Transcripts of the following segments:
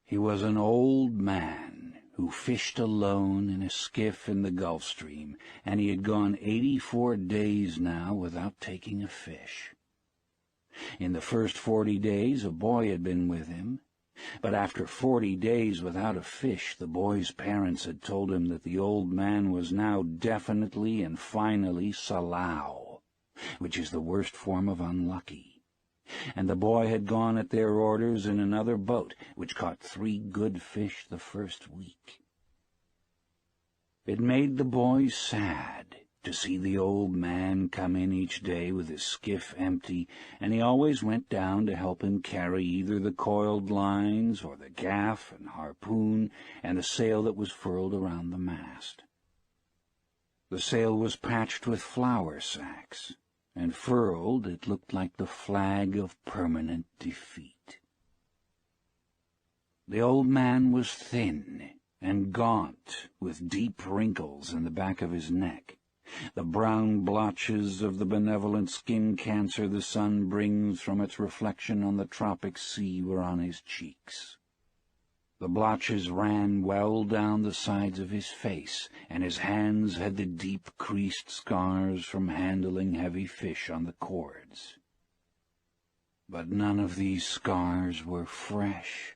He was an old man who fished alone in a skiff in the Gulf Stream, and he had gone 84 days now without taking a fish. In the first 40 days a boy had been with him, but after 40 days without a fish, the boy's parents had told him that the old man was now definitely and finally salao, which is the worst form of unlucky, and the boy had gone at their orders in another boat, which caught 3 good fish the first week. It made the boy sad to see the old man come in each day with his skiff empty, and he always went down to help him carry either the coiled lines or the gaff and harpoon and the sail that was furled around the mast. The sail was patched with flour sacks, and furled it looked like the flag of permanent defeat. The old man was thin and gaunt, with deep wrinkles in the back of his neck. The brown blotches of the benevolent skin cancer the sun brings from its reflection on the tropic sea were on his cheeks. The blotches ran well down the sides of his face, and his hands had the deep creased scars from handling heavy fish on the cords. But none of these scars were fresh.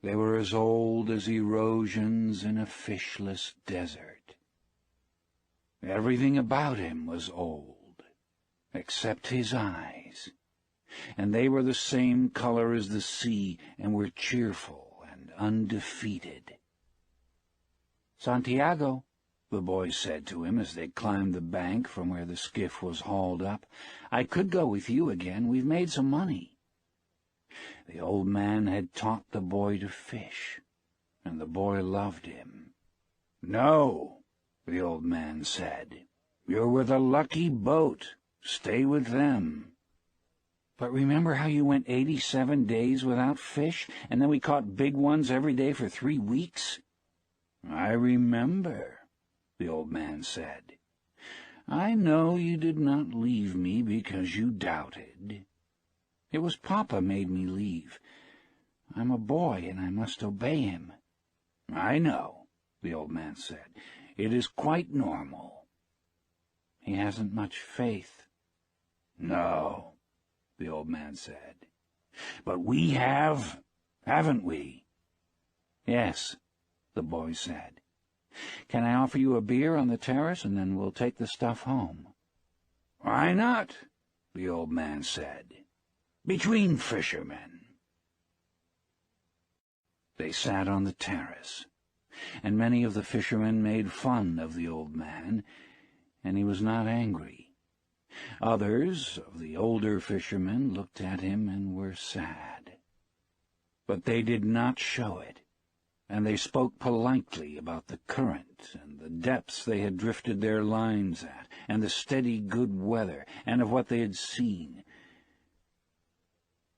They were as old as erosions in a fishless desert. Everything about him was old, except his eyes, and they were the same color as the sea and were cheerful and undefeated. "Santiago," the boy said to him as they climbed the bank from where the skiff was hauled up, "I could go with you again. We've made some money." The old man had taught the boy to fish, and the boy loved him. "No," the old man said. "You're with a lucky boat. Stay with them." "But remember how you went 87 days without fish, and then we caught big ones every day for 3 weeks?" "I remember," the old man said. "I know you did not leave me because you doubted. It was Papa made me leave. I'm a boy, and I must obey him." "I know," the old man said. "It is quite normal." "He hasn't much faith." "No," the old man said. "But we have, haven't we?" "Yes," the boy said. "Can I offer you a beer on the terrace, and then we'll take the stuff home?" "Why not?" the old man said. "Between fishermen." They sat on the terrace, and many of the fishermen made fun of the old man, and he was not angry. Others of the older fishermen looked at him and were sad. But they did not show it, and they spoke politely about the current and the depths they had drifted their lines at, and the steady good weather, and of what they had seen.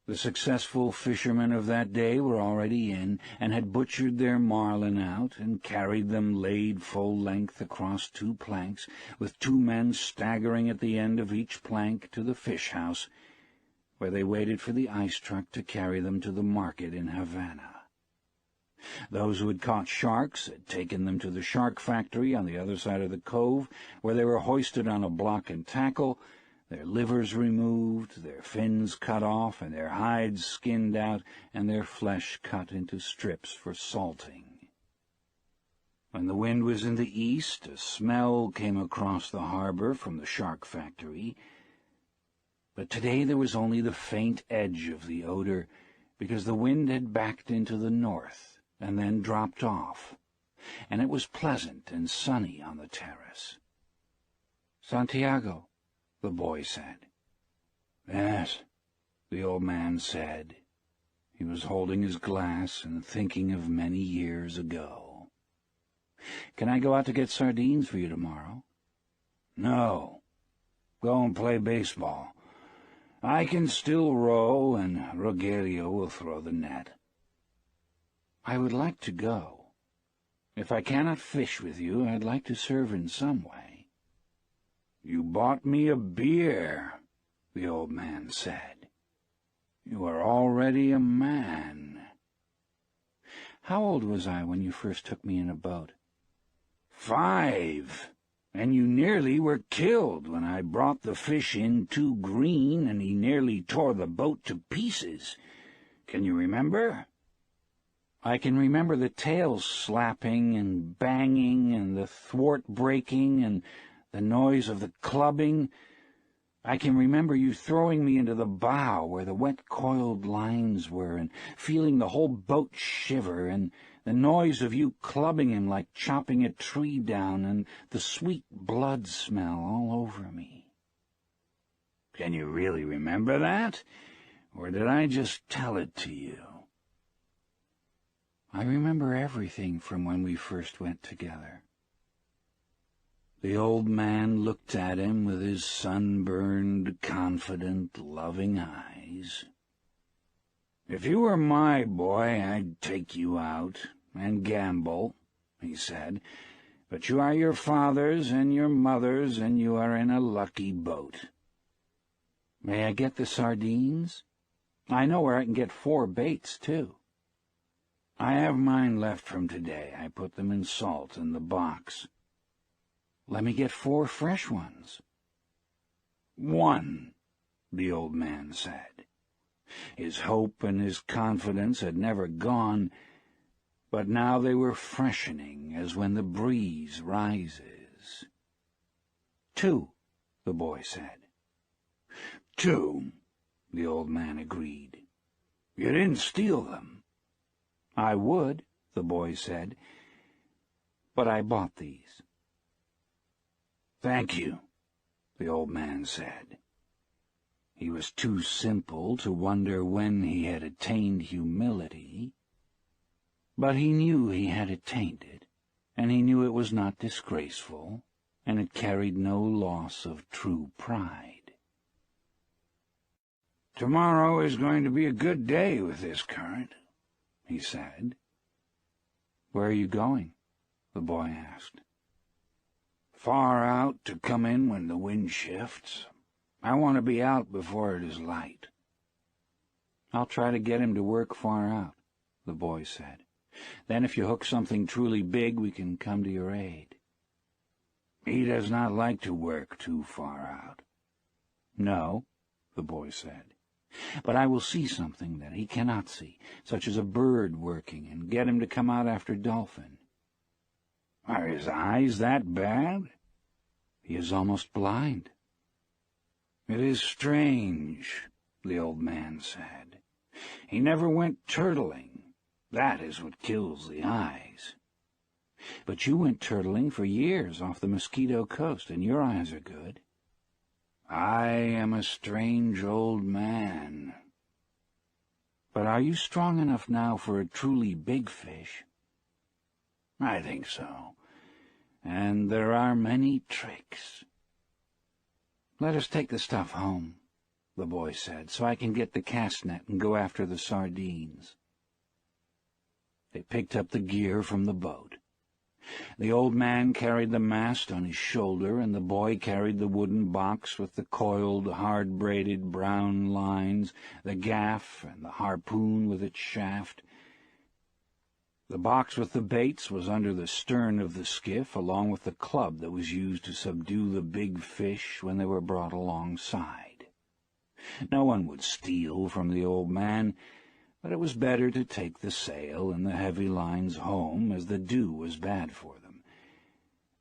The successful fishermen of that day were already in, and had butchered their marlin out, and carried them laid full length across 2 planks, with 2 men staggering at the end of each plank to the fish-house, where they waited for the ice truck to carry them to the market in Havana. Those who had caught sharks had taken them to the shark factory on the other side of the cove, where they were hoisted on a block and tackle, their livers removed, their fins cut off, and their hides skinned out, and their flesh cut into strips for salting. When the wind was in the east, a smell came across the harbor from the shark factory, but today there was only the faint edge of the odor, because the wind had backed into the north and then dropped off, and it was pleasant and sunny on the terrace. "Santiago," the boy said. "Yes," the old man said. He was holding his glass and thinking of many years ago. "Can I go out to get sardines for you tomorrow?" "No. Go and play baseball. I can still row, and Rogelio will throw the net." "I would like to go. If I cannot fish with you, I'd like to serve in some way." "You bought me a beer," the old man said. "You are already a man." How old was I when you first took me in a boat?" "5. And you nearly were killed when I brought the fish in too green and he nearly tore the boat to pieces. Can you remember?" "I can remember the tails slapping and banging and the thwart breaking and the noise of the clubbing. I can remember you throwing me into the bow where the wet coiled lines were and feeling the whole boat shiver, and the noise of you clubbing him like chopping a tree down, and the sweet blood smell all over me." "Can you really remember that, or did I just tell it to you?" "I remember everything from when we first went together." The old man looked at him with his sunburned, confident, loving eyes. "If you were my boy, I'd take you out and gamble," he said. "But you are your father's and your mother's, and you are in a lucky boat." "May I get the sardines? I know where I can get 4 baits, too." "I have mine left from today. I put them in salt in the box." "Let me get 4 fresh ones." "1," the old man said. His hope and his confidence had never gone, but now they were freshening as when the breeze rises. "2," the boy said. "2," the old man agreed. "You didn't steal them." "I would," the boy said, "but I bought these." "Thank you," the old man said. He was too simple to wonder when he had attained humility, but he knew he had attained it, and he knew it was not disgraceful, and it carried no loss of true pride. "Tomorrow is going to be a good day with this current," he said. "Where are you going?" the boy asked. "Far out to come in when the wind shifts. I want to be out before it is light." "I'll try to get him to work far out," the boy said. "Then if you hook something truly big, we can come to your aid." "He does not like to work too far out." "No," the boy said, "but I will see something that he cannot see, such as a bird working, and get him to come out after dolphin." "Are his eyes that bad?" "He is almost blind." "It is strange," the old man said. "He never went turtling. That is what kills the eyes." "But you went turtling for years off the Mosquito Coast, and your eyes are good." "I am a strange old man." "But are you strong enough now for a truly big fish?" "I think so. And there are many tricks." "Let us take the stuff home," the boy said, "so I can get the cast net and go after the sardines." They picked up the gear from the boat. The old man carried the mast on his shoulder, and the boy carried the wooden box with the coiled, hard-braided brown lines, the gaff, and the harpoon with its shaft. The box with the baits was under the stern of the skiff, along with the club that was used to subdue the big fish when they were brought alongside. No one would steal from the old man, but it was better to take the sail and the heavy lines home, as the dew was bad for them.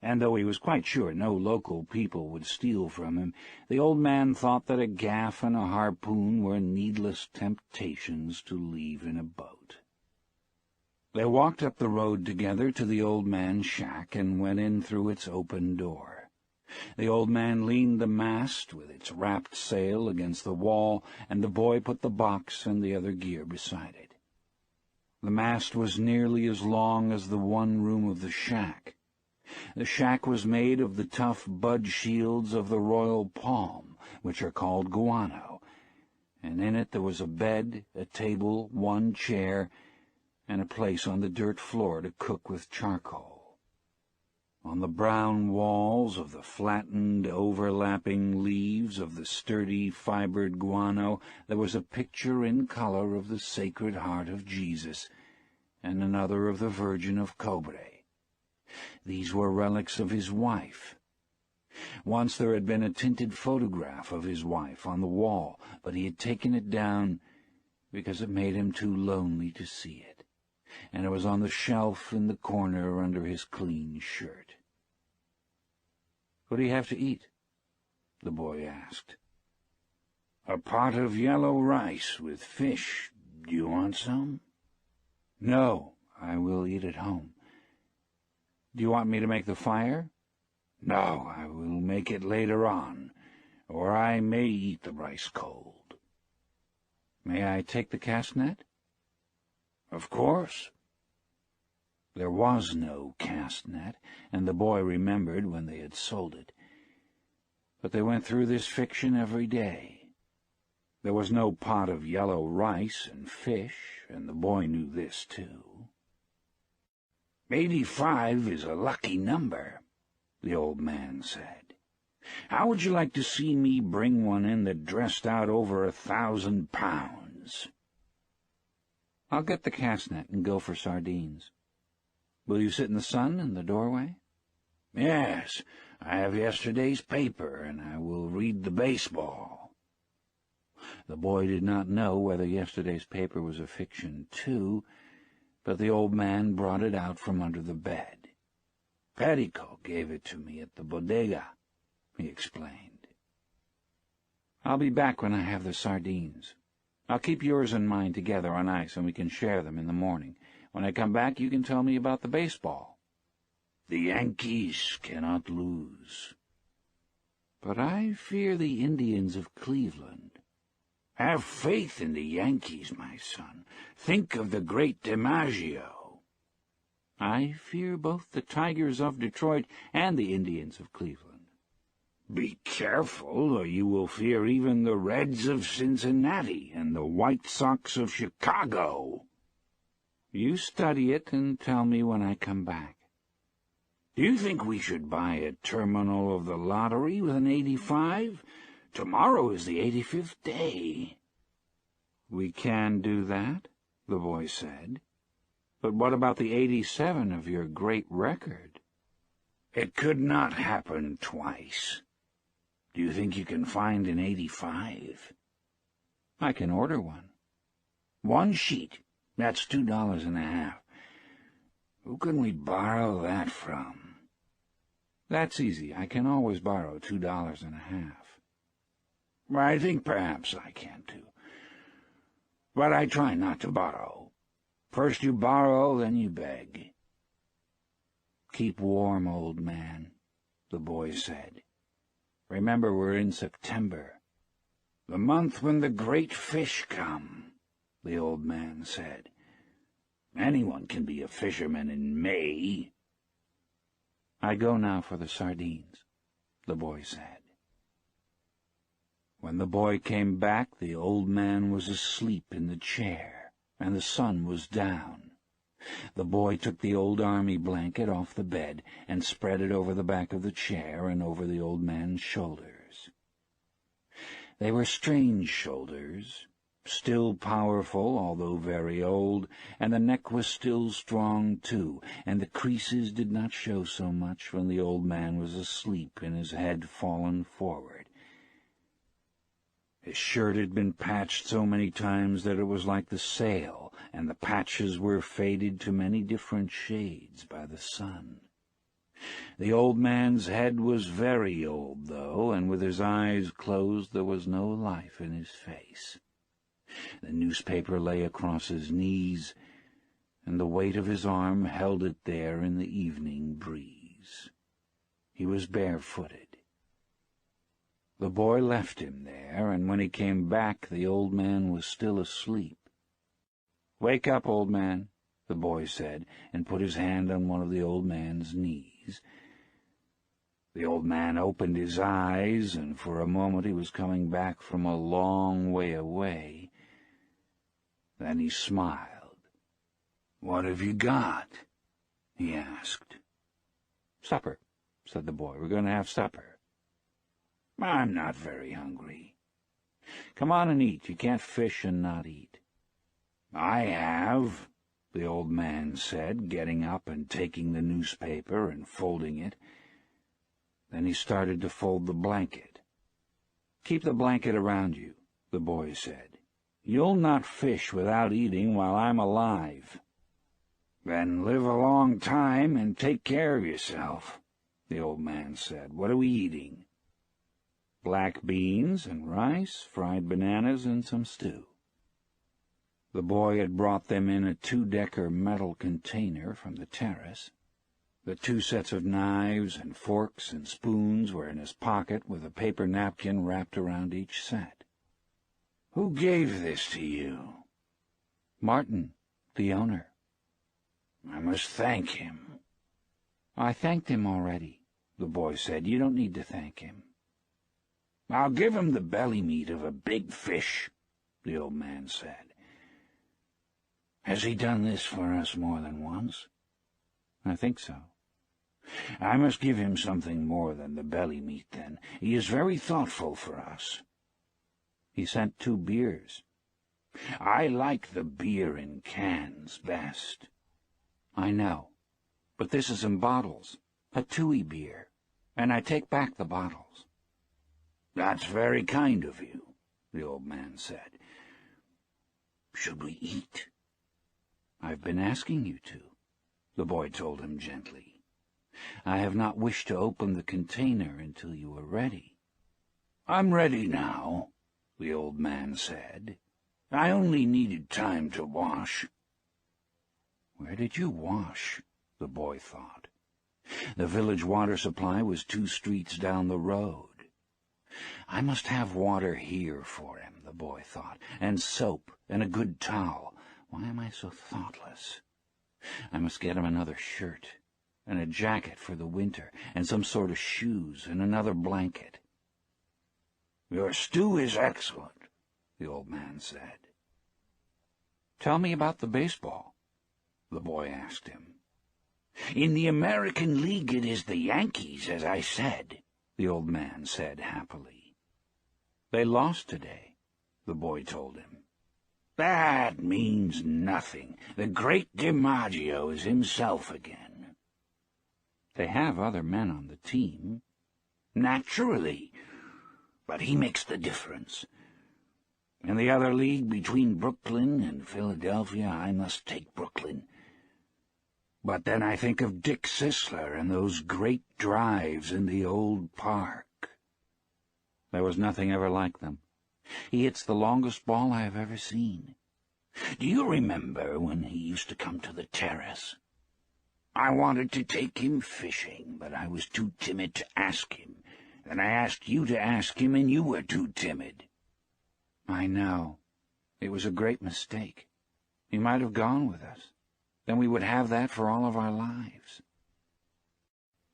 And though he was quite sure no local people would steal from him, the old man thought that a gaff and a harpoon were needless temptations to leave in a boat. They walked up the road together to the old man's shack and went in through its open door. The old man leaned the mast with its wrapped sail against the wall, and the boy put the box and the other gear beside it. The mast was nearly as long as the one room of the shack. The shack was made of the tough bud shields of the royal palm, which are called guano, and in it there was a bed, a table, 1 chair, and a place on the dirt floor to cook with charcoal. On the brown walls of the flattened, overlapping leaves of the sturdy, fibered guano there was a picture in color of the Sacred Heart of Jesus, and another of the Virgin of Cobre. These were relics of his wife. Once there had been a tinted photograph of his wife on the wall, but he had taken it down because it made him too lonely to see it, and it was on the shelf in the corner under his clean shirt. "What do you have to eat?" the boy asked. "A pot of yellow rice with fish. Do you want some?" "No, I will eat at home. Do you want me to make the fire?" "No, I will make it later on, or I may eat the rice cold." "May I take the cast net?" "Of course." There was no cast net, and the boy remembered when they had sold it. But they went through this fiction every day. There was no pot of yellow rice and fish, and the boy knew this too. 85 is a lucky number," the old man said. "How would you like to see me bring one in that dressed out over 1,000 pounds? "I'll get the cast net and go for sardines. Will you sit in the sun in the doorway?" "Yes, I have yesterday's paper, and I will read the baseball." The boy did not know whether yesterday's paper was a fiction, too, but the old man brought it out from under the bed. "Perico gave it to me at the bodega," he explained. "I'll be back when I have the sardines. I'll keep yours and mine together on ice, and we can share them in the morning. When I come back, you can tell me about the baseball." "The Yankees cannot lose." "But I fear the Indians of Cleveland." "Have faith in the Yankees, my son. Think of the great DiMaggio." "I fear both the Tigers of Detroit and the Indians of Cleveland." "Be careful, or you will fear even the Reds of Cincinnati and the White Sox of Chicago." "You study it and tell me when I come back." "Do you think we should buy a terminal of the lottery with an 85? Tomorrow is the 85th day." "We can do that," the boy said. "But what about the 87 of your great record?" "It could not happen twice. Do you think you can find an 85? "I can order one." "One sheet. That's $2.50. Who can we borrow that from?" "That's easy. I can always borrow $2.50. "I think perhaps I can, too. But I try not to borrow. First you borrow, then you beg." "Keep warm, old man," the boy said. "Remember, we're in September." "The month when the great fish come," the old man said. "Anyone can be a fisherman in May." "I go now for the sardines," the boy said. When the boy came back, the old man was asleep in the chair, and the sun was down. The boy took the old army blanket off the bed and spread it over the back of the chair and over the old man's shoulders. They were strange shoulders, still powerful, although very old, and the neck was still strong, too, and the creases did not show so much when the old man was asleep and his head fallen forward. His shirt had been patched so many times that it was like the sail, and the patches were faded to many different shades by the sun. The old man's head was very old, though, and with his eyes closed there was no life in his face. The newspaper lay across his knees, and the weight of his arm held it there in the evening breeze. He was barefooted. The boy left him there, and when he came back the old man was still asleep. "Wake up, old man," the boy said, and put his hand on one of the old man's knees. The old man opened his eyes, and for a moment he was coming back from a long way away. Then he smiled. "What have you got?" he asked. "Supper," said the boy. "We're going to have supper." "I'm not very hungry." "Come on and eat. You can't fish and not eat." "I have." the old man said, getting up and taking the newspaper and folding it. Then he started to fold the blanket. "Keep the blanket around you," the boy said. "You'll not fish without eating while I'm alive." "Then live a long time and take care of yourself," the old man said. "What are we eating?" "Black beans and rice, fried bananas, and some stew." The boy had brought them in a 2-decker metal container from the terrace. The 2 sets of knives and forks and spoons were in his pocket, with a paper napkin wrapped around each set. "Who gave this to you?" "Martin, the owner." "I must thank him." "I thanked him already," the boy said. "You don't need to thank him." "I'll give him the belly meat of a big fish," the old man said. "Has he done this for us more than once?" "I think so." "I must give him something more than the belly meat, then. He is very thoughtful for us." "He sent 2 beers." "I like the beer in cans best." "I know, but this is in bottles, a Tui beer, and I take back the bottles." "That's very kind of you," the old man said. "Should we eat?" "I've been asking you to," the boy told him gently. "I have not wished to open the container until you are ready." "I'm ready now," the old man said. "I only needed time to wash." Where did you wash? The boy thought. The village water supply was 2 streets down the road. I must have water here for him, the boy thought, and soap and a good towel. Why am I so thoughtless? I must get him another shirt, and a jacket for the winter, and some sort of shoes, and another blanket. "Your stew is excellent," the old man said. "Tell me about the baseball," the boy asked him. "In the American League it is the Yankees, as I said," the old man said happily. "They lost today," the boy told him. "That means nothing. The great DiMaggio is himself again." "They have other men on the team." "Naturally, but he makes the difference. In the other league between Brooklyn and Philadelphia, I must take Brooklyn. But then I think of Dick Sisler and those great drives in the old park." "There was nothing ever like them. He hits the longest ball I have ever seen." "Do you remember when he used to come to the terrace? I wanted to take him fishing, but I was too timid to ask him. Then I asked you to ask him, and you were too timid." "I know. It was a great mistake. He might have gone with us. Then we would have that for all of our lives."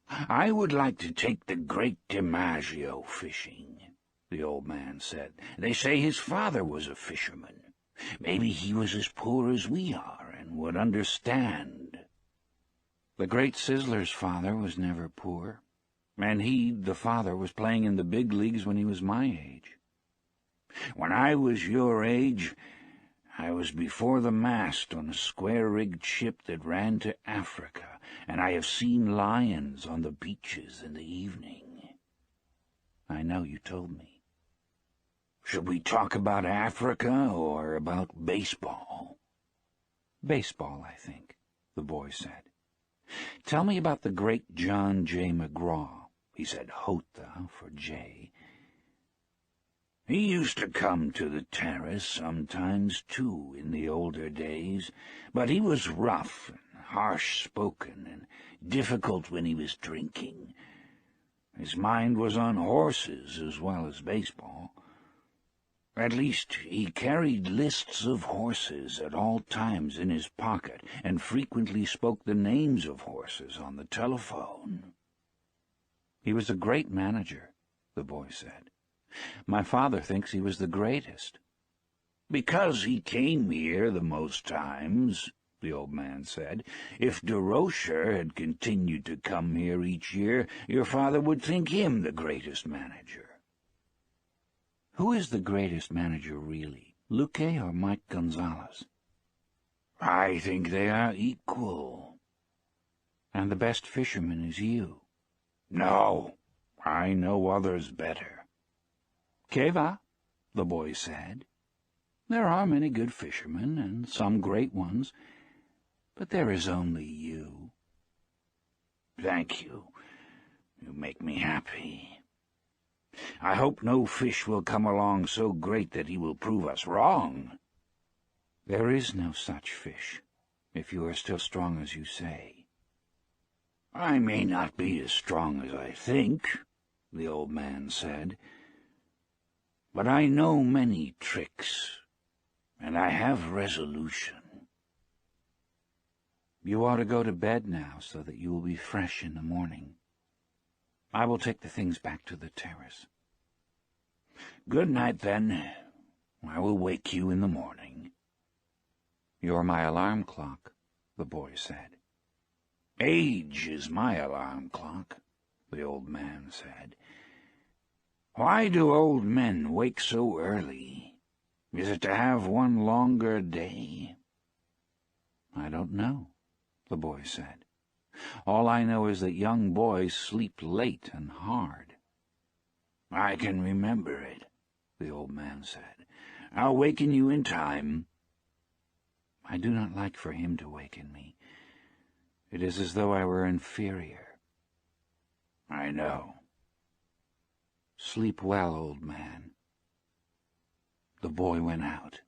"I would like to take the great DiMaggio fishing," the old man said. "They say his father was a fisherman. Maybe he was as poor as we are and would understand." "The great Sizzler's father was never poor, and he, the father, was playing in the big leagues when he was my age." "When I was your age, I was before the mast on a square-rigged ship that ran to Africa, and I have seen lions on the beaches in the evening." "I know, you told me." "Should we talk about Africa or about baseball?" "Baseball, I think," the boy said. "Tell me about the great John J. McGraw." He said Hota for J. "He used to come to the terrace sometimes, too, in the older days, but he was rough and harsh-spoken and difficult when he was drinking. His mind was on horses as well as baseball. At least, he carried lists of horses at all times in his pocket and frequently spoke the names of horses on the telephone." "He was a great manager," the boy said. "My father thinks he was the greatest." "Because he came here the most times," the old man said. "If de Rocher had continued to come here each year, your father would think him the greatest manager." "Who is the greatest manager, really, Luque or Mike Gonzalez?" I think they are equal. And the best fisherman is you. No, I know others better. Keva, the boy said, there are many good fishermen, and some great ones, but there is only you. Thank you. You make me happy. I hope no fish will come along so great that he will prove us wrong. There is no such fish, if you are still strong as you say. I may not be as strong as I think, the old man said, but I know many tricks, and I have resolution. You ought to go to bed now so that you will be fresh in the morning. I will take the things back to the terrace. Good night, then. I will wake you in the morning. You're my alarm clock, the boy said. Age is my alarm clock, the old man said. Why do old men wake so early? Is it to have one longer day? I don't know, the boy said. All I know is that young boys sleep late and hard. I can remember it, the old man said. I'll waken you in time. I do not like for him to waken me. It is as though I were inferior. I know. Sleep well, old man. The boy went out.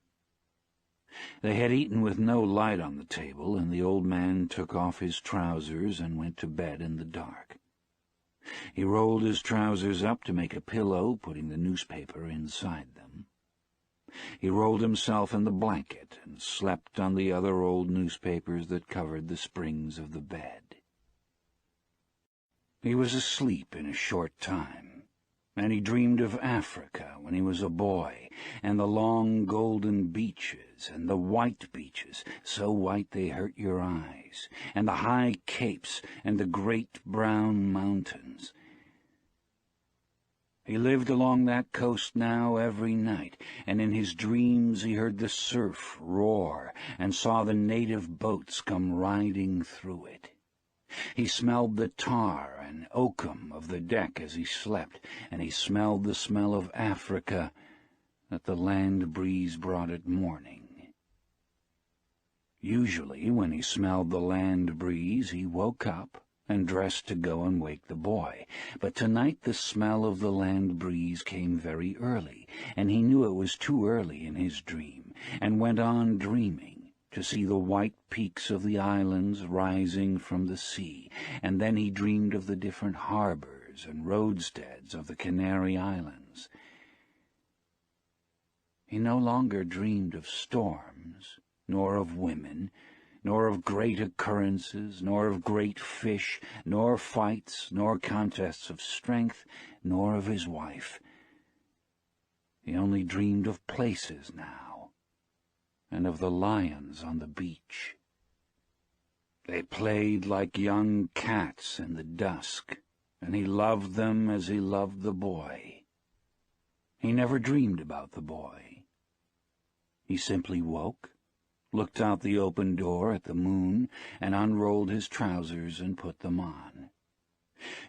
They had eaten with no light on the table, and the old man took off his trousers and went to bed in the dark. He rolled his trousers up to make a pillow, putting the newspaper inside them. He rolled himself in the blanket and slept on the other old newspapers that covered the springs of the bed. He was asleep in a short time, and he dreamed of Africa when he was a boy, and the long golden beaches, and the white beaches, so white they hurt your eyes, and the high capes, and the great brown mountains. He lived along that coast now every night, and in his dreams he heard the surf roar, and saw the native boats come riding through it. He smelled the tar and oakum of the deck as he slept, and he smelled the smell of Africa that the land breeze brought at morning. Usually, when he smelled the land breeze, he woke up and dressed to go and wake the boy. But tonight the smell of the land breeze came very early, and he knew it was too early in his dream, and went on dreaming, to see the white peaks of the islands rising from the sea, and then he dreamed of the different harbors and roadsteads of the Canary Islands. He no longer dreamed of storms, nor of women, nor of great occurrences, nor of great fish, nor fights, nor contests of strength, nor of his wife. He only dreamed of places now, and of the lions on the beach. They played like young cats in the dusk, and he loved them as he loved the boy. He never dreamed about the boy. He simply woke, looked out the open door at the moon, and unrolled his trousers and put them on.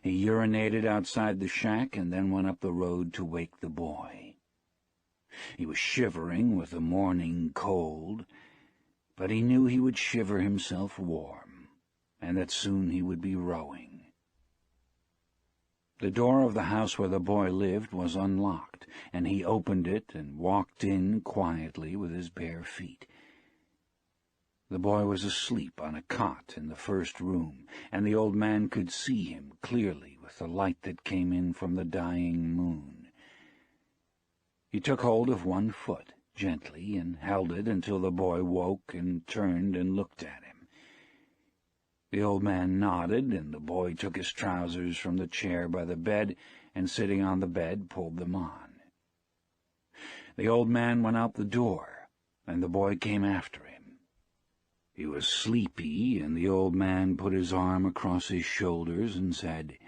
He urinated outside the shack and then went up the road to wake the boy. He was shivering with the morning cold, but he knew he would shiver himself warm, and that soon he would be rowing. The door of the house where the boy lived was unlocked, and he opened it and walked in quietly with his bare feet. The boy was asleep on a cot in the first room, and the old man could see him clearly with the light that came in from the dying moon. He took hold of one foot, gently, and held it until the boy woke and turned and looked at him. The old man nodded, and the boy took his trousers from the chair by the bed, and sitting on the bed pulled them on. The old man went out the door, and the boy came after him. He was sleepy, and the old man put his arm across his shoulders and said,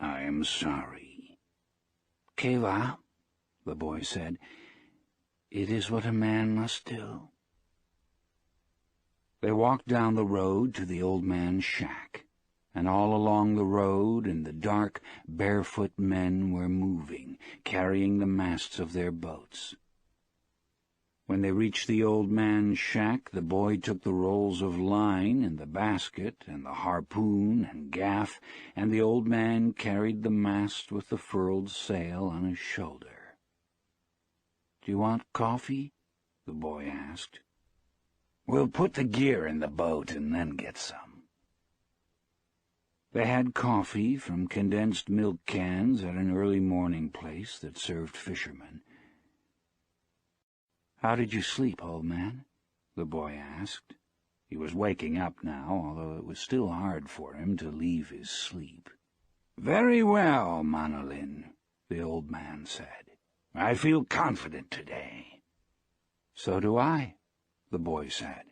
"I am sorry." "Keva," the boy said, "it is what a man must do." They walked down the road to the old man's shack, and all along the road in the dark, barefoot men were moving, carrying the masts of their boats. When they reached the old man's shack, the boy took the rolls of line and the basket and the harpoon and gaff, and the old man carried the mast with the furled sail on his shoulder. "Do you want coffee?" the boy asked. "We'll put the gear in the boat and then get some." They had coffee from condensed milk cans at an early morning place that served fishermen. "How did you sleep, old man?" the boy asked. He was waking up now, although it was still hard for him to leave his sleep. "Very well, Manolin," the old man said. "I feel confident today." "So do I," the boy said.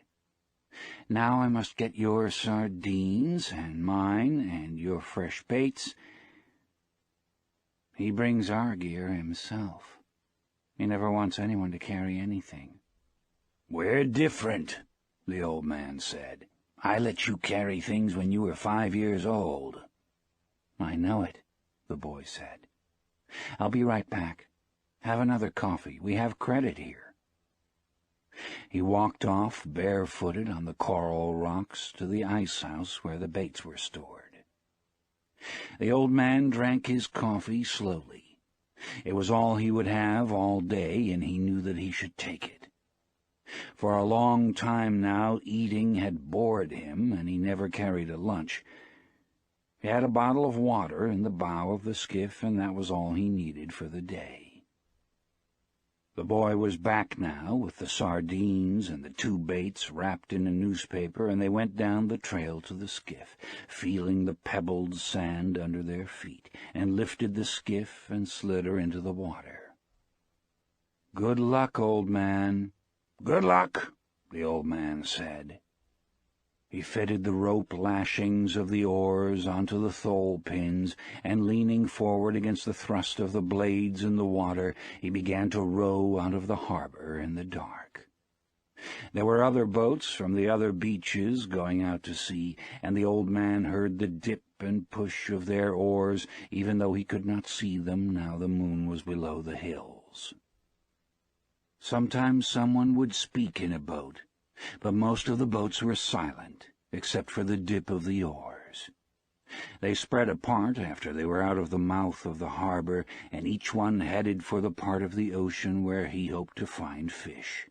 "Now I must get your sardines and mine and your fresh baits. He brings our gear himself. He never wants anyone to carry anything." "We're different," the old man said. "I let you carry things when you were 5 years old." "I know it," the boy said. "I'll be right back. Have another coffee. We have credit here." He walked off barefooted on the coral rocks to the ice house where the baits were stored. The old man drank his coffee slowly. It was all he would have all day, and he knew that he should take it. For a long time now, eating had bored him, and he never carried a lunch. He had a bottle of water in the bow of the skiff, and that was all he needed for the day. The boy was back now, with the sardines and the 2 baits wrapped in a newspaper, and they went down the trail to the skiff, feeling the pebbled sand under their feet, and lifted the skiff and slid her into the water. "Good luck, old man." "Good luck," the old man said. He fitted the rope lashings of the oars onto the thole pins, and leaning forward against the thrust of the blades in the water, he began to row out of the harbor in the dark. There were other boats from the other beaches going out to sea, and the old man heard the dip and push of their oars, even though he could not see them now the moon was below the hills. Sometimes someone would speak in a boat, but most of the boats were silent, except for the dip of the oars. They spread apart after they were out of the mouth of the harbor, and each one headed for the part of the ocean where he hoped to find fish.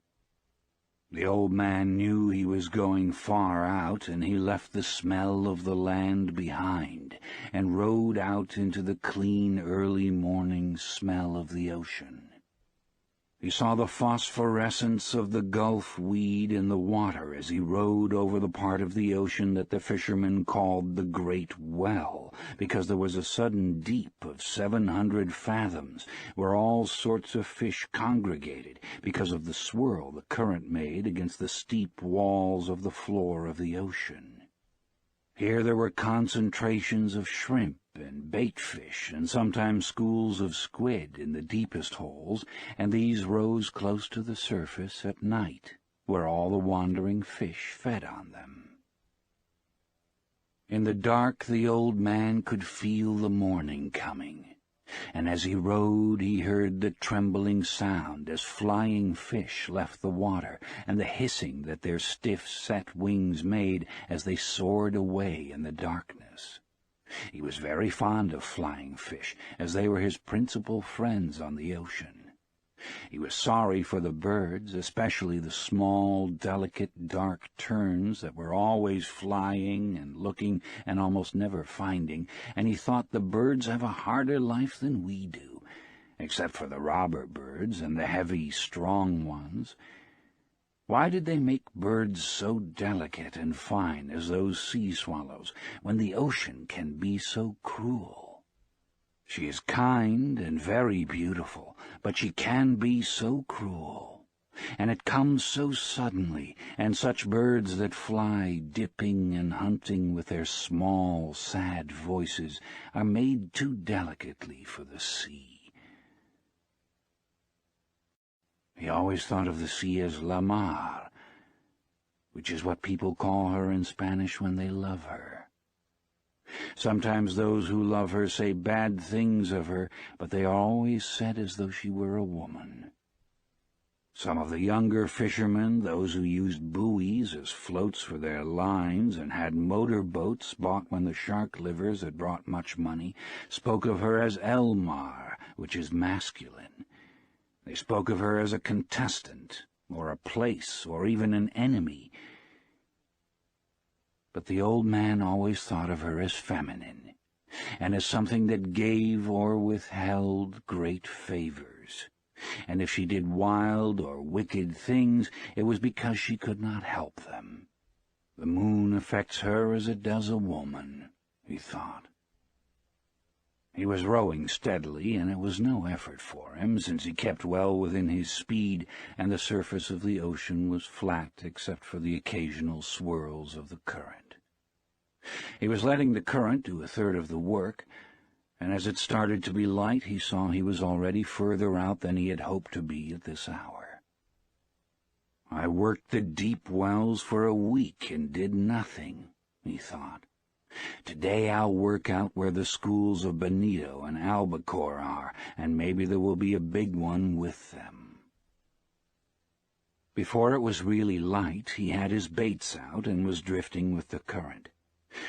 The old man knew he was going far out, and he left the smell of the land behind, and rowed out into the clean early morning smell of the ocean. He saw the phosphorescence of the Gulf weed in the water as he rowed over the part of the ocean that the fishermen called the Great Well, because there was a sudden deep of 700 fathoms, where all sorts of fish congregated, because of the swirl the current made against the steep walls of the floor of the ocean. Here there were concentrations of shrimp and bait-fish, and sometimes schools of squid in the deepest holes, and these rose close to the surface at night, where all the wandering fish fed on them. In the dark the old man could feel the morning coming, and as he rowed he heard the trembling sound as flying fish left the water, and the hissing that their stiff set wings made as they soared away in the darkness. He was very fond of flying fish, as they were his principal friends on the ocean. He was sorry for the birds, especially the small, delicate, dark terns that were always flying and looking and almost never finding, and he thought the birds have a harder life than we do, except for the robber birds and the heavy, strong ones. Why did they make birds so delicate and fine as those sea swallows, when the ocean can be so cruel? She is kind and very beautiful, but she can be so cruel, and it comes so suddenly, and such birds that fly dipping and hunting with their small, sad voices are made too delicately for the sea. He always thought of the sea as la mar, which is what people call her in Spanish when they love her. Sometimes those who love her say bad things of her, but they are always said as though she were a woman. Some of the younger fishermen, those who used buoys as floats for their lines and had motor boats bought when the shark livers had brought much money, spoke of her as El Mar, which is masculine. They spoke of her as a contestant, or a place, or even an enemy. But the old man always thought of her as feminine, and as something that gave or withheld great favors. And if she did wild or wicked things, it was because she could not help them. The moon affects her as it does a woman, he thought. He was rowing steadily, and it was no effort for him, since he kept well within his speed, and the surface of the ocean was flat except for the occasional swirls of the current. He was letting the current do a third of the work, and as it started to be light, he saw he was already further out than he had hoped to be at this hour. "I worked the deep wells for a week and did nothing," he thought. "Today I'll work out where the schools of Benito and Albacore are, and maybe there will be a big one with them." Before it was really light, he had his baits out and was drifting with the current.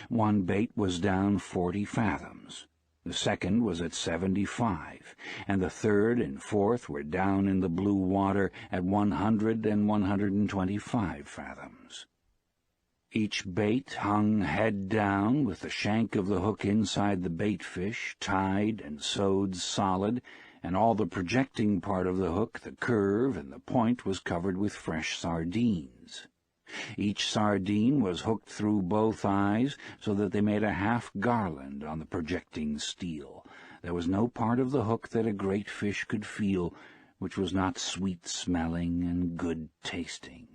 One bait was down 40 fathoms. The second was at 75, and the third and fourth were down in the blue water at 100 and 125 fathoms. Each bait hung head down, with the shank of the hook inside the bait-fish, tied and sewed solid, and all the projecting part of the hook, the curve, and the point was covered with fresh sardines. Each sardine was hooked through both eyes, so that they made a half garland on the projecting steel. There was no part of the hook that a great fish could feel, which was not sweet-smelling and good-tasting.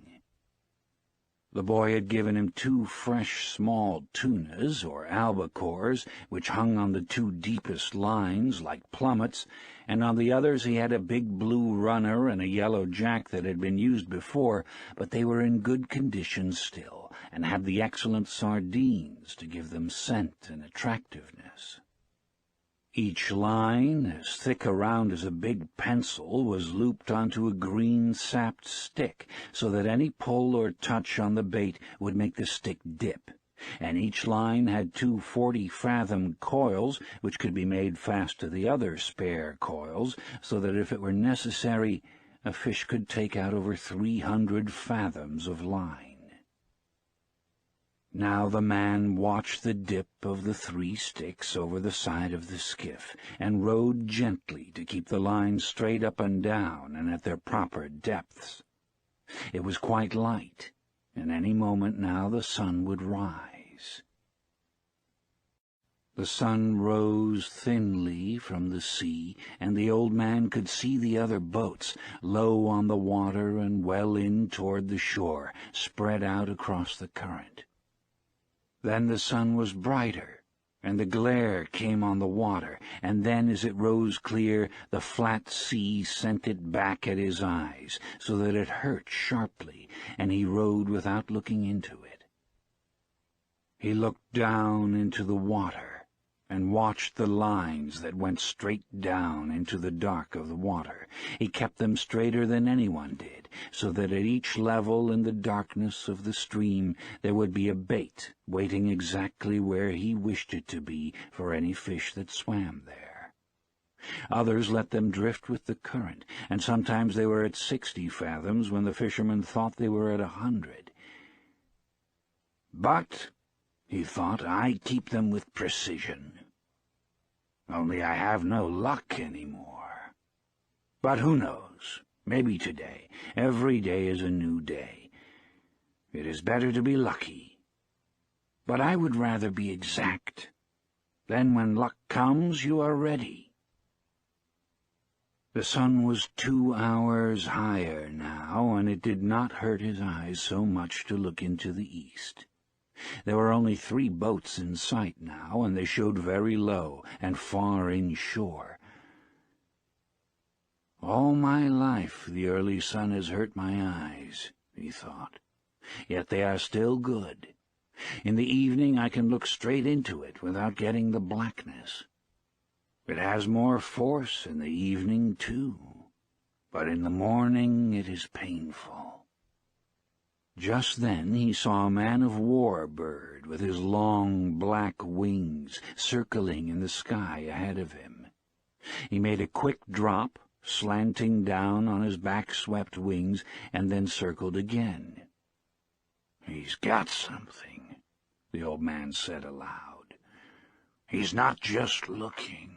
The boy had given him 2 fresh small tunas, or albacores, which hung on the 2 deepest lines like plummets, and on the others he had a big blue runner and a yellow jack that had been used before, but they were in good condition still, and had the excellent sardines to give them scent and attractiveness. Each line, as thick around as a big pencil, was looped onto a green sapped stick, so that any pull or touch on the bait would make the stick dip, and each line had 2 40-fathom coils, which could be made fast to the other spare coils, so that if it were necessary, a fish could take out over 300 fathoms of line. Now the man watched the dip of the 3 sticks over the side of the skiff, and rowed gently to keep the line straight up and down and at their proper depths. It was quite light, and any moment now the sun would rise. The sun rose thinly from the sea, and the old man could see the other boats, low on the water and well in toward the shore, spread out across the current. Then the sun was brighter, and the glare came on the water, and then, as it rose clear, the flat sea sent it back at his eyes, so that it hurt sharply, and he rowed without looking into it. He looked down into the water, and watched the lines that went straight down into the dark of the water. He kept them straighter than anyone did, so that at each level in the darkness of the stream there would be a bait waiting exactly where he wished it to be for any fish that swam there. Others let them drift with the current, and sometimes they were at 60 fathoms when the fishermen thought they were at 100. "But," he thought, "I keep them with precision. Only I have no luck any more. But who knows? Maybe today. Every day is a new day. It is better to be lucky. But I would rather be exact. Then when luck comes, you are ready." The sun was 2 hours higher now, and it did not hurt his eyes so much to look into the east. There were only 3 boats in sight now, and they showed very low and far inshore. "All my life the early sun has hurt my eyes," he thought. yet they are still good. In the evening I can look straight into it without getting the blackness. It has more force in the evening, too, but in the morning it is painful." Just then he saw a man-of-war bird with his long black wings circling in the sky ahead of him. He made a quick drop, slanting down on his back-swept wings, and then circled again. "He's got something," the old man said aloud. "He's not just looking."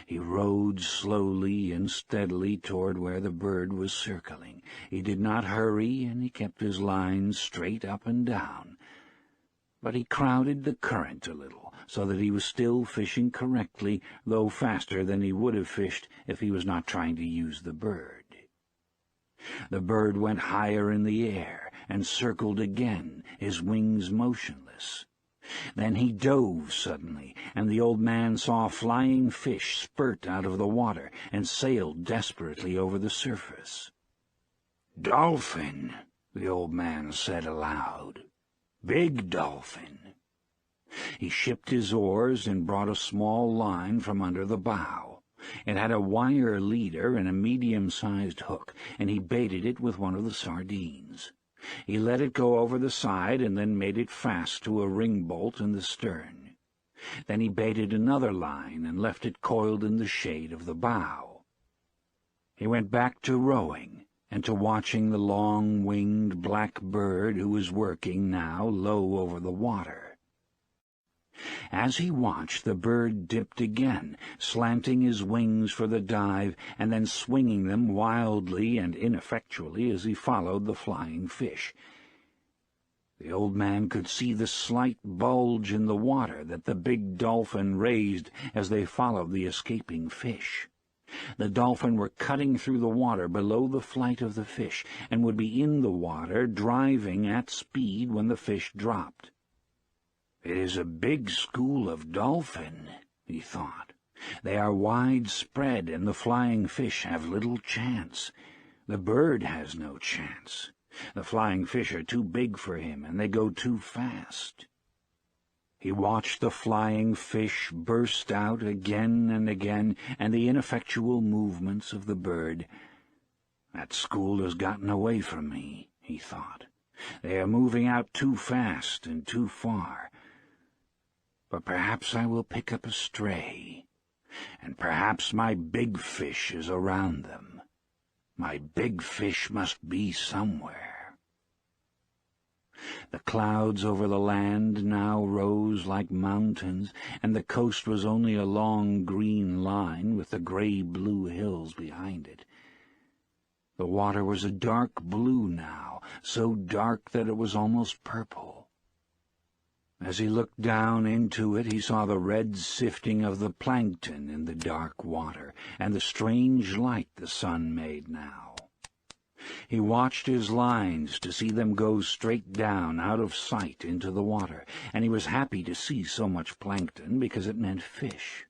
He rode slowly and steadily toward where the bird was circling. He did not hurry, and he kept his lines straight up and down. But he crowded the current a little, so that he was still fishing correctly, though faster than he would have fished if he was not trying to use the bird. The bird went higher in the air and circled again, his wings motionless. Then he dove suddenly, and the old man saw a flying fish spurt out of the water and sailed desperately over the surface. "Dolphin," the old man said aloud. "Big dolphin." He shipped his oars and brought a small line from under the bow. It had a wire leader and a medium-sized hook, and he baited it with one of the sardines. He let it go over the side and then made it fast to a ring-bolt in the stern. Then he baited another line and left it coiled in the shade of the bow. He went back to rowing and to watching the long-winged black bird who was working now low over the water. As he watched, the bird dipped again, slanting his wings for the dive and then swinging them wildly and ineffectually as he followed the flying fish. The old man could see the slight bulge in the water that the big dolphin raised as they followed the escaping fish. The dolphin were cutting through the water below the flight of the fish and would be in the water, driving at speed when the fish dropped. "It is a big school of dolphin," he thought. "They are widespread, and the flying fish have little chance. The bird has no chance. The flying fish are too big for him, and they go too fast." He watched the flying fish burst out again and again, and the ineffectual movements of the bird. "That school has gotten away from me," he thought. "They are moving out too fast and too far. But perhaps I will pick up a stray, and perhaps my big fish is around them. My big fish must be somewhere." The clouds over the land now rose like mountains, and the coast was only a long green line with the gray-blue hills behind it. The water was a dark blue now, so dark that it was almost purple. As he looked down into it, he saw the red sifting of the plankton in the dark water, and the strange light the sun made now. He watched his lines to see them go straight down, out of sight, into the water, and he was happy to see so much plankton, because it meant fish.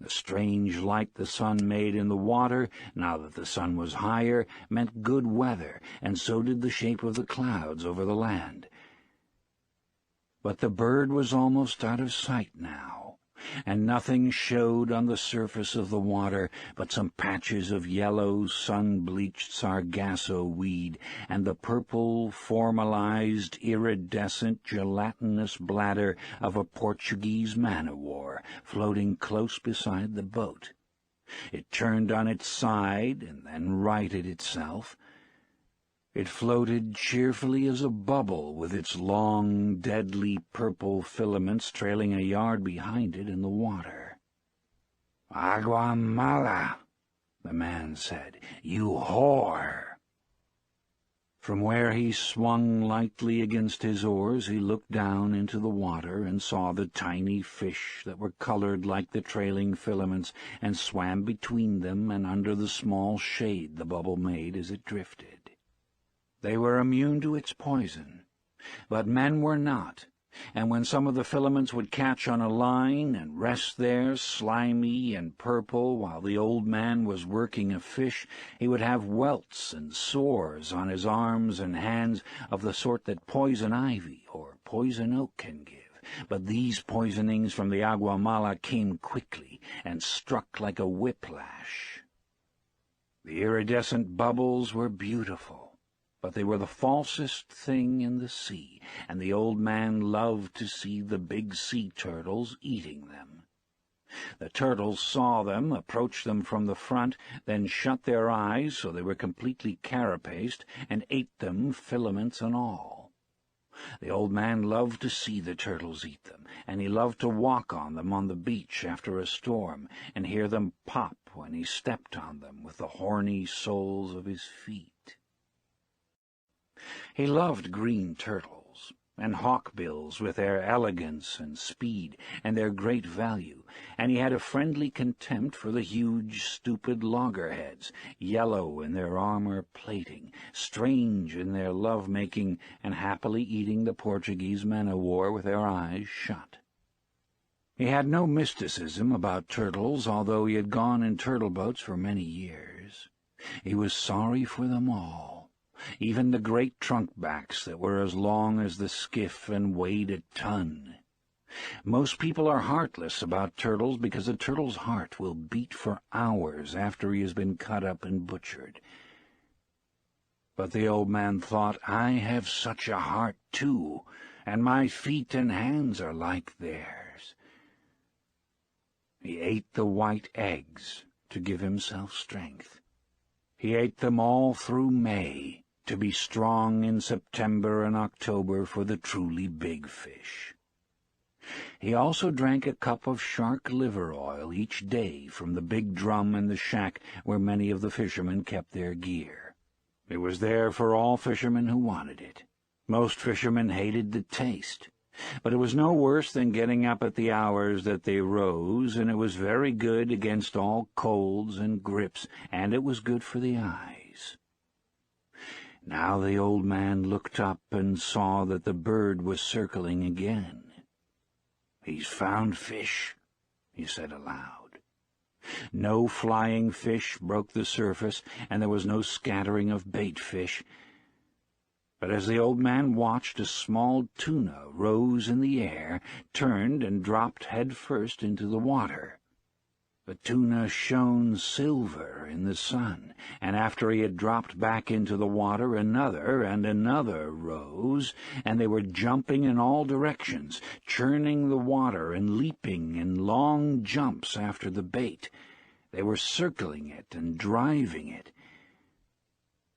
The strange light the sun made in the water, now that the sun was higher, meant good weather, and so did the shape of the clouds over the land. But the bird was almost out of sight now, and nothing showed on the surface of the water but some patches of yellow, sun-bleached sargasso weed and the purple, formalized, iridescent, gelatinous bladder of a Portuguese man-of-war floating close beside the boat. It turned on its side and then righted itself. It floated cheerfully as a bubble, with its long, deadly purple filaments trailing a yard behind it in the water. "Agua mala," the man said. "You whore." From where he swung lightly against his oars, he looked down into the water and saw the tiny fish that were colored like the trailing filaments and swam between them and under the small shade the bubble made as it drifted. They were immune to its poison, but men were not, and when some of the filaments would catch on a line and rest there, slimy and purple, while the old man was working a fish, he would have welts and sores on his arms and hands of the sort that poison ivy or poison oak can give. But these poisonings from the aguamala came quickly and struck like a whiplash. The iridescent bubbles were beautiful, but they were the falsest thing in the sea, and the old man loved to see the big sea turtles eating them. The turtles saw them, approached them from the front, then shut their eyes so they were completely carapaced, and ate them, filaments and all. The old man loved to see the turtles eat them, and he loved to walk on them on the beach after a storm, and hear them pop when he stepped on them with the horny soles of his feet. He loved green turtles, and hawkbills with their elegance and speed and their great value, and he had a friendly contempt for the huge, stupid loggerheads, yellow in their armor plating, strange in their love-making, and happily eating the Portuguese men-of-war with their eyes shut. He had no mysticism about turtles, although he had gone in turtle boats for many years. He was sorry for them all, even the great trunkbacks that were as long as the skiff and weighed a ton. Most people are heartless about turtles because a turtle's heart will beat for hours after he has been cut up and butchered. But the old man thought, I have such a heart, too, and my feet and hands are like theirs. He ate the white eggs to give himself strength. He ate them all through May, to be strong in September and October for the truly big fish. He also drank a cup of shark liver oil each day from the big drum in the shack where many of the fishermen kept their gear. It was there for all fishermen who wanted it. Most fishermen hated the taste, but it was no worse than getting up at the hours that they rose, and it was very good against all colds and grips, and it was good for the eyes. Now the old man looked up and saw that the bird was circling again. "He's found fish," he said aloud. No flying fish broke the surface, and there was no scattering of bait fish. But as the old man watched, a small tuna rose in the air, turned, and dropped head first into the water. The tuna shone silver in the sun, and after he had dropped back into the water, another and another rose, and they were jumping in all directions, churning the water and leaping in long jumps after the bait. They were circling it and driving it.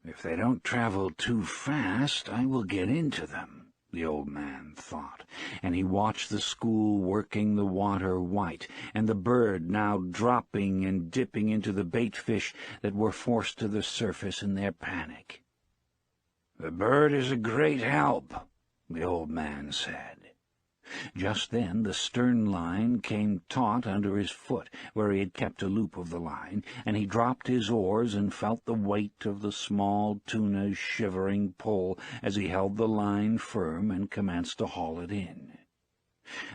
"If they don't travel too fast, I will get into them," the old man thought, and he watched the school working the water white, and the bird now dropping and dipping into the bait fish that were forced to the surface in their panic. "The bird is a great help," the old man said. Just then the stern line came taut under his foot, where he had kept a loop of the line, and he dropped his oars and felt the weight of the small tuna's shivering pull as he held the line firm and commenced to haul it in.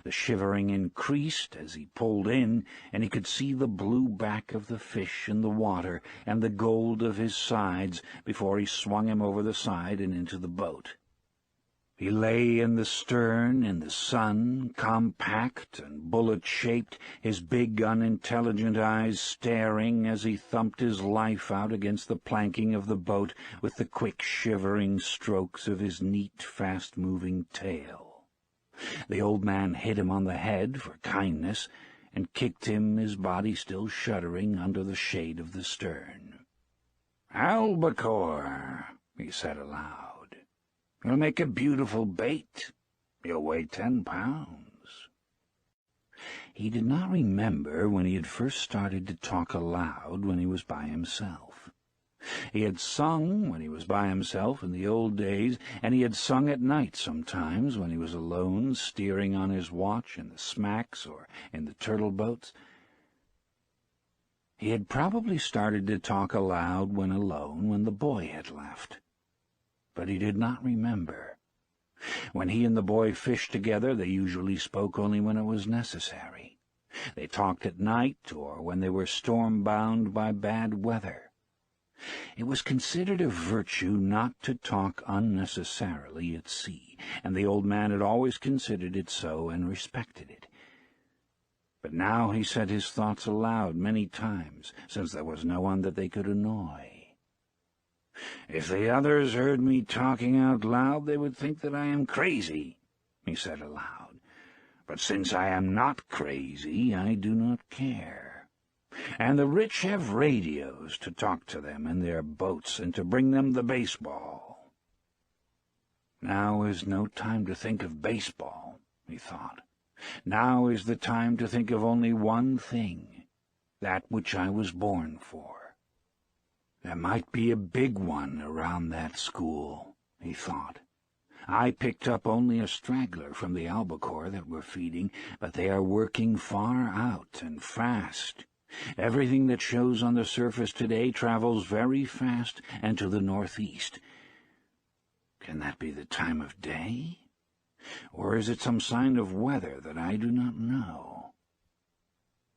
The shivering increased as he pulled in, and he could see the blue back of the fish in the water and the gold of his sides before he swung him over the side and into the boat. He lay in the stern, in the sun, compact and bullet-shaped, his big, unintelligent eyes staring as he thumped his life out against the planking of the boat with the quick, shivering strokes of his neat, fast-moving tail. The old man hit him on the head for kindness, and kicked him, his body still shuddering, under the shade of the stern. "Albacore," he said aloud. "You'll make a beautiful bait. You'll weigh 10 pounds. He did not remember when he had first started to talk aloud when he was by himself. He had sung when he was by himself in the old days, and he had sung at night sometimes when he was alone, steering on his watch in the smacks or in the turtle boats. He had probably started to talk aloud when alone, when the boy had left. But he did not remember. When he and the boy fished together, they usually spoke only when it was necessary. They talked at night or when they were storm-bound by bad weather. It was considered a virtue not to talk unnecessarily at sea, and the old man had always considered it so and respected it. But now he said his thoughts aloud many times, since there was no one that they could annoy. "If the others heard me talking out loud, they would think that I am crazy," he said aloud. "But since I am not crazy, I do not care. And the rich have radios to talk to them in their boats and to bring them the baseball." "Now is no time to think of baseball," he thought. "Now is the time to think of only one thing, that which I was born for." There might be a big one around that school, he thought. I picked up only a straggler from the albacore that we're feeding, but they are working far out and fast. Everything that shows on the surface today travels very fast and to the northeast. Can that be the time of day? Or is it some sign of weather that I do not know?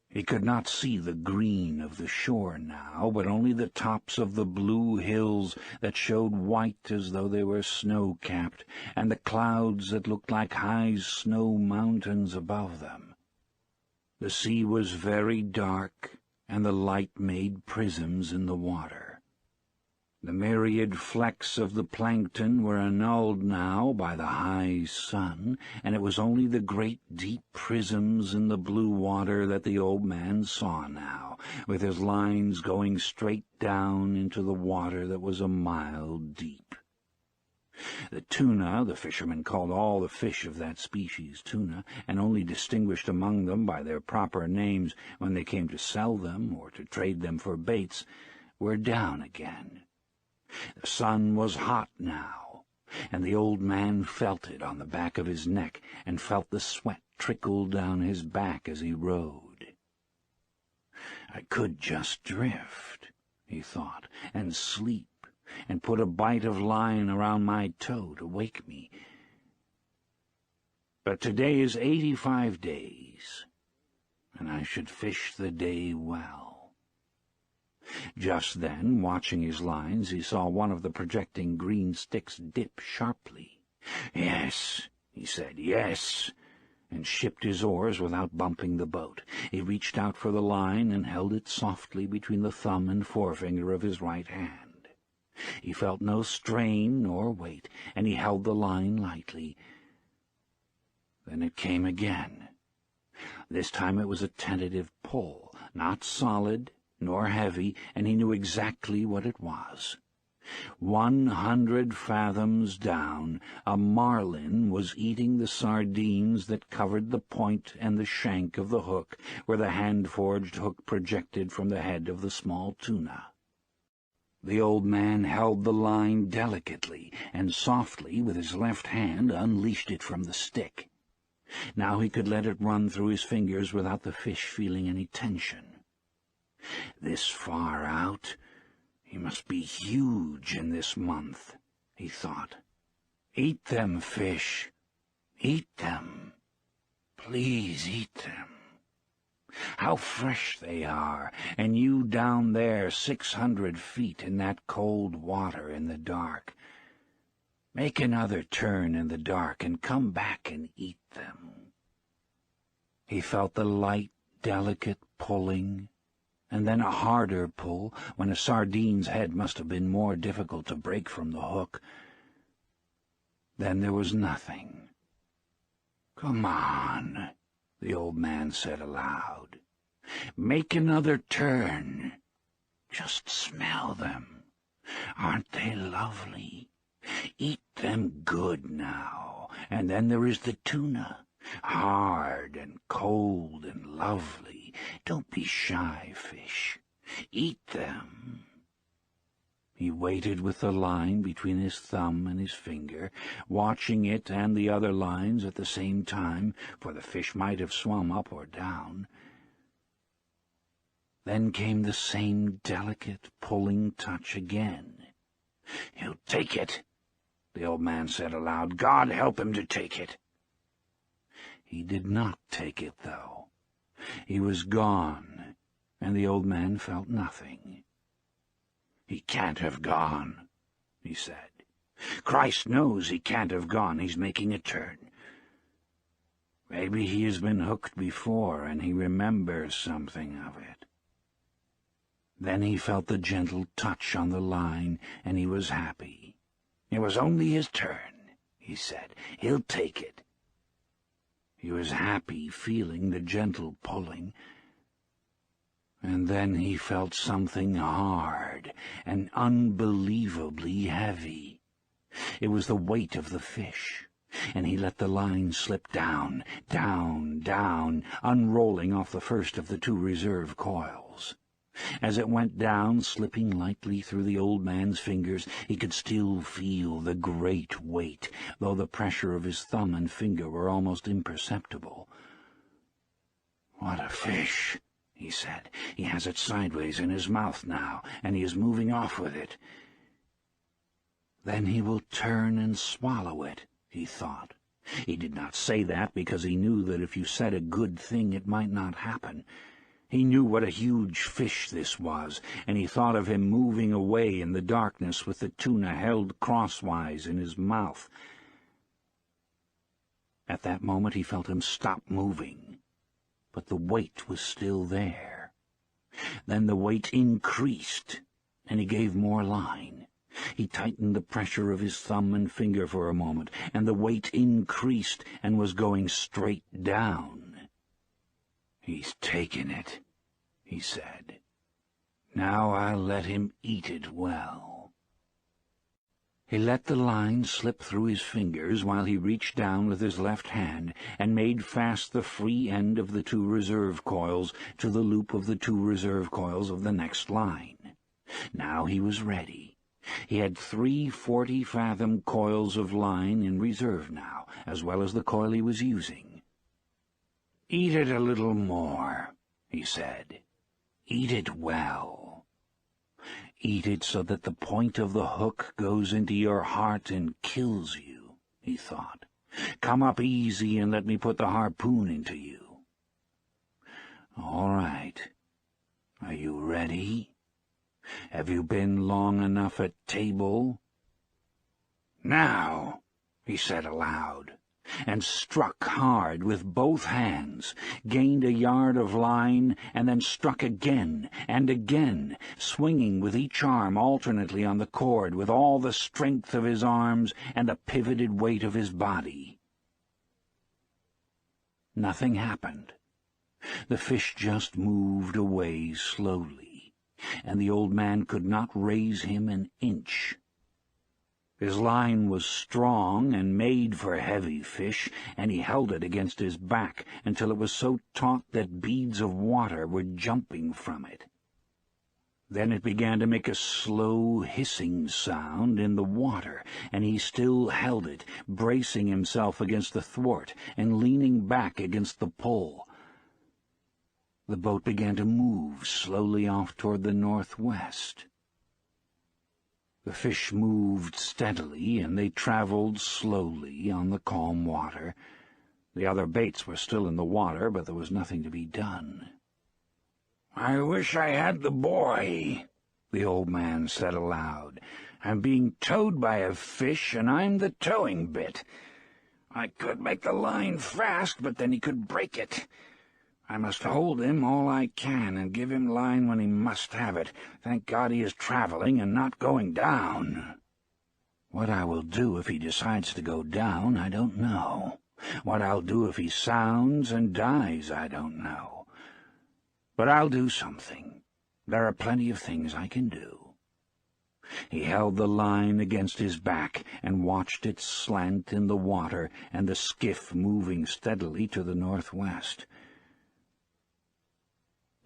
He could not see the green of the shore now, but only the tops of the blue hills that showed white as though they were snow-capped, and the clouds that looked like high snow mountains above them. The sea was very dark, and the light made prisms in the water. The myriad flecks of the plankton were annulled now by the high sun, and it was only the great deep prisms in the blue water that the old man saw now, with his lines going straight down into the water that was a mile deep. The tuna, the fisherman called all the fish of that species tuna, and only distinguished among them by their proper names when they came to sell them or to trade them for baits, were down again. The sun was hot now, and the old man felt it on the back of his neck and felt the sweat trickle down his back as he rowed. I could just drift, he thought, and sleep, and put a bight of line around my toe to wake me. But today is 85 days, and I should fish the day well. Just then, watching his lines, he saw one of the projecting green sticks dip sharply. "Yes," he said, "yes," and shipped his oars without bumping the boat. He reached out for the line and held it softly between the thumb and forefinger of his right hand. He felt no strain nor weight, and he held the line lightly. Then it came again. This time it was a tentative pull, not solid nor heavy, and he knew exactly what it was. 100 fathoms down, a marlin was eating the sardines that covered the point and the shank of the hook, where the hand-forged hook projected from the head of the small tuna. The old man held the line delicately, and softly, with his left hand, unleashed it from the stick. Now he could let it run through his fingers without the fish feeling any tension. This far out, he must be huge in this month, he thought. Eat them, fish. Eat them. Please eat them. How fresh they are, and you down there 600 feet in that cold water in the dark. Make another turn in the dark and come back and eat them. He felt the light, delicate pulling, and then a harder pull, when a sardine's head must have been more difficult to break from the hook. Then there was nothing. "Come on," the old man said aloud. "Make another turn. Just smell them. Aren't they lovely? Eat them good now, and then there is the tuna, hard and cold and lovely. Don't be shy, fish. Eat them." He waited with the line between his thumb and his finger, watching it and the other lines at the same time, for the fish might have swum up or down. Then came the same delicate, pulling touch again. "He'll take it," the old man said aloud. "God help him to take it." He did not take it, though. He was gone, and the old man felt nothing. "He can't have gone," he said. "Christ knows he can't have gone. He's making a turn. Maybe he has been hooked before, and he remembers something of it." Then he felt the gentle touch on the line, and he was happy. "It was only his turn," he said. "He'll take it." He was happy, feeling the gentle pulling. And then he felt something hard and unbelievably heavy. It was the weight of the fish, and he let the line slip down, down, down, unrolling off the first of the 2 reserve coils. As it went down, slipping lightly through the old man's fingers, he could still feel the great weight, though the pressure of his thumb and finger were almost imperceptible. "What a fish!" he said. "He has it sideways in his mouth now, and he is moving off with it." "Then he will turn and swallow it," he thought. He did not say that because he knew that if you said a good thing it might not happen. He knew what a huge fish this was, and he thought of him moving away in the darkness with the tuna held crosswise in his mouth. At that moment he felt him stop moving, but the weight was still there. Then the weight increased, and he gave more line. He tightened the pressure of his thumb and finger for a moment, and the weight increased and was going straight down. "He's taken it," he said. "Now I'll let him eat it well." He let the line slip through his fingers while he reached down with his left hand and made fast the free end of the 2 reserve coils to the loop of the 2 reserve coils of the next line. Now he was ready. He had 3 40-fathom coils of line in reserve now, as well as the coil he was using. "Eat it a little more," he said. "Eat it well. Eat it so that the point of the hook goes into your heart and kills you," he thought. "Come up easy and let me put the harpoon into you." "All right. Are you ready? Have you been long enough at table?" "Now," he said aloud, and struck hard with both hands, gained a yard of line, and then struck again and again, swinging with each arm alternately on the cord with all the strength of his arms and the pivoted weight of his body. Nothing happened. The fish just moved away slowly, and the old man could not raise him an inch. His line was strong and made for heavy fish, and he held it against his back until it was so taut that beads of water were jumping from it. Then it began to make a slow hissing sound in the water, and he still held it, bracing himself against the thwart and leaning back against the pull. The boat began to move slowly off toward the northwest. The fish moved steadily, and they traveled slowly on the calm water. The other baits were still in the water, but there was nothing to be done. "I wish I had the boy," the old man said aloud. "I'm being towed by a fish, and I'm the towing bit. I could make the line fast, but then he could break it. I must hold him all I can and give him line when he must have it. Thank God he is traveling and not going down." What I will do if he decides to go down, I don't know. What I'll do if he sounds and dies, I don't know. But I'll do something. There are plenty of things I can do. He held the line against his back and watched it slant in the water and the skiff moving steadily to the northwest.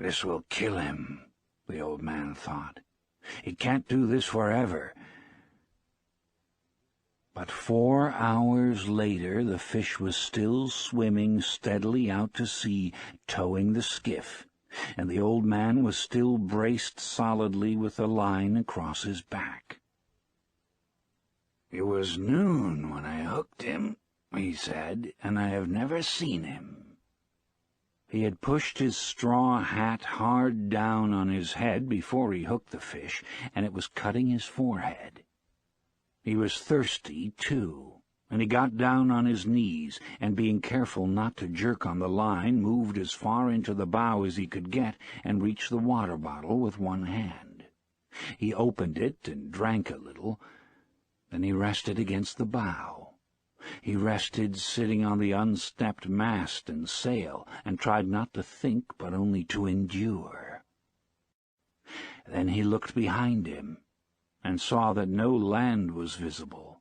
"This will kill him," the old man thought. "He can't do this forever." But 4 hours later the fish was still swimming steadily out to sea, towing the skiff, and the old man was still braced solidly with the line across his back. "It was noon when I hooked him," he said, "and I have never seen him." He had pushed his straw hat hard down on his head before he hooked the fish, and it was cutting his forehead. He was thirsty, too, and he got down on his knees, and being careful not to jerk on the line, moved as far into the bow as he could get and reached the water bottle with one hand. He opened it and drank a little. Then he rested against the bow. He rested sitting on the unstepped mast and sail, and tried not to think but only to endure. Then he looked behind him, and saw that no land was visible.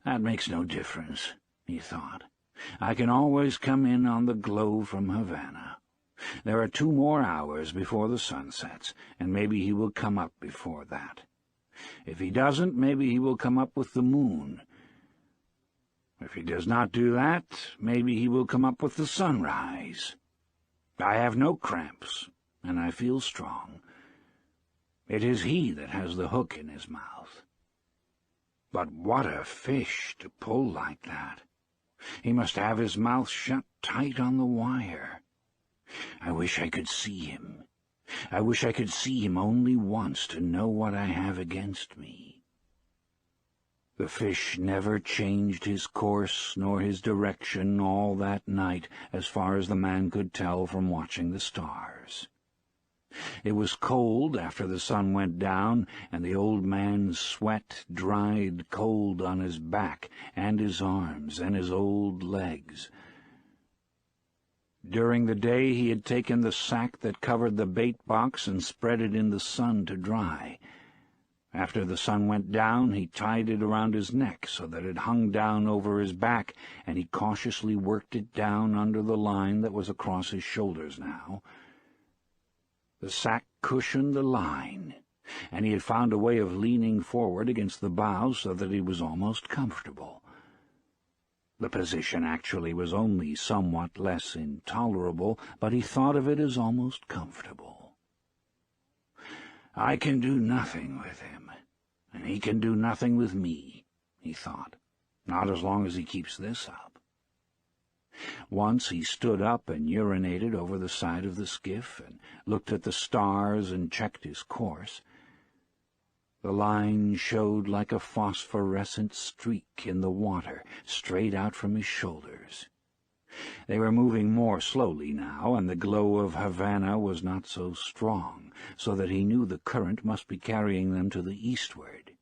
"That makes no difference," he thought. "I can always come in on the glow from Havana. There are 2 more hours before the sun sets, and maybe he will come up before that. If he doesn't, maybe he will come up with the moon. If he does not do that, maybe he will come up with the sunrise. I have no cramps, and I feel strong. It is he that has the hook in his mouth. But what a fish to pull like that! He must have his mouth shut tight on the wire. I wish I could see him. I wish I could see him only once to know what I have against me." The fish never changed his course nor his direction all that night, as far as the man could tell from watching the stars. It was cold after the sun went down, and the old man's sweat dried cold on his back and his arms and his old legs. During the day he had taken the sack that covered the bait box and spread it in the sun to dry. After the sun went down, he tied it around his neck so that it hung down over his back, and he cautiously worked it down under the line that was across his shoulders now. The sack cushioned the line, and he had found a way of leaning forward against the bow so that he was almost comfortable. The position actually was only somewhat less intolerable, but he thought of it as almost comfortable. "I can do nothing with him, and he can do nothing with me," he thought, "not as long as he keeps this up." Once he stood up and urinated over the side of the skiff and looked at the stars and checked his course. The line showed like a phosphorescent streak in the water straight out from his shoulders. They were moving more slowly now, and the glow of Havana was not so strong, so that he knew the current must be carrying them to the eastward.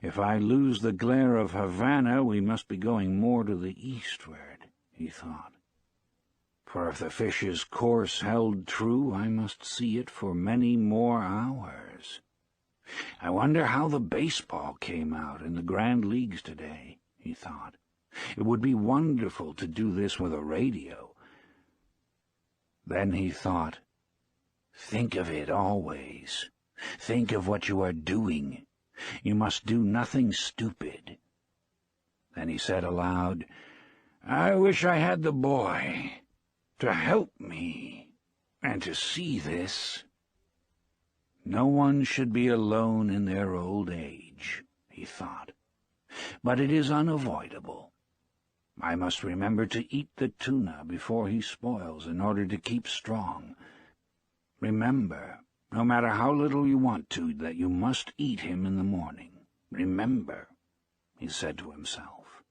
"If I lose the glare of Havana, we must be going more to the eastward," he thought. "For if the fish's course held true, I must see it for many more hours. I wonder how the baseball came out in the Grand Leagues today," he thought. "It would be wonderful to do this with a radio." Then he thought, "Think of it always. Think of what you are doing. You must do nothing stupid." Then he said aloud, "I wish I had the boy to help me and to see this." No one should be alone in their old age, he thought, but it is unavoidable. I must remember to eat the tuna before he spoils in order to keep strong. Remember, no matter how little you want to, that you must eat him in the morning. Remember, he said to himself.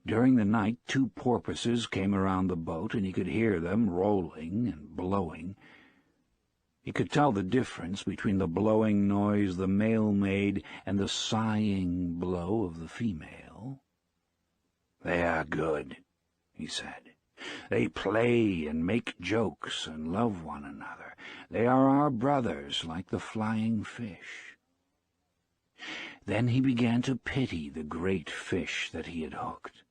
During the night 2 porpoises came around the boat, and he could hear them rolling and blowing. He could tell the difference between the blowing noise the male made and the sighing blow of the female. "They are good," he said. "They play and make jokes and love one another. They are our brothers, like the flying fish." Then he began to pity the great fish that he had hooked.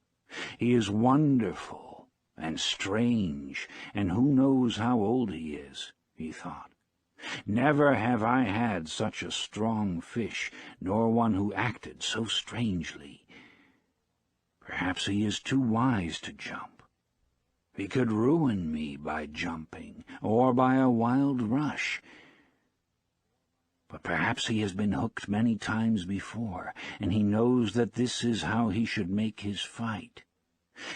"He is wonderful and strange, and who knows how old he is," he thought. "Never have I had such a strong fish, nor one who acted so strangely. Perhaps he is too wise to jump. He could ruin me by jumping, or by a wild rush. But perhaps he has been hooked many times before, and he knows that this is how he should make his fight.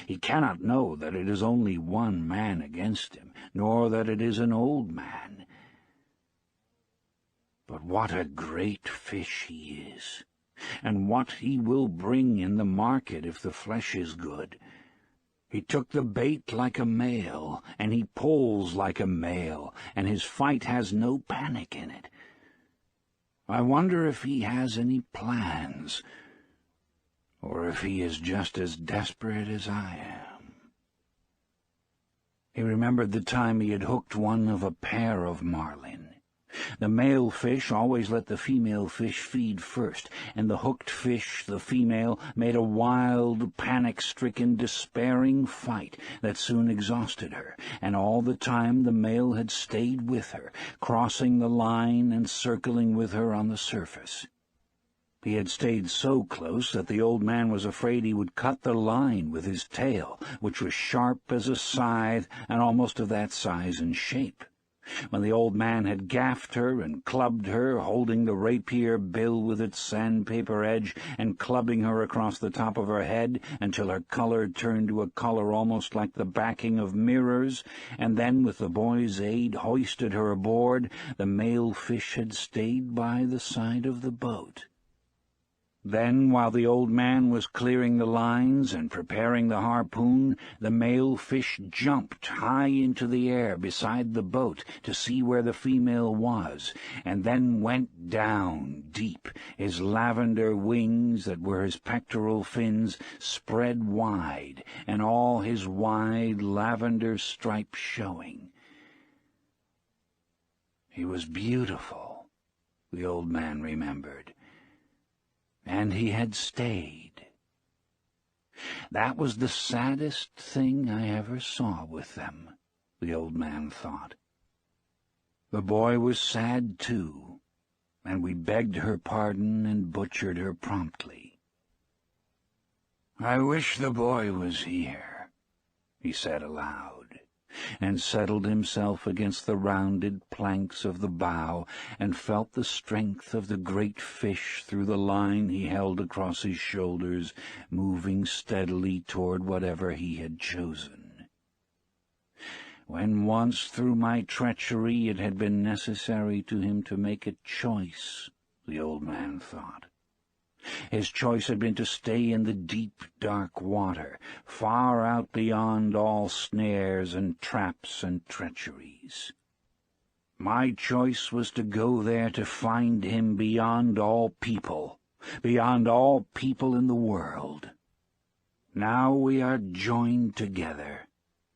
He cannot know that it is only one man against him, nor that it is an old man. But what a great fish he is, and what he will bring in the market if the flesh is good. He took the bait like a male, and he pulls like a male, and his fight has no panic in it. I wonder if he has any plans, or if he is just as desperate as I am. He remembered the time he had hooked one of a pair of marlin. The male fish always let the female fish feed first, and the hooked fish, the female, made a wild, panic-stricken, despairing fight that soon exhausted her, and all the time the male had stayed with her, crossing the line and circling with her on the surface. He had stayed so close that the old man was afraid he would cut the line with his tail, which was sharp as a scythe and almost of that size and shape. When the old man had gaffed her and clubbed her, holding the rapier bill with its sandpaper edge and clubbing her across the top of her head until her color turned to a color almost like the backing of mirrors, and then, with the boy's aid, hoisted her aboard, the male fish had stayed by the side of the boat. Then, while the old man was clearing the lines and preparing the harpoon, the male fish jumped high into the air beside the boat to see where the female was, and then went down deep, his lavender wings, that were his pectoral fins, spread wide, and all his wide lavender stripes showing. He was beautiful, the old man remembered. And he had stayed. That was the saddest thing I ever saw with them, the old man thought. The boy was sad, too, and we begged her pardon and butchered her promptly. "I wish the boy was here," he said aloud, and settled himself against the rounded planks of the bow, and felt the strength of the great fish through the line he held across his shoulders, moving steadily toward whatever he had chosen. When once through my treachery it had been necessary to him to make a choice, the old man thought. His choice had been to stay in the deep, dark water, far out beyond all snares and traps and treacheries. My choice was to go there to find him beyond all people in the world. Now we are joined together,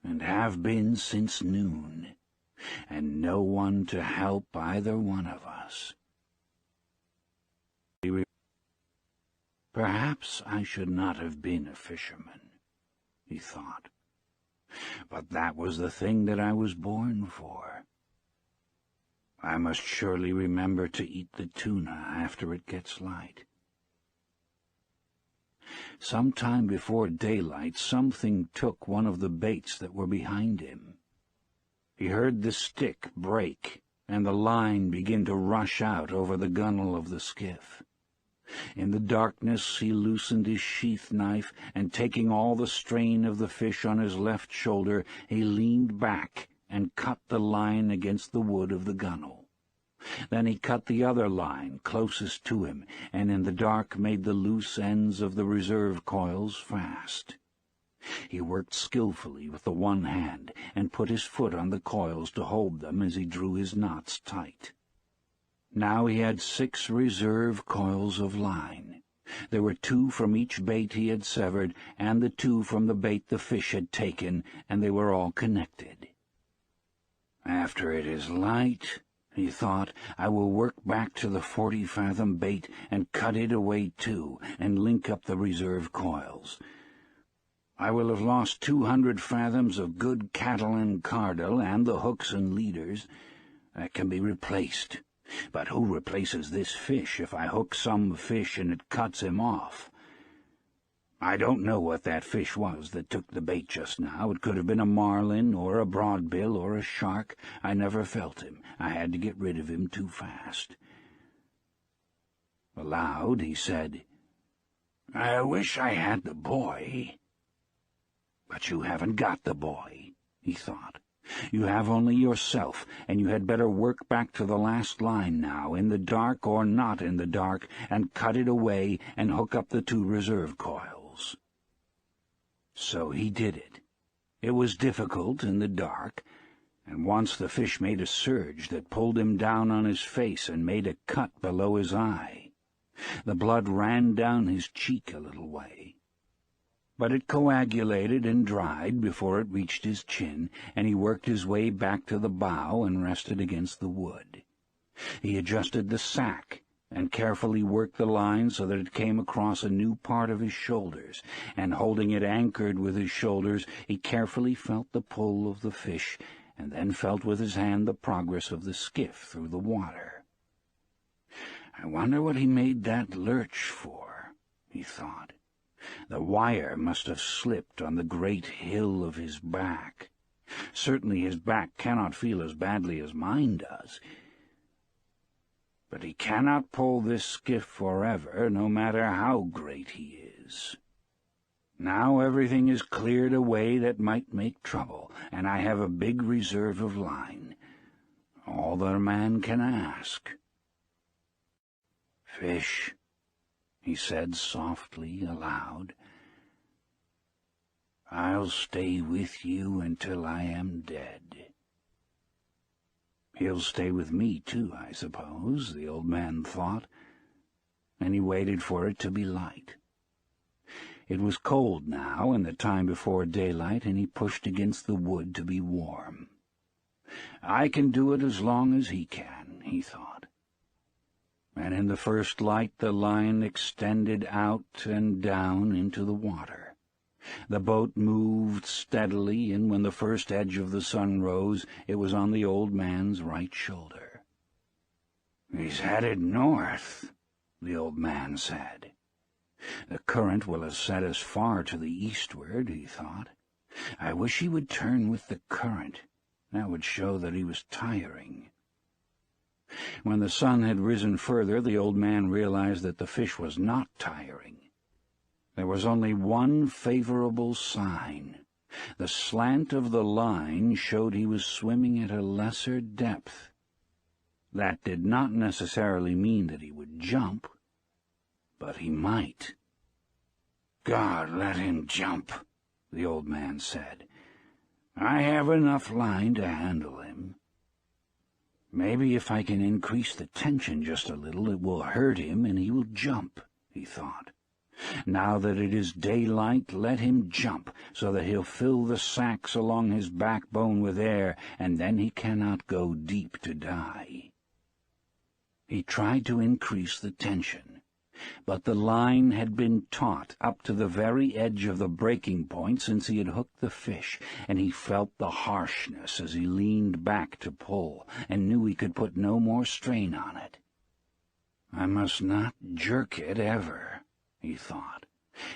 and have been since noon, and no one to help either one of us. Perhaps I should not have been a fisherman, he thought, but that was the thing that I was born for. I must surely remember to eat the tuna after it gets light. Some time before daylight, something took one of the baits that were behind him. He heard the stick break, and the line begin to rush out over the gunwale of the skiff. In the darkness he loosened his sheath knife, and taking all the strain of the fish on his left shoulder, he leaned back and cut the line against the wood of the gunwale. Then he cut the other line closest to him, and in the dark made the loose ends of the reserve coils fast. He worked skillfully with the one hand, and put his foot on the coils to hold them as he drew his knots tight. Now he had 6 reserve coils of line. There were 2 from each bait he had severed, and the 2 from the bait the fish had taken, and they were all connected. After it is light, he thought, I will work back to the 40-fathom bait and cut it away too, and link up the reserve coils. I will have lost 200 fathoms of good Catalan cardel, and the hooks and leaders. That can be replaced. But who replaces this fish if I hook some fish and it cuts him off? I don't know what that fish was that took the bait just now. It could have been a marlin, or a broadbill, or a shark. I never felt him. I had to get rid of him too fast. Aloud he said, "I wish I had the boy." "But you haven't got the boy," he thought. "You have only yourself, and you had better work back to the last line now, in the dark or not in the dark, and cut it away and hook up the 2 reserve coils." So he did it. It was difficult in the dark, and once the fish made a surge that pulled him down on his face and made a cut below his eye. The blood ran down his cheek a little way. But it coagulated and dried before it reached his chin, and he worked his way back to the bow and rested against the wood. He adjusted the sack and carefully worked the line so that it came across a new part of his shoulders, and holding it anchored with his shoulders, he carefully felt the pull of the fish, and then felt with his hand the progress of the skiff through the water. "I wonder what he made that lurch for," he thought. "The wire must have slipped on the great hill of his back. Certainly his back cannot feel as badly as mine does. But he cannot pull this skiff forever, no matter how great he is. Now everything is cleared away that might make trouble, and I have a big reserve of line. All that a man can ask." "Fish," he said softly aloud, "I'll stay with you until I am dead." "He'll stay with me, too, I suppose," the old man thought, and he waited for it to be light. It was cold now, and the time before daylight, and he pushed against the wood to be warm. "I can do it as long as he can," he thought. And in the first light the line extended out and down into the water. The boat moved steadily, and when the first edge of the sun rose, it was on the old man's right shoulder. "He's headed north," the old man said. "The current will have set us far to the eastward," he thought. "I wish he would turn with the current. That would show that he was tiring." When the sun had risen further, the old man realized that the fish was not tiring. There was only one favorable sign. The slant of the line showed he was swimming at a lesser depth. That did not necessarily mean that he would jump, but he might. "God, let him jump," the old man said. "I have enough line to handle him. Maybe if I can increase the tension just a little, it will hurt him and he will jump," he thought. "Now that it is daylight, let him jump, so that he'll fill the sacks along his backbone with air, and then he cannot go deep to die." He tried to increase the tension, but the line had been taut up to the very edge of the breaking point since he had hooked the fish, and he felt the harshness as he leaned back to pull, and knew he could put no more strain on it. "I must not jerk it ever," he thought.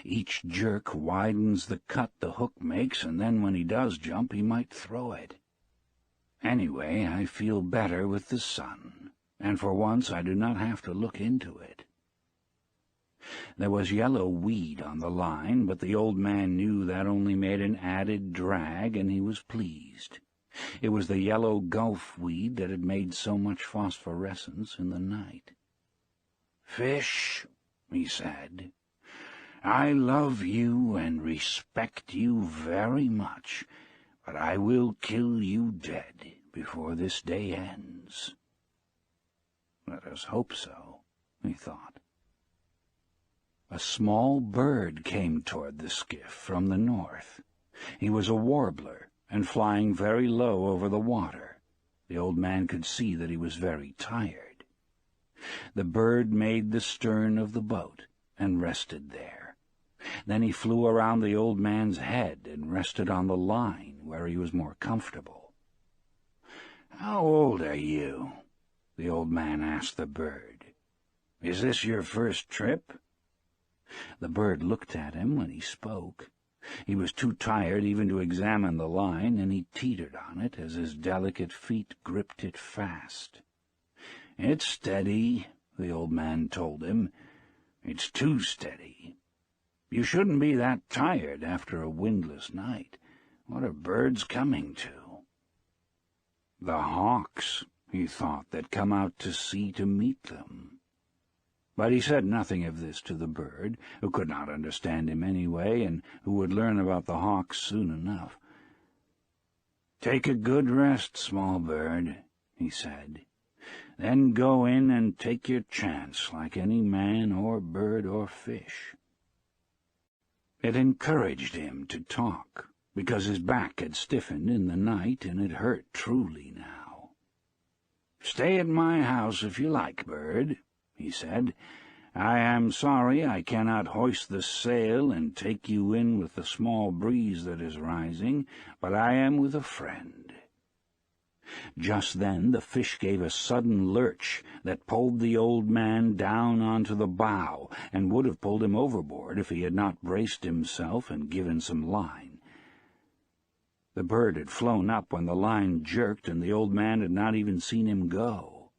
"Each jerk widens the cut the hook makes, and then when he does jump, he might throw it. Anyway, I feel better with the sun, and for once I do not have to look into it." There was yellow weed on the line, but the old man knew that only made an added drag, and he was pleased. It was the yellow gulf weed that had made so much phosphorescence in the night. "Fish," he said, "I love you and respect you very much, but I will kill you dead before this day ends." Let us hope so, he thought. A small bird came toward the skiff from the north. He was a warbler, and flying very low over the water. The old man could see that he was very tired. The bird made the stern of the boat and rested there. Then he flew around the old man's head and rested on the line, where he was more comfortable. "How old are you?" the old man asked the bird. "Is this your first trip?" The bird looked at him when he spoke. He was too tired even to examine the line, and he teetered on it as his delicate feet gripped it fast. "It's steady," the old man told him. "It's too steady. You shouldn't be that tired after a windless night. What are birds coming to?" The hawks, he thought, that come out to sea to meet them. But he said nothing of this to the bird, who could not understand him anyway, and who would learn about the hawks soon enough. "Take a good rest, small bird," he said. "Then go in and take your chance like any man or bird or fish." It encouraged him to talk, because his back had stiffened in the night, and it hurt truly now. "Stay at my house if you like, bird," he said. "I am sorry I cannot hoist the sail and take you in with the small breeze that is rising, but I am with a friend." Just then the fish gave a sudden lurch that pulled the old man down onto the bow, and would have pulled him overboard if he had not braced himself and given some line. The bird had flown up when the line jerked, and the old man had not even seen him go.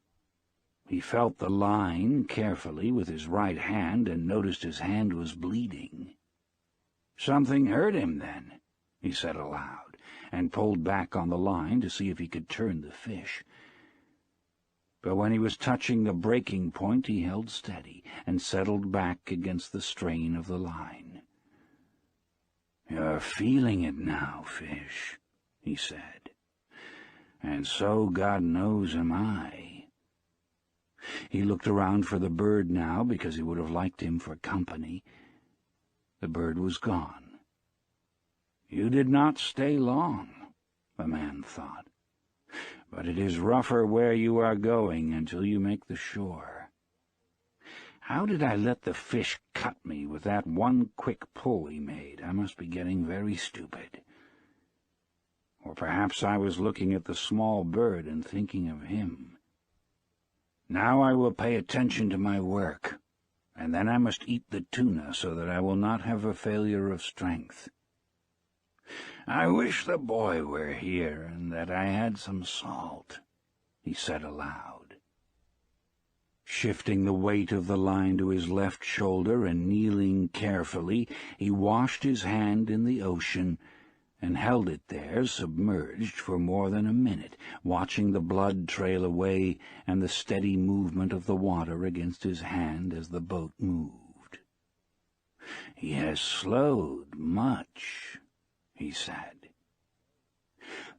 He felt the line carefully with his right hand and noticed his hand was bleeding. "Something hurt him, then," he said aloud, and pulled back on the line to see if he could turn the fish. But when he was touching the breaking point, he held steady and settled back against the strain of the line. "You're feeling it now, fish," he said, "and so, God knows, am I." He looked around for the bird now, because he would have liked him for company. The bird was gone. "You did not stay long," the man thought, "but it is rougher where you are going until you make the shore. How did I let the fish cut me with that one quick pull he made? I must be getting very stupid. Or perhaps I was looking at the small bird and thinking of him. Now I will pay attention to my work, and then I must eat the tuna so that I will not have a failure of strength. I wish the boy were here and that I had some salt," he said aloud. Shifting the weight of the line to his left shoulder and kneeling carefully, he washed his hand in the ocean and held it there submerged for more than a minute, watching the blood trail away and the steady movement of the water against his hand as the boat moved. "He has slowed much," he said.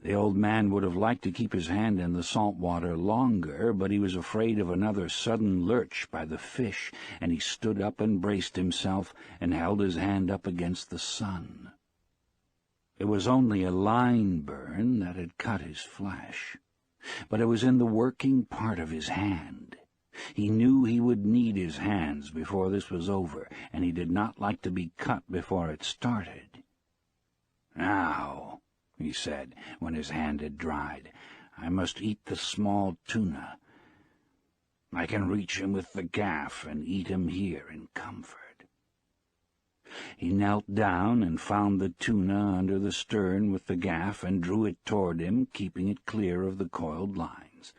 The old man would have liked to keep his hand in the salt water longer, but he was afraid of another sudden lurch by the fish, and he stood up and braced himself and held his hand up against the sun. It was only a line burn that had cut his flesh, but it was in the working part of his hand. He knew he would need his hands before this was over, and he did not like to be cut before it started. "Now," he said, when his hand had dried, "I must eat the small tuna. I can reach him with the gaff and eat him here in comfort." He knelt down and found the tuna under the stern with the gaff and drew it toward him, keeping it clear of the coiled lines.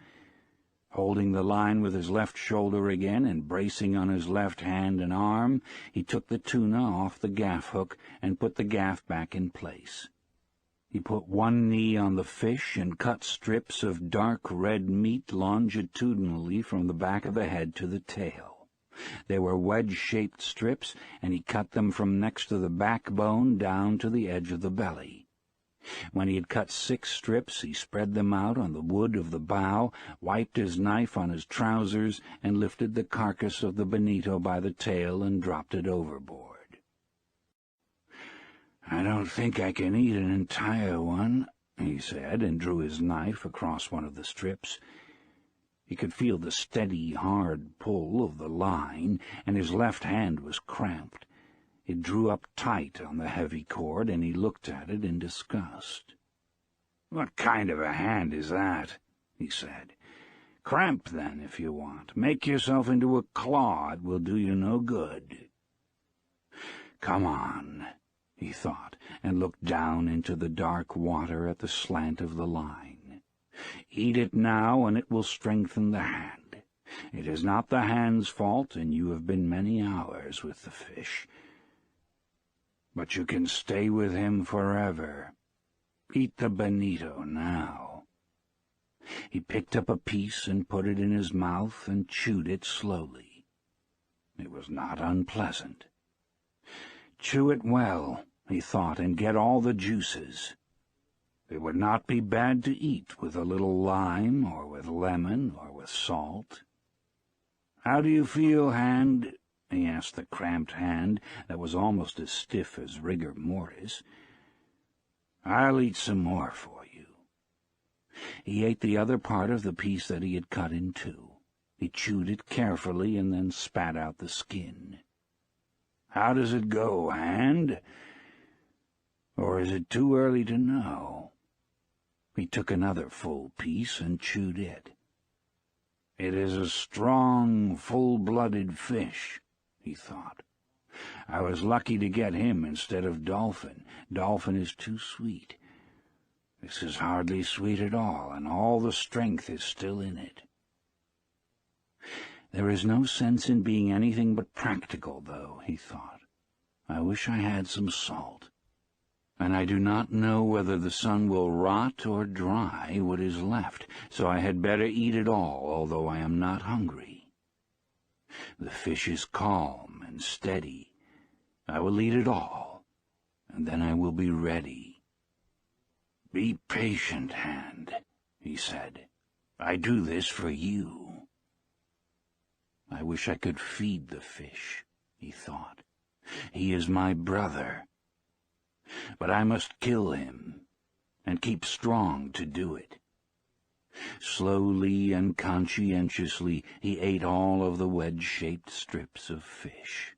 Holding the line with his left shoulder again and bracing on his left hand and arm, he took the tuna off the gaff hook and put the gaff back in place. He put one knee on the fish and cut strips of dark red meat longitudinally from the back of the head to the tail. They were wedge-shaped strips, and he cut them from next to the backbone down to the edge of the belly. When he had cut 6 strips, he spread them out on the wood of the bow, wiped his knife on his trousers, and lifted the carcass of the bonito by the tail and dropped it overboard. "I don't think I can eat an entire one," he said, and drew his knife across one of the strips. He could feel the steady, hard pull of the line, and his left hand was cramped. It drew up tight on the heavy cord, and he looked at it in disgust. "What kind of a hand is that?" he said. "Cramp, then, if you want. Make yourself into a claw. It will do you no good." "Come on," he thought, and looked down into the dark water at the slant of the line. "Eat it now, and it will strengthen the hand. It is not the hand's fault, and you have been many hours with the fish. But you can stay with him forever. Eat the bonito now." He picked up a piece and put it in his mouth and chewed it slowly. It was not unpleasant. Chew it well, he thought, and get all the juices. It would not be bad to eat with a little lime, or with lemon, or with salt. "How do you feel, hand?" he asked the cramped hand that was almost as stiff as rigor mortis. "I'll eat some more for you." He ate the other part of the piece that he had cut in two. He chewed it carefully and then spat out the skin. "How does it go, hand? Or is it too early to know?" He took another full piece and chewed it. "It is a strong, full-blooded fish," he thought. "I was lucky to get him instead of dolphin. Dolphin is too sweet. This is hardly sweet at all, and all the strength is still in it. There is no sense in being anything but practical, though," he thought. "I wish I had some salt. And I do not know whether the sun will rot or dry what is left, so I had better eat it all, although I am not hungry. The fish is calm and steady. I will eat it all, and then I will be ready." "Be patient, hand," he said. "I do this for you." "I wish I could feed the fish," he thought. "He is my brother. But I must kill him, and keep strong to do it." Slowly and conscientiously he ate all of the wedge-shaped strips of fish.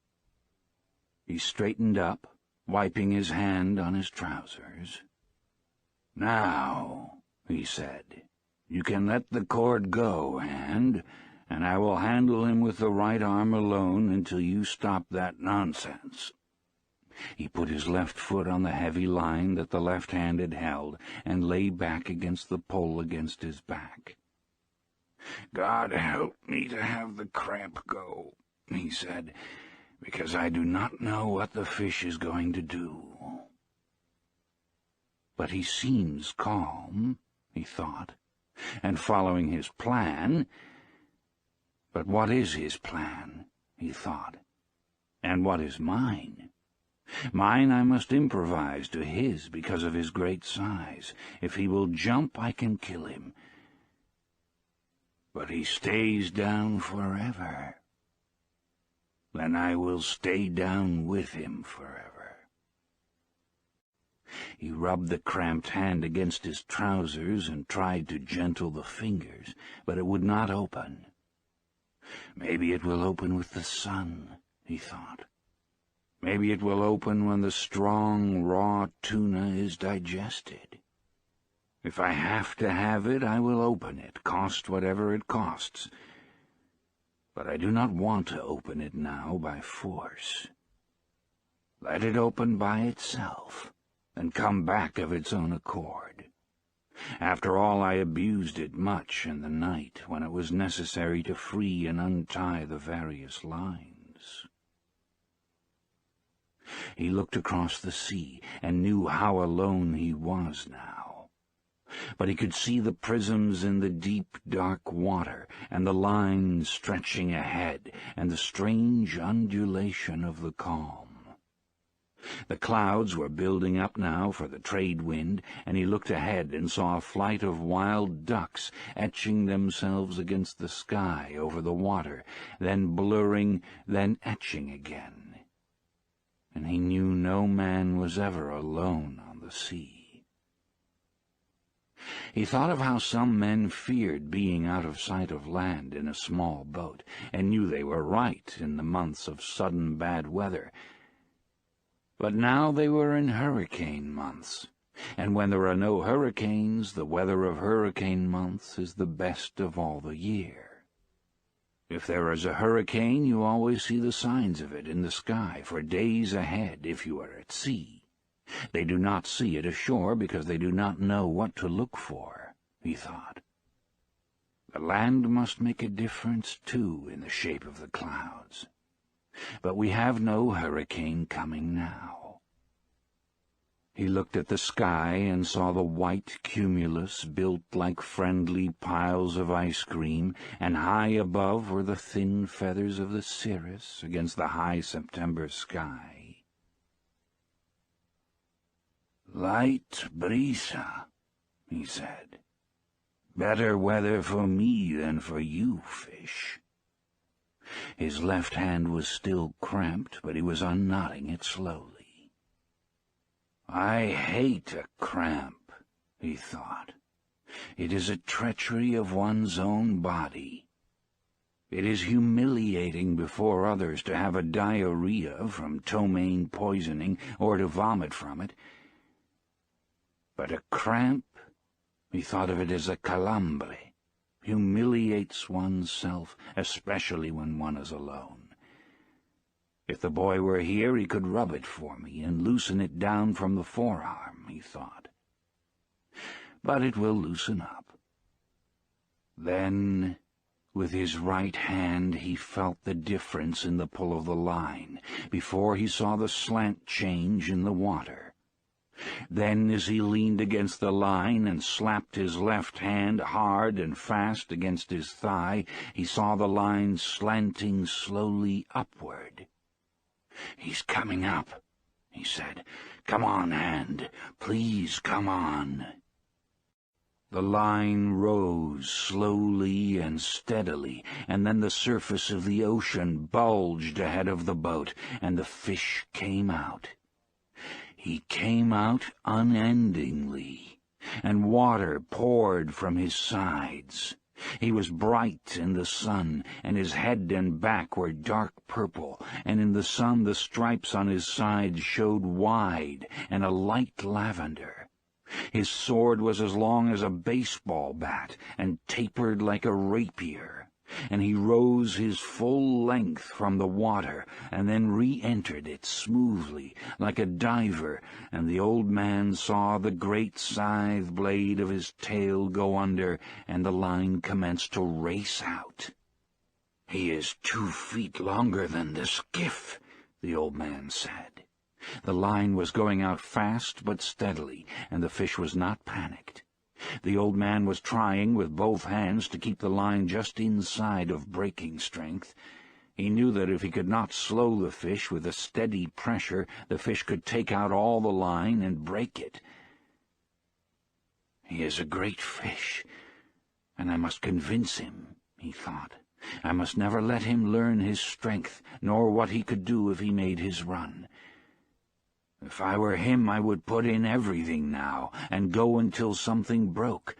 He straightened up, wiping his hand on his trousers. "Now," he said, "you can let the cord go, hand, and I will handle him with the right arm alone until you stop that nonsense." He put his left foot on the heavy line that the left hand had held, and lay back against the pole against his back. "God help me to have the cramp go," he said, "because I do not know what the fish is going to do." "But he seems calm," he thought, "and following his plan. But what is his plan?" he thought, "and what is mine? Mine I must improvise to his because of his great size. If he will jump, I can kill him. But he stays down forever. Then I will stay down with him forever." He rubbed the cramped hand against his trousers and tried to gentle the fingers, but it would not open. "Maybe it will open with the sun," he thought. "Maybe it will open when the strong, raw tuna is digested. If I have to have it, I will open it, cost whatever it costs. But I do not want to open it now by force. Let it open by itself, and come back of its own accord. After all, I abused it much in the night, when it was necessary to free and untie the various lines." He looked across the sea, and knew how alone he was now. But he could see the prisms in the deep, dark water, and the lines stretching ahead, and the strange undulation of the calm. The clouds were building up now for the trade wind, and he looked ahead and saw a flight of wild ducks etching themselves against the sky over the water, then blurring, then etching again. And he knew no man was ever alone on the sea. He thought of how some men feared being out of sight of land in a small boat, and knew they were right in the months of sudden bad weather. But now they were in hurricane months, and when there are no hurricanes, the weather of hurricane months is the best of all the year. If there is a hurricane, you always see the signs of it in the sky for days ahead if you are at sea. They do not see it ashore because they do not know what to look for, he thought. The land must make a difference, too, in the shape of the clouds. But we have no hurricane coming now. He looked at the sky and saw the white cumulus built like friendly piles of ice cream, and high above were the thin feathers of the cirrus against the high September sky. "Light brisa," he said. "Better weather for me than for you, fish." His left hand was still cramped, but he was unknotting it slowly. "I hate a cramp," he thought. "It is a treachery of one's own body. It is humiliating before others to have a diarrhea from ptomaine poisoning or to vomit from it. But a cramp," he thought of it as a calambre, humiliates oneself, especially when one is alone. If the boy were here, he could rub it for me and loosen it down from the forearm, he thought. But it will loosen up. Then, with his right hand, he felt the difference in the pull of the line, before he saw the slant change in the water. Then, as he leaned against the line and slapped his left hand hard and fast against his thigh, he saw the line slanting slowly upward. "He's coming up," he said. "Come on, hand. Please come on." The line rose slowly and steadily, and then the surface of the ocean bulged ahead of the boat, and the fish came out. He came out unendingly, and water poured from his sides. He was bright in the sun, and his head and back were dark purple, and in the sun the stripes on his sides showed wide and a light lavender. His sword was as long as a baseball bat and tapered like a rapier, and he rose his full length from the water and then re-entered it smoothly like a diver, and the old man saw the great scythe blade of his tail go under, and the line commenced to race out. "He is 2 feet longer than the skiff," the old man said. The line was going out fast but steadily, and the fish was not panicked. The old man was trying with both hands to keep the line just inside of breaking strength. He knew that if he could not slow the fish with a steady pressure, the fish could take out all the line and break it. "He is a great fish, and I must convince him," he thought. "I must never let him learn his strength, nor what he could do if he made his run. If I were him, I would put in everything now, and go until something broke.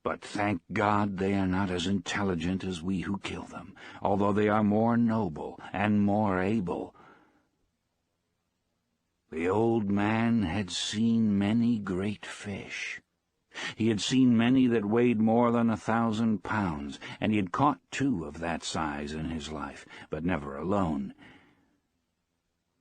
But thank God they are not as intelligent as we who kill them, although they are more noble and more able." The old man had seen many great fish. He had seen many that weighed more than 1,000 pounds, and he had caught 2 of that size in his life, but never alone.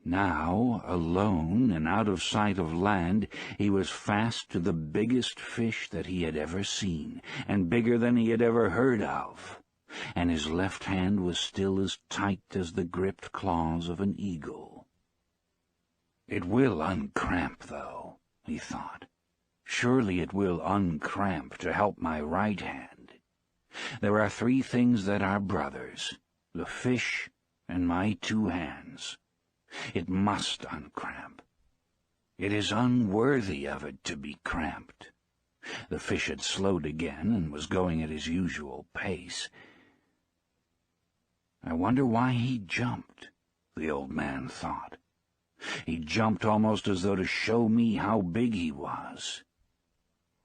Now, alone and out of sight of land, he was fast to the biggest fish that he had ever seen, and bigger than he had ever heard of, and his left hand was still as tight as the gripped claws of an eagle. "It will uncramp, though," he thought. "Surely it will uncramp to help my right hand. There are 3 things that are brothers, the fish and my 2 hands. It must uncramp. It is unworthy of it to be cramped." The fish had slowed again and was going at his usual pace. "I wonder why he jumped," the old man thought. "He jumped almost as though to show me how big he was.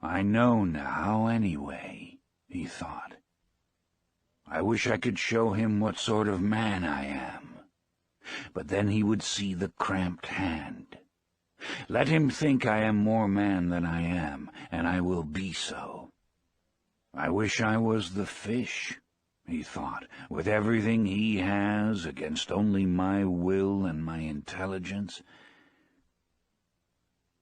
I know now, anyway," he thought. "I wish I could show him what sort of man I am. But then he would see the cramped hand. Let him think I am more man than I am, and I will be so. I wish I was the fish," he thought, "with everything he has against only my will and my intelligence."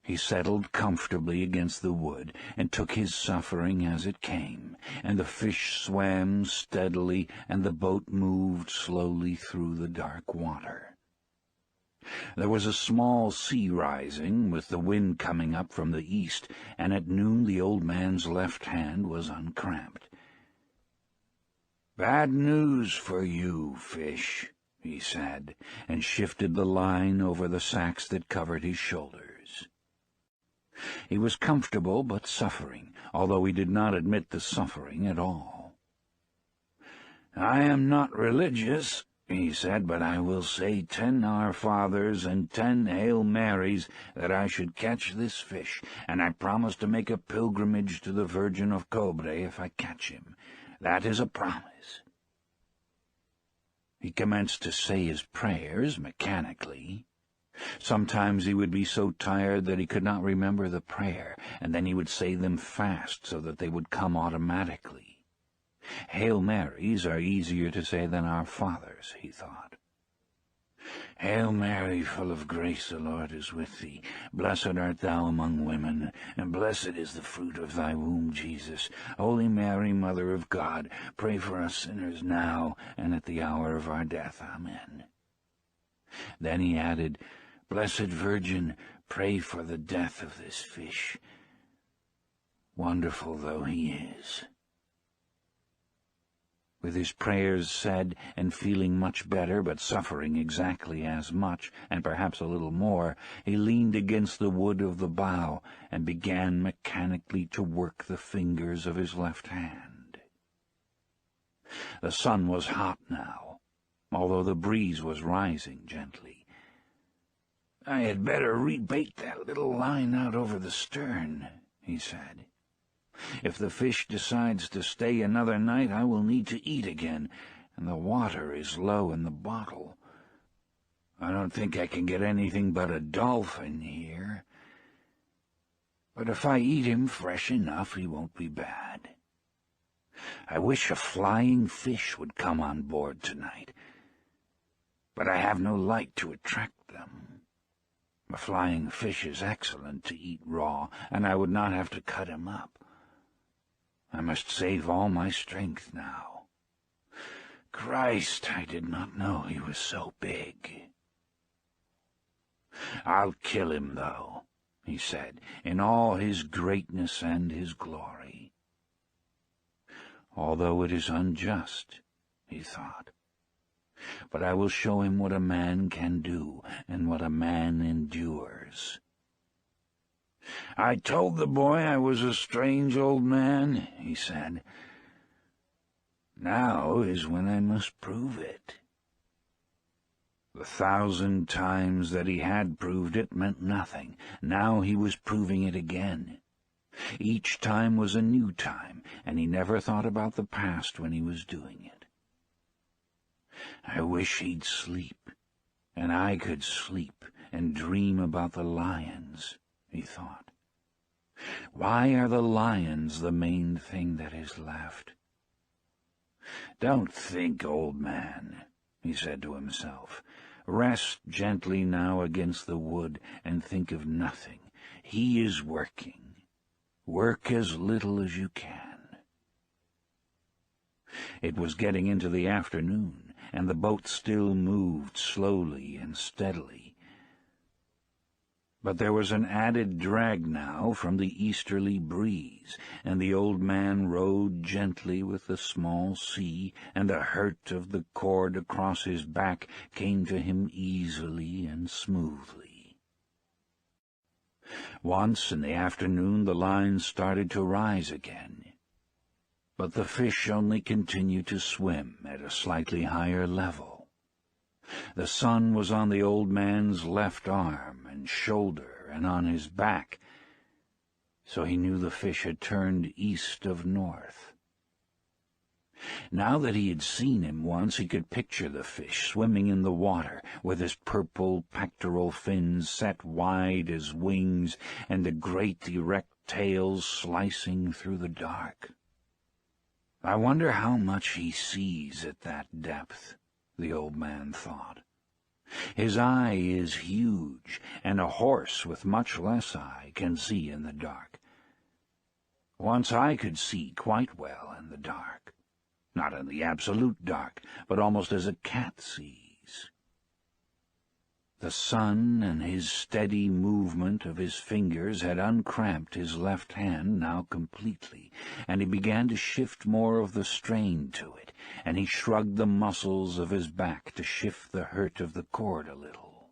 He settled comfortably against the wood and took his suffering as it came, and the fish swam steadily and the boat moved slowly through the dark water. There was a small sea rising, with the wind coming up from the east, and at noon the old man's left hand was uncramped. "Bad news for you, fish," he said, and shifted the line over the sacks that covered his shoulders. He was comfortable but suffering, although he did not admit the suffering at all. "I am not religious," he said, "but I will say 10 Our Fathers and 10 Hail Marys that I should catch this fish, and I promise to make a pilgrimage to the Virgin of Cobre if I catch him. That is a promise." He commenced to say his prayers mechanically. Sometimes he would be so tired that he could not remember the prayer, and then he would say them fast so that they would come automatically. Hail Marys are easier to say than Our Fathers, he thought. "Hail Mary, full of grace, the Lord is with thee. Blessed art thou among women, and blessed is the fruit of thy womb, Jesus. Holy Mary, Mother of God, pray for us sinners now and at the hour of our death. Amen." Then he added, "Blessed Virgin, pray for the death of this fish, wonderful though he is." With his prayers said, and feeling much better, but suffering exactly as much, and perhaps a little more, he leaned against the wood of the bow and began mechanically to work the fingers of his left hand. The sun was hot now, although the breeze was rising gently. "I had better rebait that little line out over the stern," he said. "If the fish decides to stay another night, I will need to eat again, and the water is low in the bottle. I don't think I can get anything but a dolphin here. But if I eat him fresh enough, he won't be bad. I wish a flying fish would come on board tonight, but I have no light to attract them. A flying fish is excellent to eat raw, and I would not have to cut him up. I must save all my strength now. Christ, I did not know he was so big." "I'll kill him, though," he said, "in all his greatness and his glory. Although it is unjust," he thought, "but I will show him what a man can do and what a man endures." "I told the boy I was a strange old man," he said. "Now is when I must prove it." The 1,000 times that he had proved it meant nothing. Now he was proving it again. Each time was a new time, and he never thought about the past when he was doing it. "I wish he'd sleep, and I could sleep and dream about the lions," he thought. "Why are the lions the main thing that is left?" "Don't think, old man," he said to himself. "Rest gently now against the wood and think of nothing. He is working. Work as little as you can." It was getting into the afternoon, and the boat still moved slowly and steadily. But there was an added drag now from the easterly breeze, and the old man rowed gently with the small sea, and the hurt of the cord across his back came to him easily and smoothly. Once in the afternoon the line started to rise again, but the fish only continued to swim at a slightly higher level. The sun was on the old man's left arm and shoulder and on his back, so he knew the fish had turned east of north. Now that he had seen him once, he could picture the fish swimming in the water, with his purple pectoral fins set wide as wings and the great erect tail slicing through the dark. "I wonder how much he sees at that depth," the old man thought. His eye is huge, and a horse with much less eye can see in the dark. Once I could see quite well in the dark. Not in the absolute dark, but almost as a cat sees. The sun and his steady movement of his fingers had uncramped his left hand now completely, and he began to shift more of the strain to it, and he shrugged the muscles of his back to shift the hurt of the cord a little.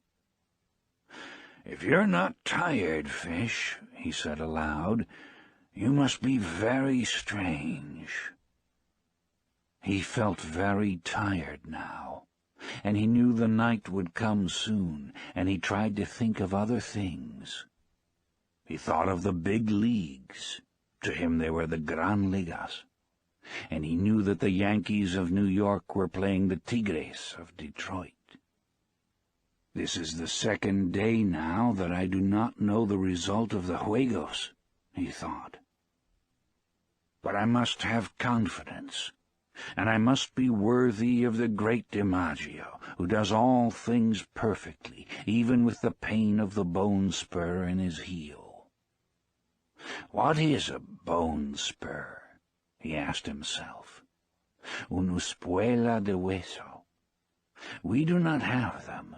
"If you're not tired, Fish," he said aloud, "you must be very strange." He felt very tired now, and he knew the night would come soon, and he tried to think of other things. He thought of the big leagues. To him they were the Gran Ligas, and he knew that the Yankees of New York were playing the Tigres of Detroit. "This is the second day now that I do not know the result of the Juegos," he thought. "But I must have confidence. And I must be worthy of the great DiMaggio, who does all things perfectly, even with the pain of the bone spur in his heel." What is a bone spur? He asked himself. Una espuela de hueso. We do not have them.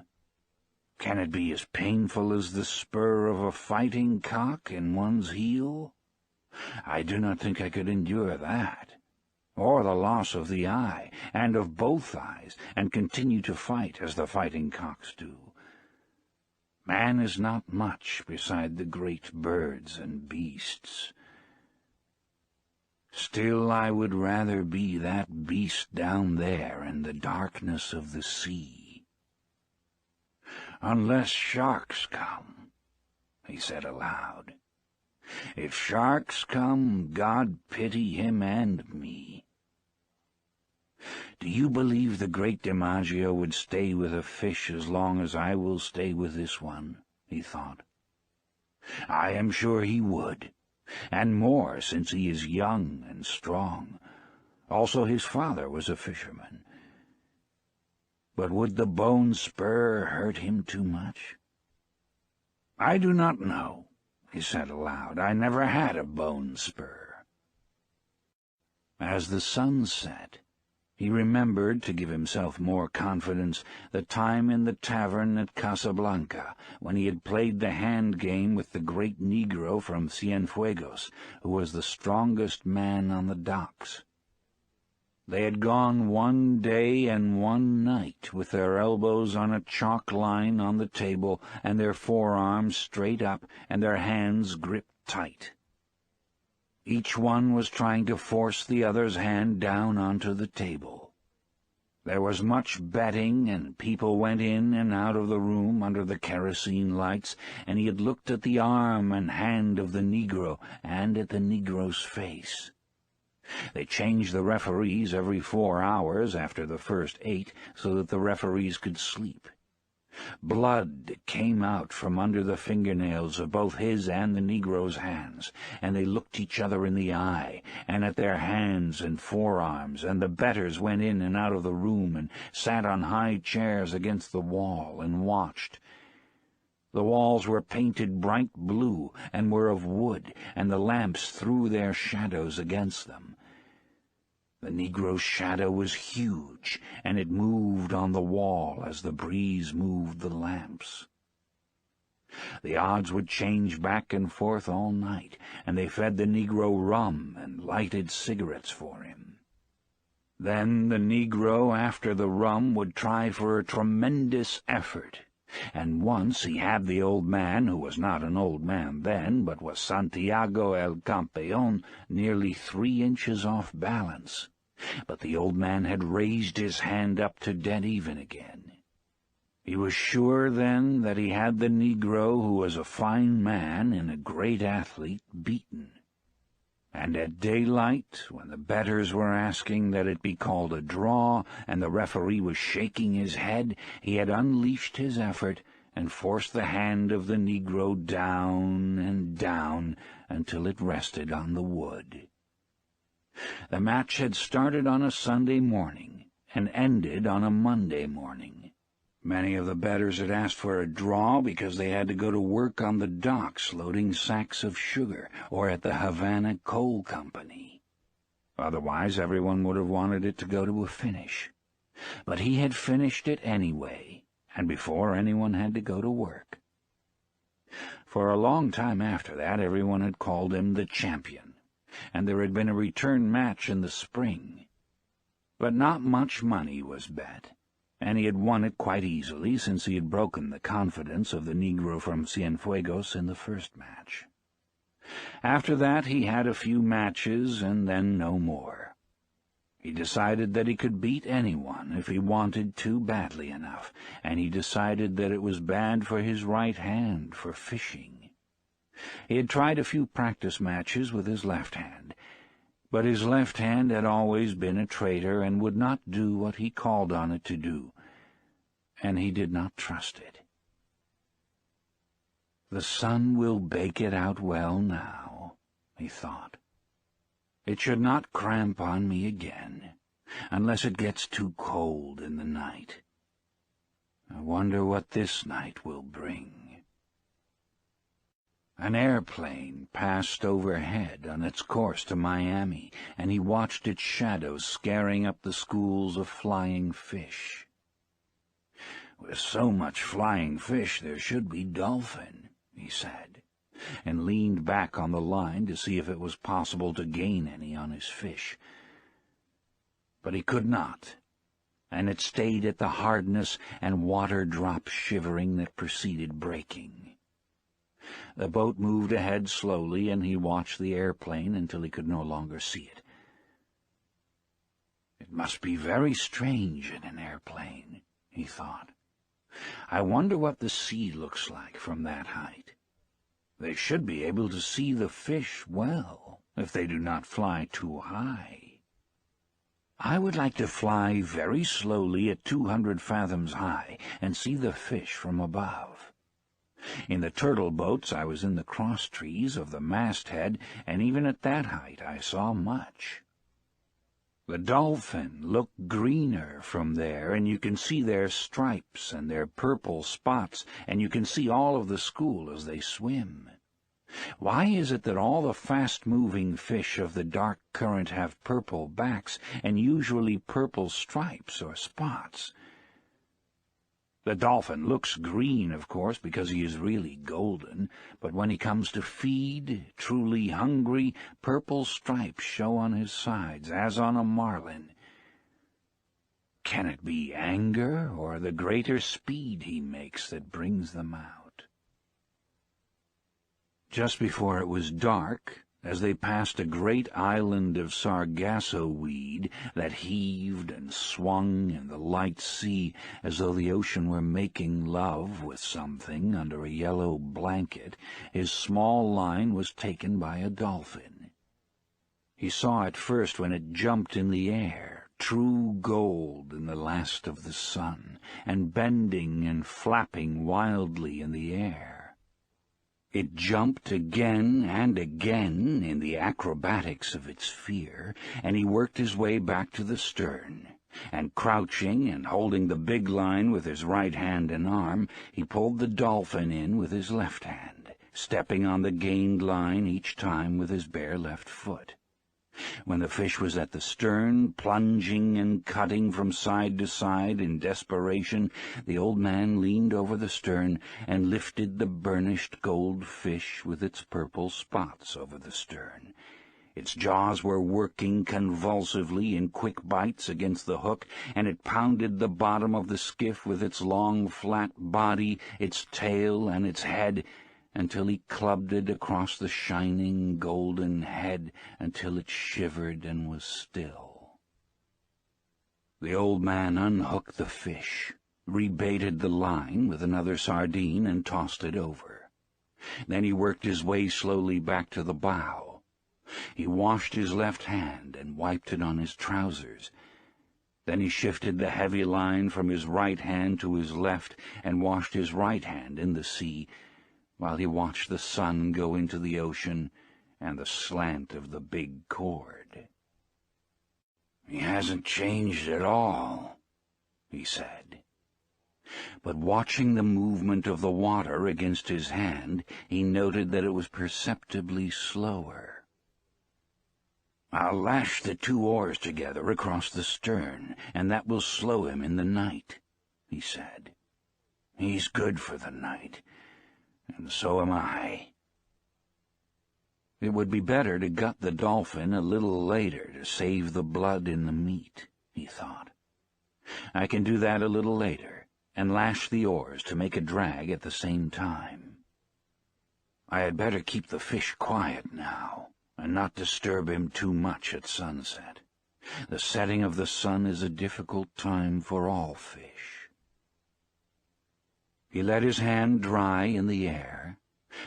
Can it be as painful as the spur of a fighting cock in one's heel? I do not think I could endure that. Or the loss of the eye, and of both eyes, and continue to fight as the fighting cocks do. Man is not much beside the great birds and beasts. Still I would rather be that beast down there in the darkness of the sea. Unless sharks come, he said aloud. If sharks come, God pity him and me. Do you believe the great DiMaggio would stay with a fish as long as I will stay with this one? He thought. I am sure he would, and more since he is young and strong. Also his father was a fisherman. But would the bone spur hurt him too much? I do not know, he said aloud. I never had a bone spur. As the sun set, he remembered, to give himself more confidence, the time in the tavern at Casablanca, when he had played the hand game with the great Negro from Cienfuegos, who was the strongest man on the docks. They had gone one day and one night, with their elbows on a chalk line on the table, and their forearms straight up, and their hands gripped tight. Each one was trying to force the other's hand down onto the table. There was much betting, and people went in and out of the room under the kerosene lights, and he had looked at the arm and hand of the Negro and at the Negro's face. They changed the referees every 4 hours after the first 8, so that the referees could sleep. Blood came out from under the fingernails of both his and the Negro's hands, and they looked each other in the eye, and at their hands and forearms, and the betters went in and out of the room, and sat on high chairs against the wall, and watched. The walls were painted bright blue, and were of wood, and the lamps threw their shadows against them. The Negro's shadow was huge, and it moved on the wall as the breeze moved the lamps. The odds would change back and forth all night, and they fed the Negro rum and lighted cigarettes for him. Then the Negro, after the rum, would try for a tremendous effort, and once he had the old man, who was not an old man then, but was Santiago el Campeón, nearly 3 inches off balance. But the old man had raised his hand up to dead even again. He was sure then that he had the Negro, who was a fine man and a great athlete, beaten. And at daylight, when the betters were asking that it be called a draw, and the referee was shaking his head, he had unleashed his effort and forced the hand of the Negro down and down until it rested on the wood. The match had started on a Sunday morning and ended on a Monday morning. Many of the bettors had asked for a draw because they had to go to work on the docks loading sacks of sugar or at the Havana Coal Company. Otherwise, everyone would have wanted it to go to a finish. But he had finished it anyway, and before anyone had to go to work. For a long time after that, everyone had called him the champion, and there had been a return match in the spring. But not much money was bet, and he had won it quite easily since he had broken the confidence of the Negro from Cienfuegos in the first match. After that he had a few matches and then no more. He decided that he could beat anyone if he wanted to badly enough, and he decided that it was bad for his right hand for fishing. He had tried a few practice matches with his left hand, but his left hand had always been a traitor and would not do what he called on it to do, and he did not trust it. "The sun will bake it out well now," he thought. "It should not cramp on me again, unless it gets too cold in the night. I wonder what this night will bring." An airplane passed overhead on its course to Miami, and he watched its shadow scaring up the schools of flying fish. "With so much flying fish, there should be dolphin," he said, and leaned back on the line to see if it was possible to gain any on his fish. But he could not, and it stayed at the hardness and water-drop shivering that preceded breaking. The boat moved ahead slowly, and he watched the airplane until he could no longer see it. "It must be very strange in an airplane," he thought. "I wonder what the sea looks like from that height. They should be able to see the fish well, if they do not fly too high. I would like to fly very slowly at 200 fathoms high and see the fish from above. In the turtle boats I was in the cross-trees of the masthead, and even at that height I saw much. The dolphin look greener from there, and you can see their stripes and their purple spots, and you can see all of the school as they swim. Why is it that all the fast-moving fish of the dark current have purple backs, and usually purple stripes or spots? The dolphin looks green, of course, because he is really golden, but when he comes to feed, truly hungry, purple stripes show on his sides, as on a marlin. Can it be anger, or the greater speed he makes that brings them out?" Just before it was dark, as they passed a great island of sargasso weed that heaved and swung in the light sea as though the ocean were making love with something under a yellow blanket, his small line was taken by a dolphin. He saw it first when it jumped in the air, true gold in the last of the sun, and bending and flapping wildly in the air. It jumped again and again in the acrobatics of its fear, and he worked his way back to the stern, and crouching and holding the big line with his right hand and arm, he pulled the dolphin in with his left hand, stepping on the gained line each time with his bare left foot. When the fish was at the stern, plunging and cutting from side to side in desperation, the old man leaned over the stern and lifted the burnished gold fish with its purple spots over the stern. Its jaws were working convulsively in quick bites against the hook, and it pounded the bottom of the skiff with its long, flat body, its tail, and its head, until he clubbed it across the shining golden head until it shivered and was still. The old man unhooked the fish, rebaited the line with another sardine, and tossed it over. Then he worked his way slowly back to the bow. He washed his left hand and wiped it on his trousers. Then he shifted the heavy line from his right hand to his left and washed his right hand in the sea, while he watched the sun go into the ocean and the slant of the big cord. "He hasn't changed at all," he said. But watching the movement of the water against his hand, he noted that it was perceptibly slower. "I'll lash the 2 oars together across the stern, and that will slow him in the night," he said. "He's good for the night, and so am I." It would be better to gut the dolphin a little later to save the blood in the meat, he thought. I can do that a little later, and lash the oars to make a drag at the same time. I had better keep the fish quiet now, and not disturb him too much at sunset. The setting of the sun is a difficult time for all fish. He let his hand dry in the air,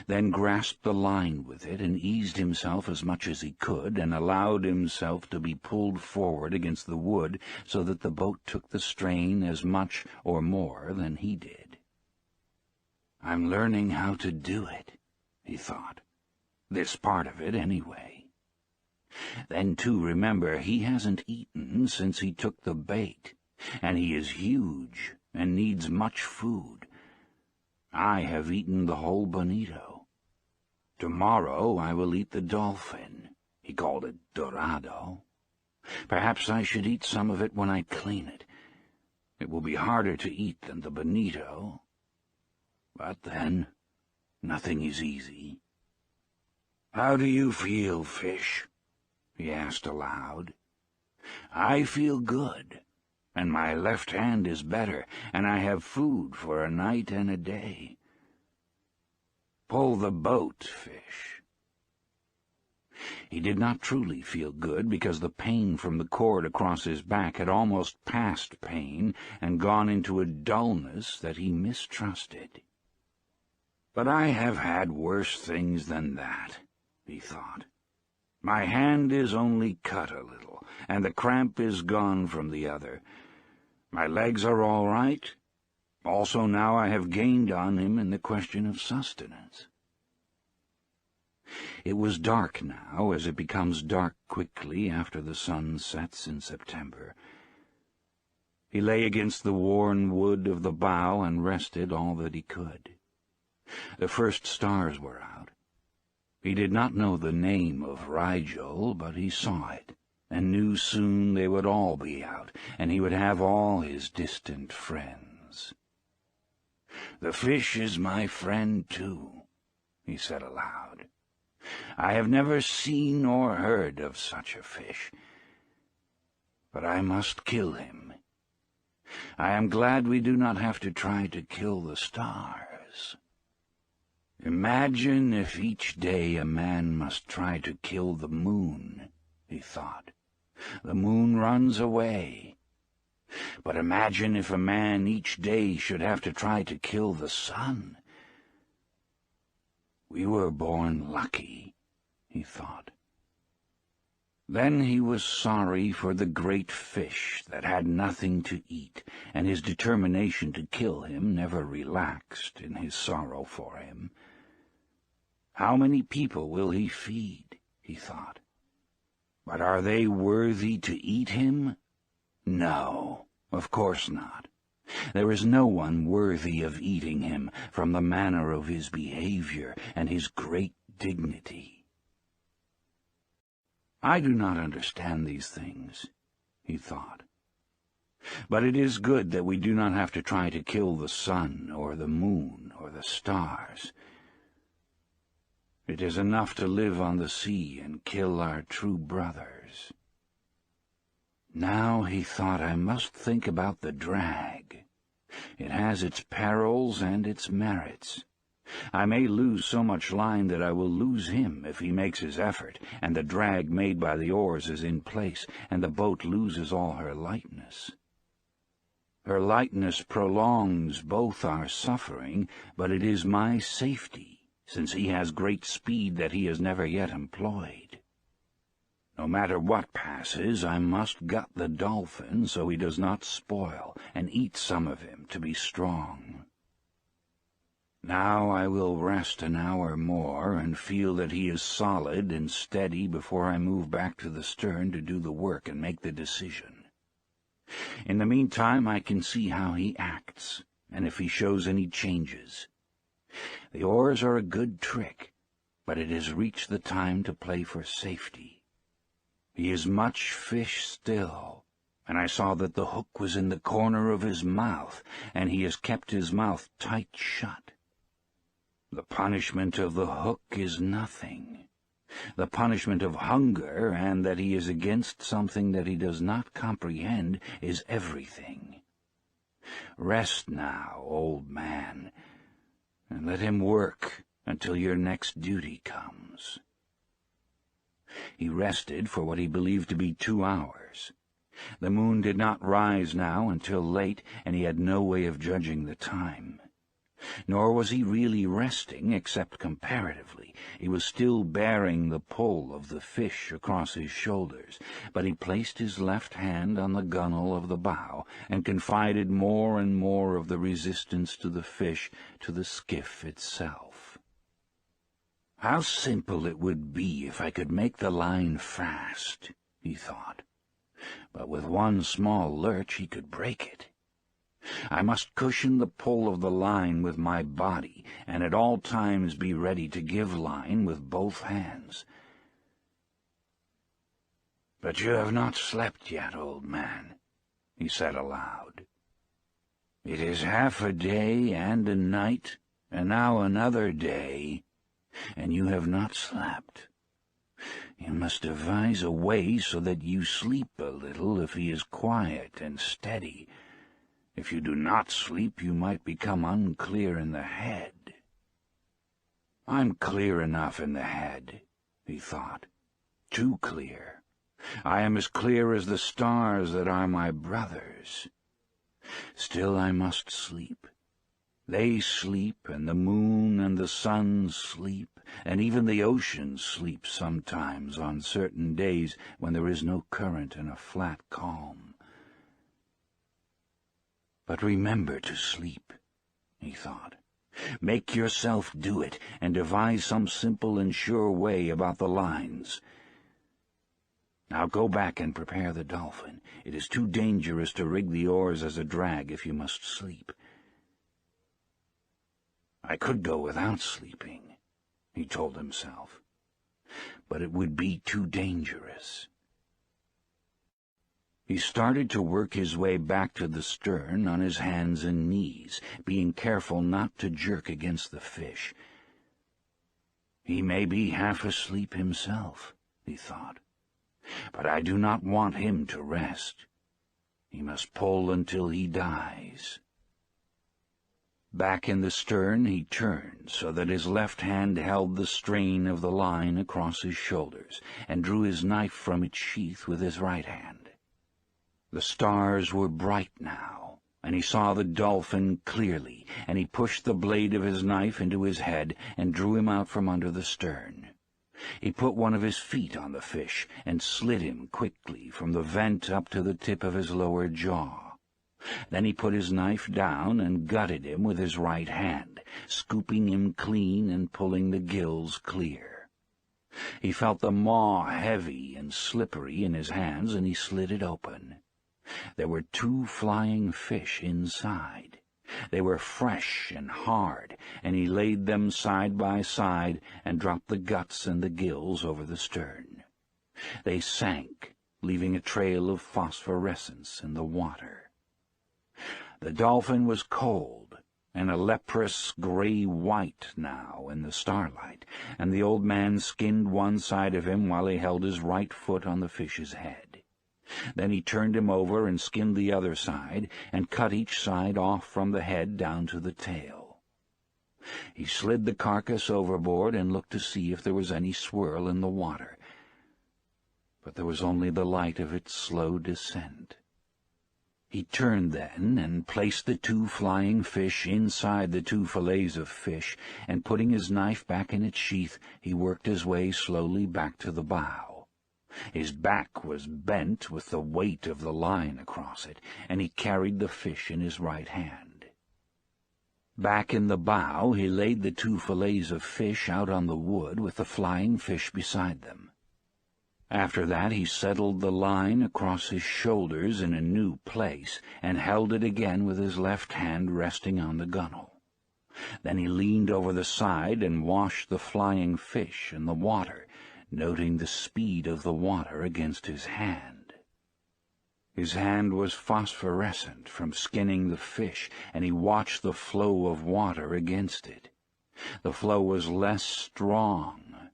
then grasped the line with it and eased himself as much as he could, and allowed himself to be pulled forward against the wood so that the boat took the strain as much or more than he did. "I'm learning how to do it," he thought. "This part of it, anyway. Then, too, remember, he hasn't eaten since he took the bait, and he is huge and needs much food. I have eaten the whole bonito. Tomorrow I will eat the dolphin. He called it dorado. Perhaps I should eat some of it when I clean it. It will be harder to eat than the bonito. But then, nothing is easy." "How do you feel, fish?" he asked aloud. "I feel good, and my left hand is better, and I have food for a night and a day. Pull the boat, fish." He did not truly feel good, because the pain from the cord across his back had almost passed pain and gone into a dullness that he mistrusted. "But I have had worse things than that," he thought. "My hand is only cut a little, and the cramp is gone from the other. My legs are all right. Also now I have gained on him in the question of sustenance." It was dark now, as it becomes dark quickly after the sun sets in September. He lay against the worn wood of the bow and rested all that he could. The first stars were out. He did not know the name of Rigel, but he saw it, and knew soon they would all be out, and he would have all his distant friends. "The fish is my friend, too," he said aloud. "I have never seen or heard of such a fish, but I must kill him. I am glad we do not have to try to kill the stars. Imagine if each day a man must try to kill the moon," he thought. "The moon runs away. But imagine if a man each day should have to try to kill the sun. We were born lucky," he thought. Then he was sorry for the great fish that had nothing to eat, and his determination to kill him never relaxed in his sorrow for him. How many people will he feed, he thought. But are they worthy to eat him? No, of course not. There is no one worthy of eating him from the manner of his behavior and his great dignity. I do not understand these things, he thought. But it is good that we do not have to try to kill the sun or the moon or the stars. It is enough to live on the sea and kill our true brothers. Now, he thought, I must think about the drag. It has its perils and its merits. I may lose so much line that I will lose him if he makes his effort, and the drag made by the oars is in place, and the boat loses all her lightness. Her lightness prolongs both our suffering, but it is my safety, since he has great speed that he has never yet employed. No matter what passes, I must gut the dolphin so he does not spoil, and eat some of him to be strong. Now I will rest an hour more and feel that he is solid and steady before I move back to the stern to do the work and make the decision. In the meantime I can see how he acts, and if he shows any changes. The oars are a good trick, but it has reached the time to play for safety. He is much fish still, and I saw that the hook was in the corner of his mouth, and he has kept his mouth tight shut. The punishment of the hook is nothing. The punishment of hunger, and that he is against something that he does not comprehend, is everything. Rest now, old man, and let him work until your next duty comes. He rested for what he believed to be 2 hours. The moon did not rise now until late, and he had no way of judging the time. Nor was he really resting, except comparatively. He was still bearing the pull of the fish across his shoulders, but he placed his left hand on the gunwale of the bow, and confided more and more of the resistance to the fish to the skiff itself. How simple it would be if I could make the line fast, he thought. But with one small lurch he could break it. I must cushion the pull of the line with my body, and at all times be ready to give line with both hands. "But you have not slept yet, old man," he said aloud. "It is half a day and a night, and now another day, and you have not slept. You must devise a way so that you sleep a little if he is quiet and steady. If you do not sleep, you might become unclear in the head." "I'm clear enough in the head," he thought. "Too clear. I am as clear as the stars that are my brothers. Still I must sleep. They sleep, and the moon and the sun sleep, and even the ocean sleeps sometimes on certain days when there is no current and a flat calm. But remember to sleep," he thought. "Make yourself do it, and devise some simple and sure way about the lines. Now go back and prepare the dolphin. It is too dangerous to rig the oars as a drag if you must sleep." I could go without sleeping, he told himself, but it would be too dangerous. He started to work his way back to the stern on his hands and knees, being careful not to jerk against the fish. He may be half asleep himself, he thought, but I do not want him to rest. He must pull until he dies. Back in the stern he turned so that his left hand held the strain of the line across his shoulders, and drew his knife from its sheath with his right hand. The stars were bright now, and he saw the dolphin clearly, and he pushed the blade of his knife into his head and drew him out from under the stern. He put one of his feet on the fish and slid him quickly from the vent up to the tip of his lower jaw. Then he put his knife down and gutted him with his right hand, scooping him clean and pulling the gills clear. He felt the maw heavy and slippery in his hands, and he slid it open. There were 2 flying fish inside. They were fresh and hard, and he laid them side by side and dropped the guts and the gills over the stern. They sank, leaving a trail of phosphorescence in the water. The dolphin was cold, and a leprous gray-white now in the starlight, and the old man skinned one side of him while he held his right foot on the fish's head. Then he turned him over and skinned the other side, and cut each side off from the head down to the tail. He slid the carcass overboard and looked to see if there was any swirl in the water, but there was only the light of its slow descent. He turned then and placed the 2 flying fish inside the 2 fillets of fish, and putting his knife back in its sheath, he worked his way slowly back to the bow. His back was bent with the weight of the line across it, and he carried the fish in his right hand. Back in the bow he laid the 2 fillets of fish out on the wood with the flying fish beside them. After that he settled the line across his shoulders in a new place and held it again with his left hand resting on the gunwale. Then he leaned over the side and washed the flying fish in the water, noting the speed of the water against his hand. His hand was phosphorescent from skinning the fish, and he watched the flow of water against it. The flow was less strong,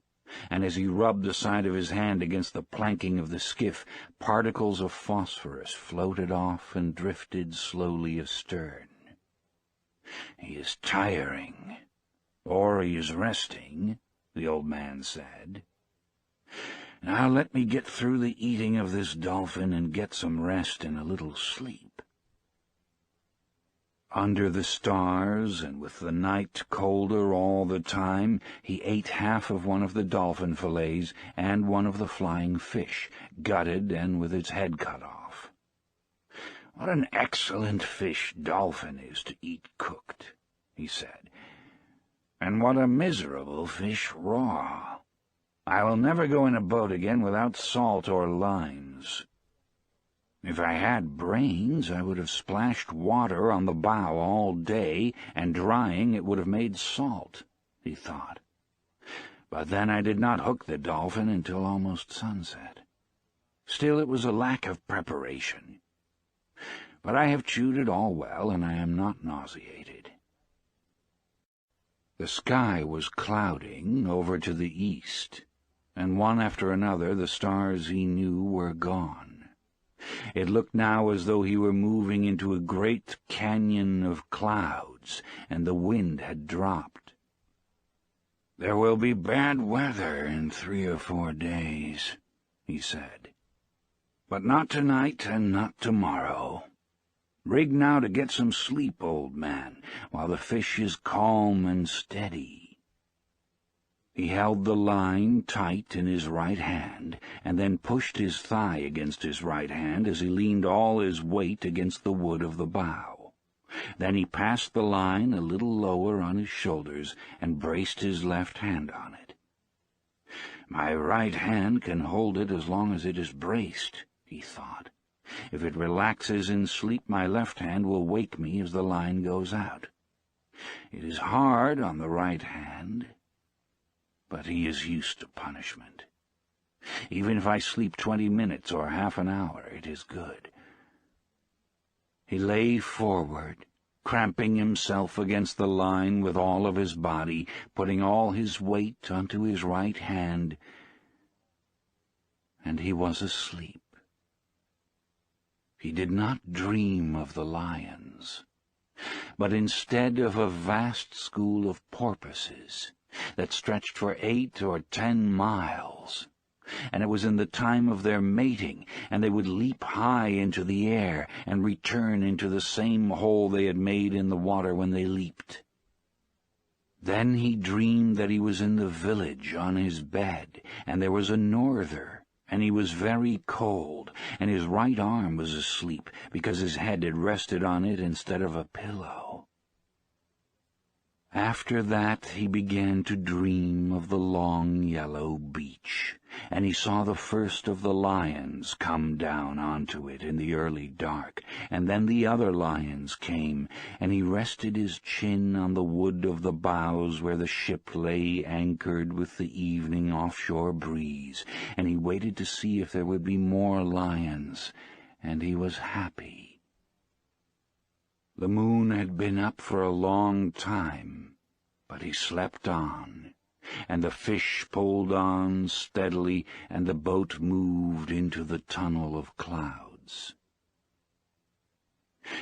and as he rubbed the side of his hand against the planking of the skiff, particles of phosphorus floated off and drifted slowly astern. "He is tiring, or he is resting," the old man said. "Now let me get through the eating of this dolphin and get some rest and a little sleep." Under the stars, and with the night colder all the time, he ate half of one of the dolphin fillets and one of the flying fish, gutted and with its head cut off. "What an excellent fish dolphin is to eat cooked," he said, "and what a miserable fish raw. I will never go in a boat again without salt or limes. If I had brains, I would have splashed water on the bow all day, and drying it would have made salt," he thought. "But then I did not hook the dolphin until almost sunset. Still, it was a lack of preparation. But I have chewed it all well, and I am not nauseated." The sky was clouding over to the east, and one after another the stars he knew were gone. It looked now as though he were moving into a great canyon of clouds, and the wind had dropped. "There will be bad weather in 3 or 4 days," he said. "But not tonight and not tomorrow. Rig now to get some sleep, old man, while the fish is calm and steady." He held the line tight in his right hand, and then pushed his thigh against his right hand as he leaned all his weight against the wood of the bow. Then he passed the line a little lower on his shoulders and braced his left hand on it. "My right hand can hold it as long as it is braced," he thought. "If it relaxes in sleep, my left hand will wake me as the line goes out. It is hard on the right hand, but he is used to punishment. Even if I sleep 20 minutes or half an hour, it is good." He lay forward, cramping himself against the line with all of his body, putting all his weight onto his right hand, and he was asleep. He did not dream of the lions, but instead of a vast school of porpoises that stretched for 8 or 10 miles, and it was in the time of their mating, and they would leap high into the air and return into the same hole they had made in the water when they leaped. Then he dreamed that he was in the village on his bed, and there was a norther, and he was very cold, and his right arm was asleep because his head had rested on it instead of a pillow. After that he began to dream of the long yellow beach, and he saw the first of the lions come down onto it in the early dark, and then the other lions came, and he rested his chin on the wood of the bows where the ship lay anchored with the evening offshore breeze, and he waited to see if there would be more lions, and he was happy. The moon had been up for a long time, but he slept on, and the fish pulled on steadily, and the boat moved into the tunnel of clouds.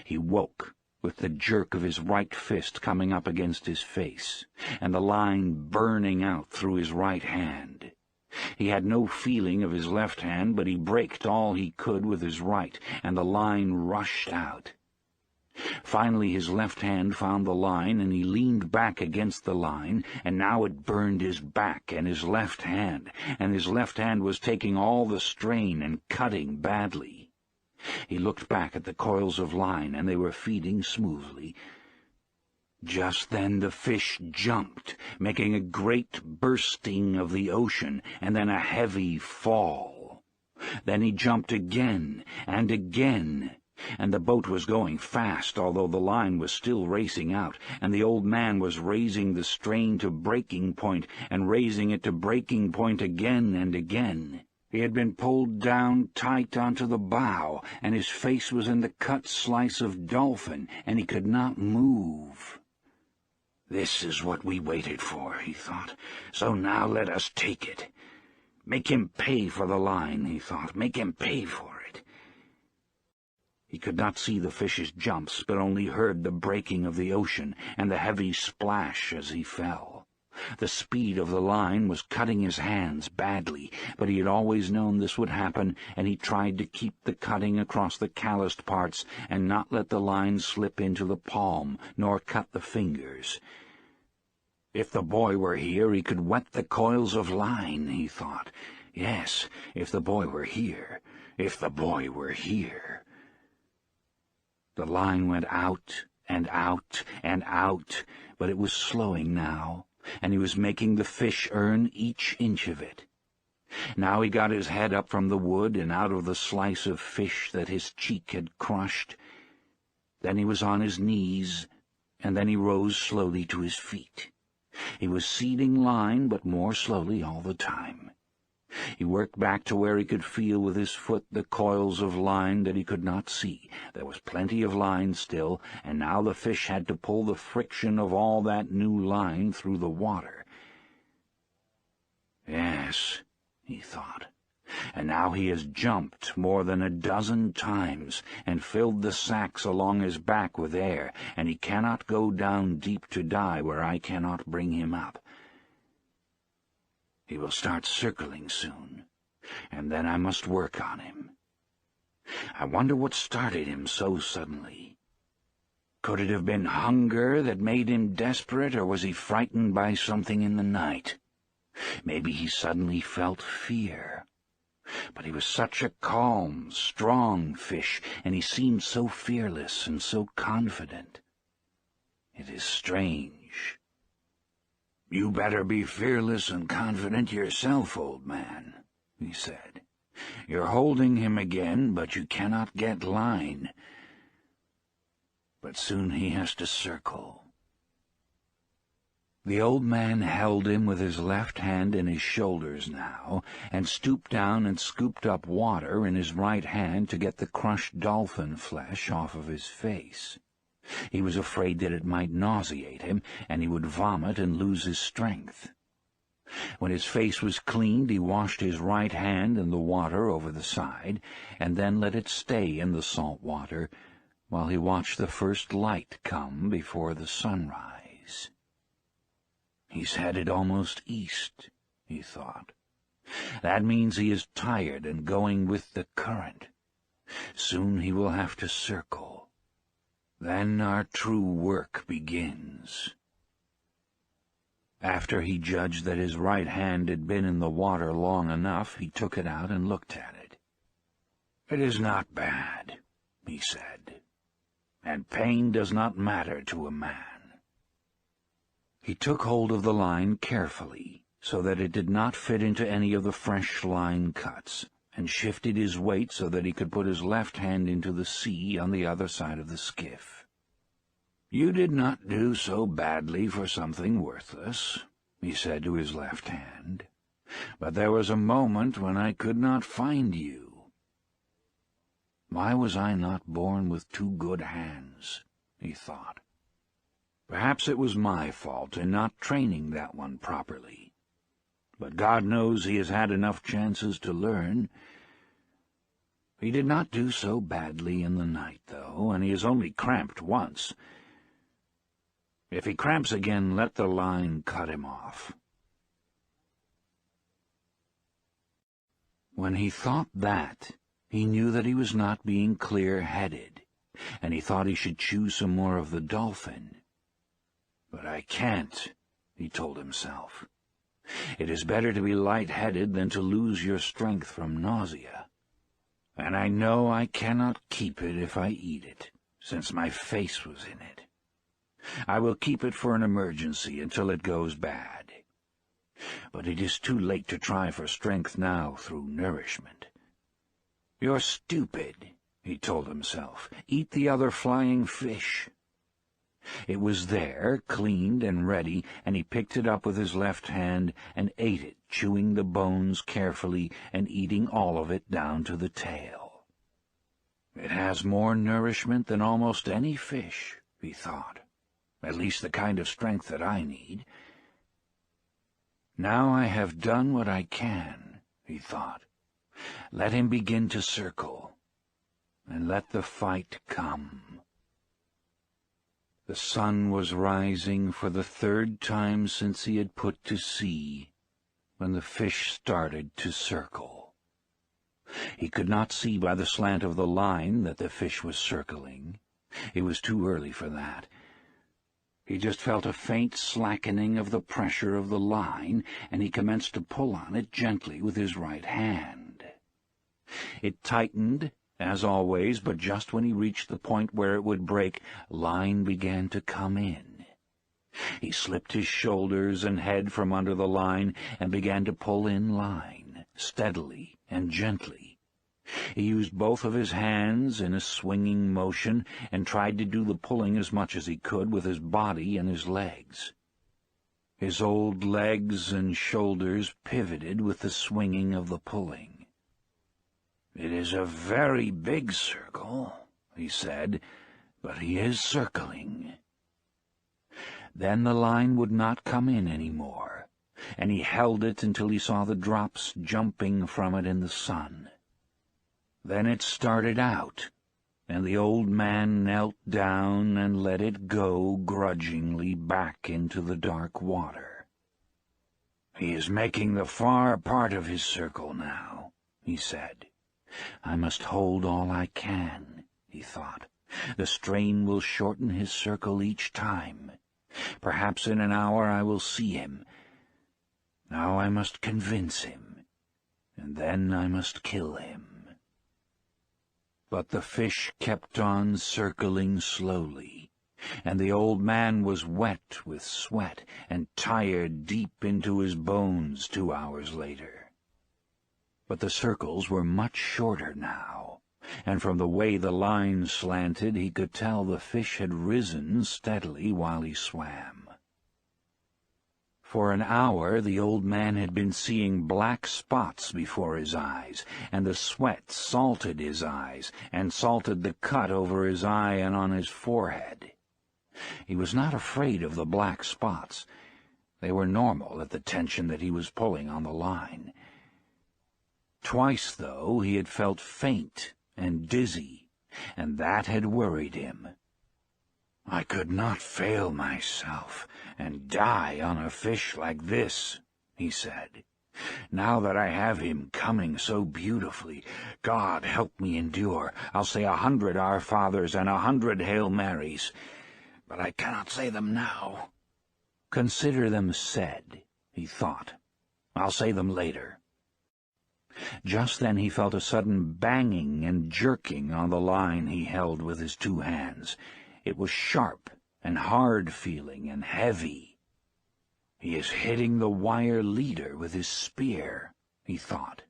He woke with the jerk of his right fist coming up against his face, and the line burning out through his right hand. He had no feeling of his left hand, but he braked all he could with his right, and the line rushed out. Finally his left hand found the line, and he leaned back against the line, and now it burned his back and his left hand was taking all the strain and cutting badly. He looked back at the coils of line, and they were feeding smoothly. Just then the fish jumped, making a great bursting of the ocean, and then a heavy fall. Then he jumped again and again, and the boat was going fast, although the line was still racing out, and the old man was raising the strain to breaking point, and raising it to breaking point again and again. He had been pulled down tight onto the bow, and his face was in the cut slice of dolphin, and he could not move. "This is what we waited for," he thought, "so now let us take it. Make him pay for the line," he thought, "make him pay for it." He could not see the fish's jumps, but only heard the breaking of the ocean and the heavy splash as he fell. The speed of the line was cutting his hands badly, but he had always known this would happen, and he tried to keep the cutting across the calloused parts and not let the line slip into the palm, nor cut the fingers. If the boy were here, he could wet the coils of line, he thought. Yes, if the boy were here, if the boy were here. The line went out and out and out, but it was slowing now, and he was making the fish earn each inch of it. Now he got his head up from the wood and out of the slice of fish that his cheek had crushed. Then he was on his knees, and then he rose slowly to his feet. He was seeding line, but more slowly all the time. He worked back to where he could feel with his foot the coils of line that he could not see. There was plenty of line still, and now the fish had to pull the friction of all that new line through the water. Yes, he thought, and now he has jumped more than a dozen times and filled the sacks along his back with air, and he cannot go down deep to die where I cannot bring him up. He will start circling soon, and then I must work on him. I wonder what started him so suddenly. Could it have been hunger that made him desperate, or was he frightened by something in the night? Maybe he suddenly felt fear. But he was such a calm, strong fish, and he seemed so fearless and so confident. It is strange. "You better be fearless and confident yourself, old man," he said. "You're holding him again, but you cannot get line. But soon he has to circle." The old man held him with his left hand in his shoulders now, and stooped down and scooped up water in his right hand to get the crushed dolphin flesh off of his face. He was afraid that it might nauseate him, and he would vomit and lose his strength. When his face was cleaned, he washed his right hand in the water over the side, and then let it stay in the salt water while he watched the first light come before the sunrise. He's headed almost east, he thought. That means he is tired and going with the current. Soon he will have to circle. Then our true work begins. After he judged that his right hand had been in the water long enough, he took it out and looked at it. "It is not bad," he said, "and pain does not matter to a man." He took hold of the line carefully, so that it did not fit into any of the fresh line cuts, and shifted his weight so that he could put his left hand into the sea on the other side of the skiff. "You did not do so badly for something worthless," he said to his left hand, "but there was a moment when I could not find you. Why was I not born with two good hands?" he thought. Perhaps it was my fault in not training that one properly. But God knows he has had enough chances to learn. He did not do so badly in the night, though, and he has only cramped once. If he cramps again, let the line cut him off. When he thought that, he knew that he was not being clear-headed, and he thought he should choose some more of the dolphin. "But I can't," he told himself. "It is better to be light-headed than to lose your strength from nausea. And I know I cannot keep it if I eat it, since my face was in it. I will keep it for an emergency until it goes bad. But it is too late to try for strength now through nourishment. "You're stupid," he told himself. "Eat the other flying fish." It was there, cleaned and ready, and he picked it up with his left hand and ate it, chewing the bones carefully and eating all of it down to the tail. "It has more nourishment than almost any fish," he thought. "At least the kind of strength that I need. Now I have done what I can," he thought. "Let him begin to circle, and let the fight come." The sun was rising for the third time since he had put to sea, when the fish started to circle. He could not see by the slant of the line that the fish was circling. It was too early for that. He just felt a faint slackening of the pressure of the line, and he commenced to pull on it gently with his right hand. It tightened, as always, but just when he reached the point where it would break, line began to come in. He slipped his shoulders and head from under the line and began to pull in line, steadily and gently. He used both of his hands in a swinging motion and tried to do the pulling as much as he could with his body and his legs. His old legs and shoulders pivoted with the swinging of the pulling. "It is a very big circle," he said, "but he is circling." Then the line would not come in any more, and he held it until he saw the drops jumping from it in the sun. Then it started out, and the old man knelt down and let it go grudgingly back into the dark water. "He is making the far part of his circle now," he said. "I must hold all I can," he thought. "The strain will shorten his circle each time. Perhaps in an hour I will see him. Now I must convince him, and then I must kill him." But the fish kept on circling slowly, and the old man was wet with sweat and tired deep into his bones 2 hours later. But the circles were much shorter now, and from the way the line slanted he could tell the fish had risen steadily while he swam. For an hour the old man had been seeing black spots before his eyes, and the sweat salted his eyes, and salted the cut over his eye and on his forehead. He was not afraid of the black spots. They were normal at the tension that he was pulling on the line. Twice, though, he had felt faint and dizzy, and that had worried him. "I could not fail myself and die on a fish like this," he said. "Now that I have him coming so beautifully, God help me endure. I'll say 100 Our Fathers and 100 Hail Marys, but I cannot say them now." "Consider them said," he thought. "I'll say them later." Just then he felt a sudden banging and jerking on the line he held with his 2 hands. It was sharp and hard-feeling and heavy. "He is hitting the wire leader with his spear," he thought.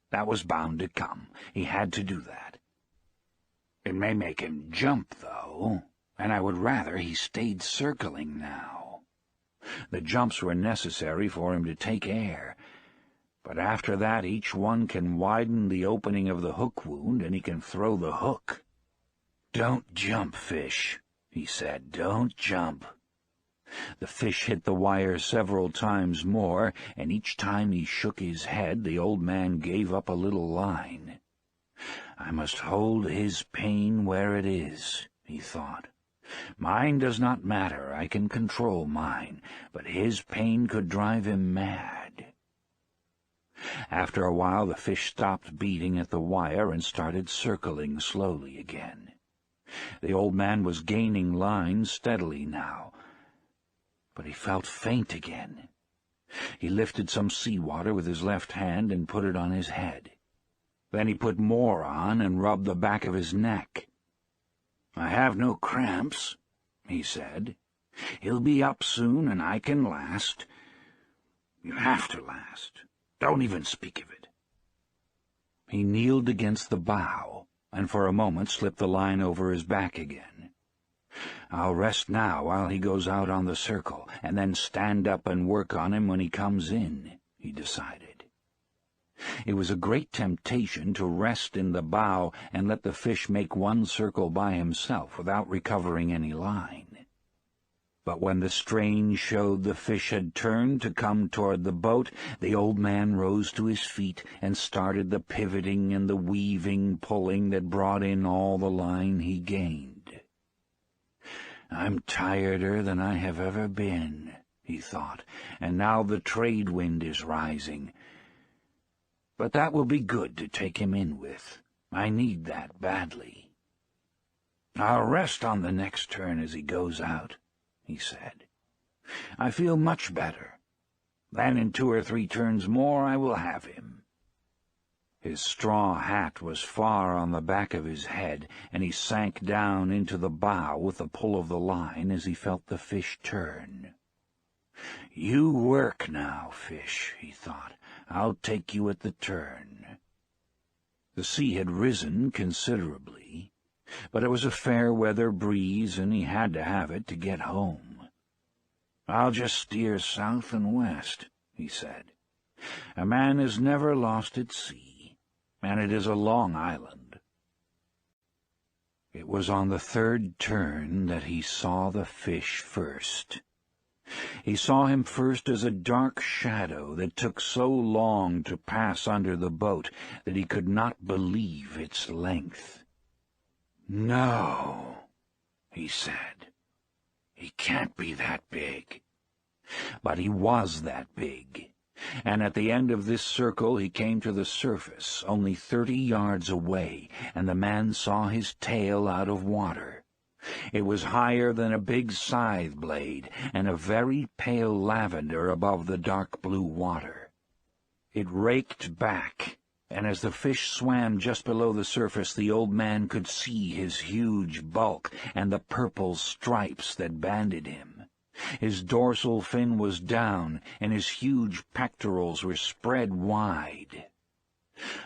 That was bound to come. He had to do that. It may make him jump, though, and I would rather he stayed circling now. The jumps were necessary for him to take air, but after that each one can widen the opening of the hook wound, and he can throw the hook. "Don't jump, fish," he said. "Don't jump." The fish hit the wire several times more, and each time he shook his head, the old man gave up a little line. "I must hold his pain where it is," he thought. "Mine does not matter. I can control mine, but his pain could drive him mad." After a while the fish stopped beating at the wire and started circling slowly again. The old man was gaining line steadily now, but he felt faint again. He lifted some seawater with his left hand and put it on his head. Then he put more on and rubbed the back of his neck. "I have no cramps," he said. "He'll be up soon, and I can last. You have to last. Don't even speak of it." He kneeled against the bow, and for a moment slipped the line over his back again. "I'll rest now while he goes out on the circle, and then stand up and work on him when he comes in," he decided. It was a great temptation to rest in the bow and let the fish make one circle by himself without recovering any line. But when the strain showed the fish had turned to come toward the boat, the old man rose to his feet and started the pivoting and the weaving, pulling that brought in all the line he gained. "I'm tireder than I have ever been," he thought, "and now the trade wind is rising. But that will be good to take him in with. I need that badly. I'll rest on the next turn as he goes out," he said. "I feel much better. Then in 2 or 3 turns more I will have him." His straw hat was far on the back of his head, and he sank down into the bow with the pull of the line as he felt the fish turn. "You work now, fish," he thought. "I'll take you at the turn." The sea had risen considerably, but it was a fair-weather breeze, and he had to have it to get home. "I'll just steer south and west," he said. "A man is never lost at sea, and it is a long island." It was on the 3rd turn that he saw the fish first. He saw him first as a dark shadow that took so long to pass under the boat that he could not believe its length. "No," he said. "He can't be that big." But he was that big, and at the end of this circle he came to the surface, only 30 yards away, and the man saw his tail out of water. It was higher than a big scythe blade, and a very pale lavender above the dark blue water. It raked back, and as the fish swam just below the surface, the old man could see his huge bulk and the purple stripes that banded him. His dorsal fin was down, and his huge pectorals were spread wide.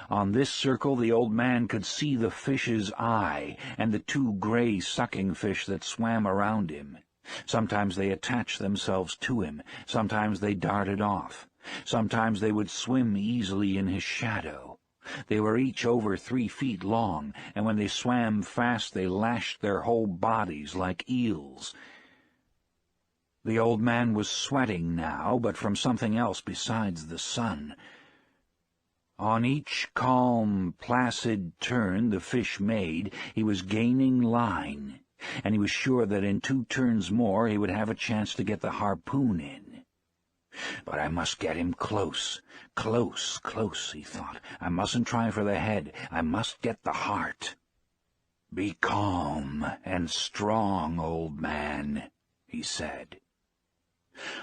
On this circle the old man could see the fish's eye and the 2 gray sucking fish that swam around him. Sometimes they attached themselves to him, sometimes they darted off, sometimes they would swim easily in his shadow. They were each over 3 feet long, and when they swam fast they lashed their whole bodies like eels. The old man was sweating now, but from something else besides the sun. On each calm, placid turn the fish made, he was gaining line, and he was sure that in 2 turns more he would have a chance to get the harpoon in. "But I must get him close, close, close," he thought. "I mustn't try for the head. I must get the heart." "Be calm and strong, old man," he said.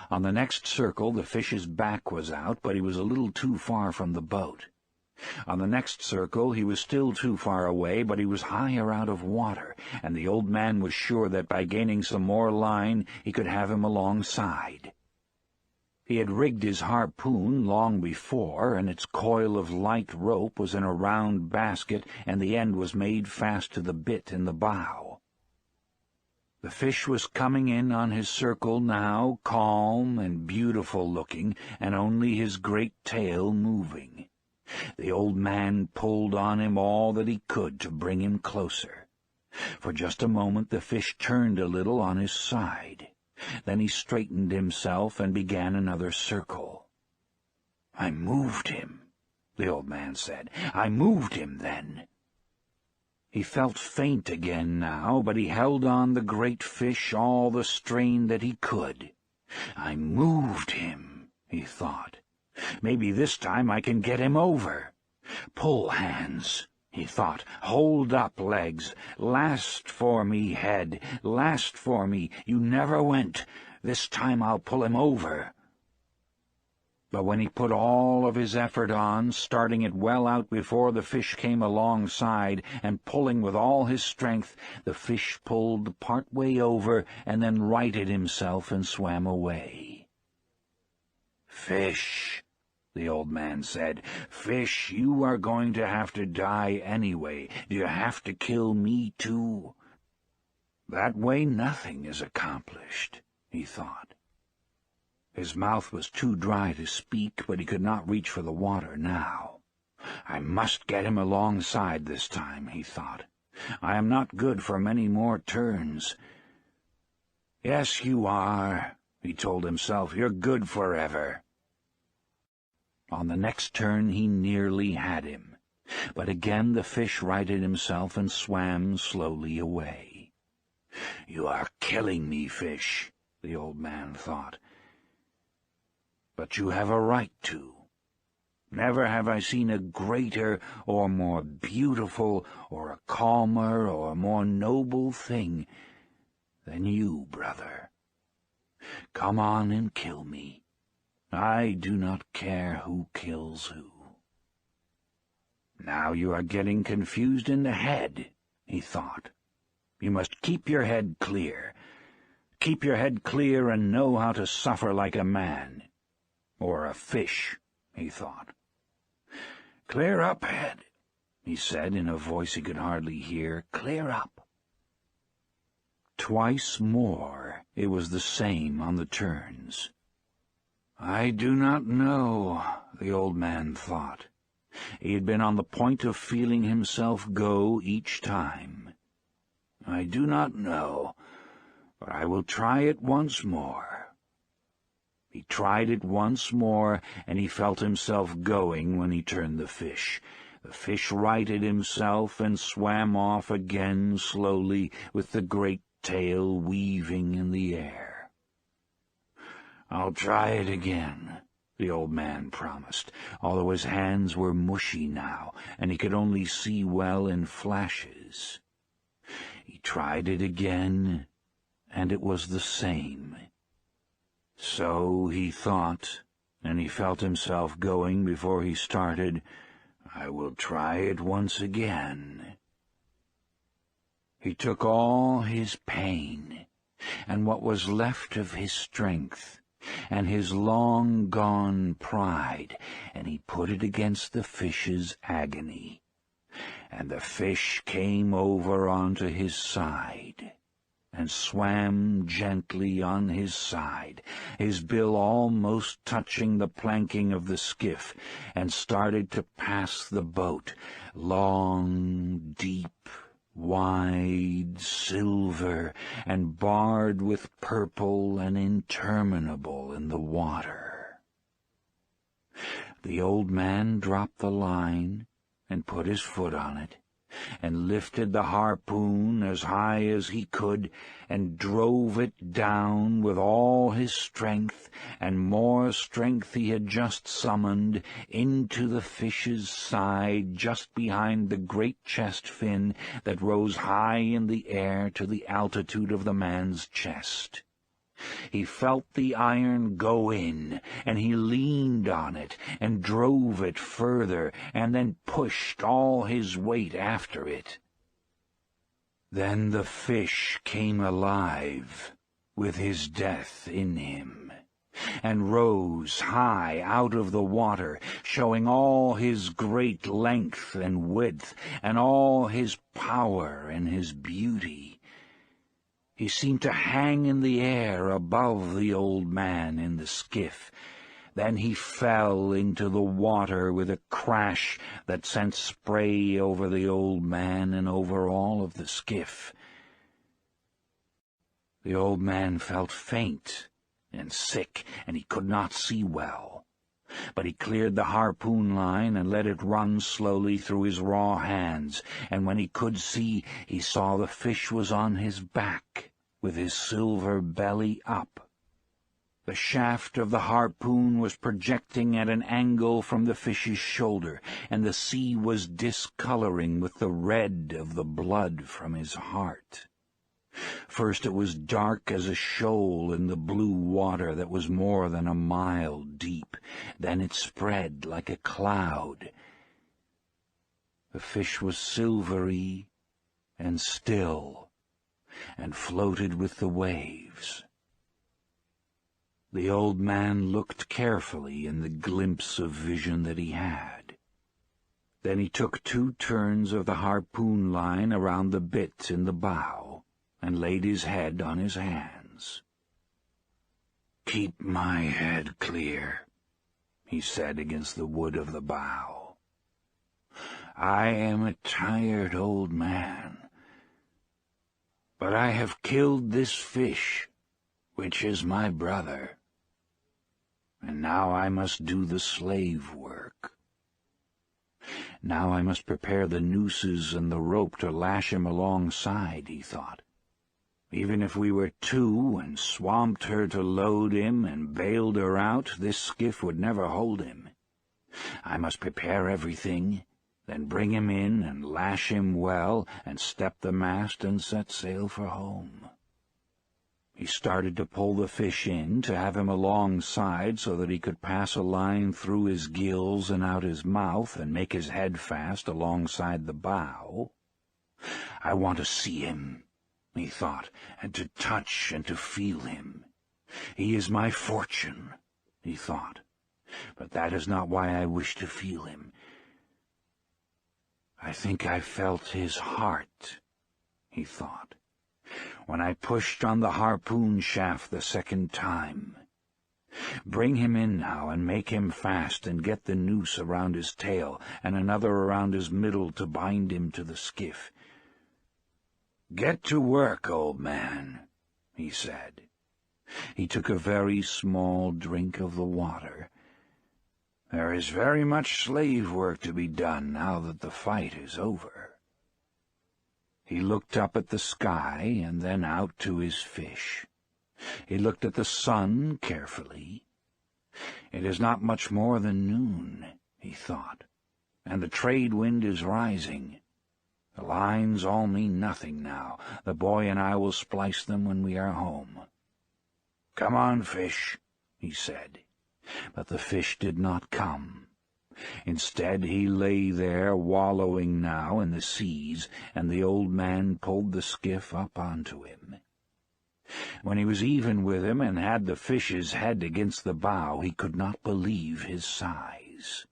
On the next circle the fish's back was out, but he was a little too far from the boat. On the next circle he was still too far away, but he was higher out of water, and the old man was sure that by gaining some more line he could have him alongside. He had rigged his harpoon long before, and its coil of light rope was in a round basket, and the end was made fast to the bit in the bow. The fish was coming in on his circle now, calm and beautiful-looking, and only his great tail moving. The old man pulled on him all that he could to bring him closer. For just a moment the fish turned a little on his side. Then he straightened himself and began another circle. "I moved him," the old man said. "I moved him then." He felt faint again now, but he held on the great fish all the strain that he could. "I moved him," he thought. "Maybe this time I can get him over. Pull hands," he thought. "Hold up, legs. Last for me, head. Last for me. You never went. This time I'll pull him over." But when he put all of his effort on, starting it well out before the fish came alongside, and pulling with all his strength, the fish pulled part way over and then righted himself and swam away. "Fish," the old man said. "Fish, you are going to have to die anyway. Do you have to kill me, too?" That way nothing is accomplished, he thought. His mouth was too dry to speak, but he could not reach for the water now. "I must get him alongside this time," he thought. "I am not good for many more turns." "Yes, you are," he told himself. "You're good forever." On the next turn he nearly had him, but again the fish righted himself and swam slowly away. "You are killing me, fish," the old man thought. "But you have a right to. Never have I seen a greater or more beautiful or a calmer or more noble thing than you, brother. Come on and kill me. I do not care who kills who." "Now you are getting confused in the head," he thought. "You must keep your head clear. Keep your head clear and know how to suffer like a man. Or a fish," he thought. "Clear up, head," he said in a voice he could hardly hear. "Clear up." Twice more it was the same on the turns. "I do not know," the old man thought. He had been on the point of feeling himself go each time. "I do not know, but I will try it once more." He tried it once more, and he felt himself going when he turned the fish. The fish righted himself and swam off again slowly, with the great tail weaving in the air. "I'll try it again," the old man promised, although his hands were mushy now, and he could only see well in flashes. He tried it again, and it was the same. So he thought, and he felt himself going before he started. "I will try it once again." He took all his pain, and what was left of his strength, and his long-gone pride, and he put it against the fish's agony. And the fish came over onto his side, and swam gently on his side, his bill almost touching the planking of the skiff, and started to pass the boat, long, deep, wide, silver, and barred with purple and interminable in the water. The old man dropped the line and put his foot on it, and lifted the harpoon as high as he could, and drove it down with all his strength, and more strength he had just summoned, into the fish's side just behind the great chest fin that rose high in the air to the altitude of the man's chest. He felt the iron go in, and he leaned on it, and drove it further, and then pushed all his weight after it. Then the fish came alive, with his death in him, and rose high out of the water, showing all his great length and width, and all his power and his beauty. He seemed to hang in the air above the old man in the skiff. Then he fell into the water with a crash that sent spray over the old man and over all of the skiff. The old man felt faint and sick, and he could not see well. But he cleared the harpoon line and let it run slowly through his raw hands, and when he could see, he saw the fish was on his back, with his silver belly up. The shaft of the harpoon was projecting at an angle from the fish's shoulder, and the sea was discoloring with the red of the blood from his heart. First it was dark as a shoal in the blue water that was more than a mile deep. Then it spread like a cloud. The fish was silvery and still, and floated with the waves. The old man looked carefully in the glimpse of vision that he had. Then he took 2 turns of the harpoon line around the bit in the bow and laid his head on his hands. "Keep my head clear," he said against the wood of the bow. "I am a tired old man, but I have killed this fish, which is my brother, and now I must do the slave work. Now I must prepare the nooses and the rope to lash him alongside," he thought. "Even if we were 2 and swamped her to load him and bailed her out, this skiff would never hold him. I must prepare everything, then bring him in and lash him well and step the mast and set sail for home." He started to pull the fish in, to have him alongside so that he could pass a line through his gills and out his mouth and make his head fast alongside the bow. "I want to see him," he thought, "and to touch and to feel him. He is my fortune," he thought, "but that is not why I wish to feel him. I think I felt his heart," he thought, "when I pushed on the harpoon shaft the 2nd time. Bring him in now and make him fast and get the noose around his tail and another around his middle to bind him to the skiff. Get to work, old man," he said. He took a very small drink of the water. "There is very much slave work to be done now that the fight is over." He looked up at the sky and then out to his fish. He looked at the sun carefully. "It is not much more than noon," he thought, "and the trade wind is rising. The lines all mean nothing now. The boy and I will splice them when we are home." "Come on, fish," he said. But the fish did not come. Instead, he lay there, wallowing now in the seas, and the old man pulled the skiff up onto him. When he was even with him and had the fish's head against the bow, he could not believe his size.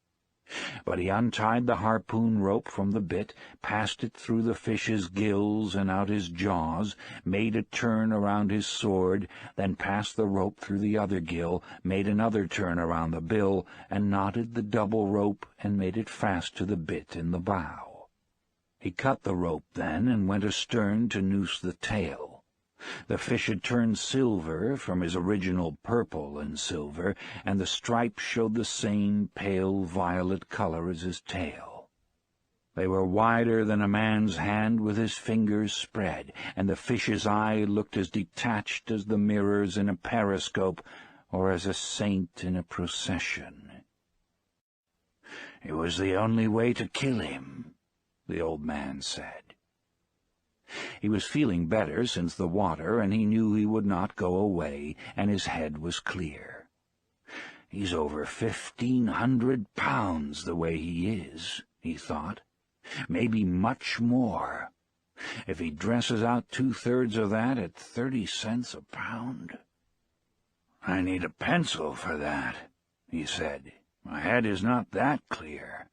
But he untied the harpoon rope from the bit, passed it through the fish's gills and out his jaws, made a turn around his sword, then passed the rope through the other gill, made another turn around the bill, and knotted the double rope and made it fast to the bit in the bow. He cut the rope then and went astern to noose the tail. The fish had turned silver from his original purple and silver, and the stripes showed the same pale violet color as his tail. They were wider than a man's hand with his fingers spread, and the fish's eye looked as detached as the mirrors in a periscope or as a saint in a procession. "It was the only way to kill him," the old man said. He was feeling better since the water, and he knew he would not go away, and his head was clear. "He's over 1,500 pounds the way he is," he thought. "Maybe much more. If he dresses out 2/3 of that at 30 cents a pound. I need a pencil for that," he said. "My head is not that clear.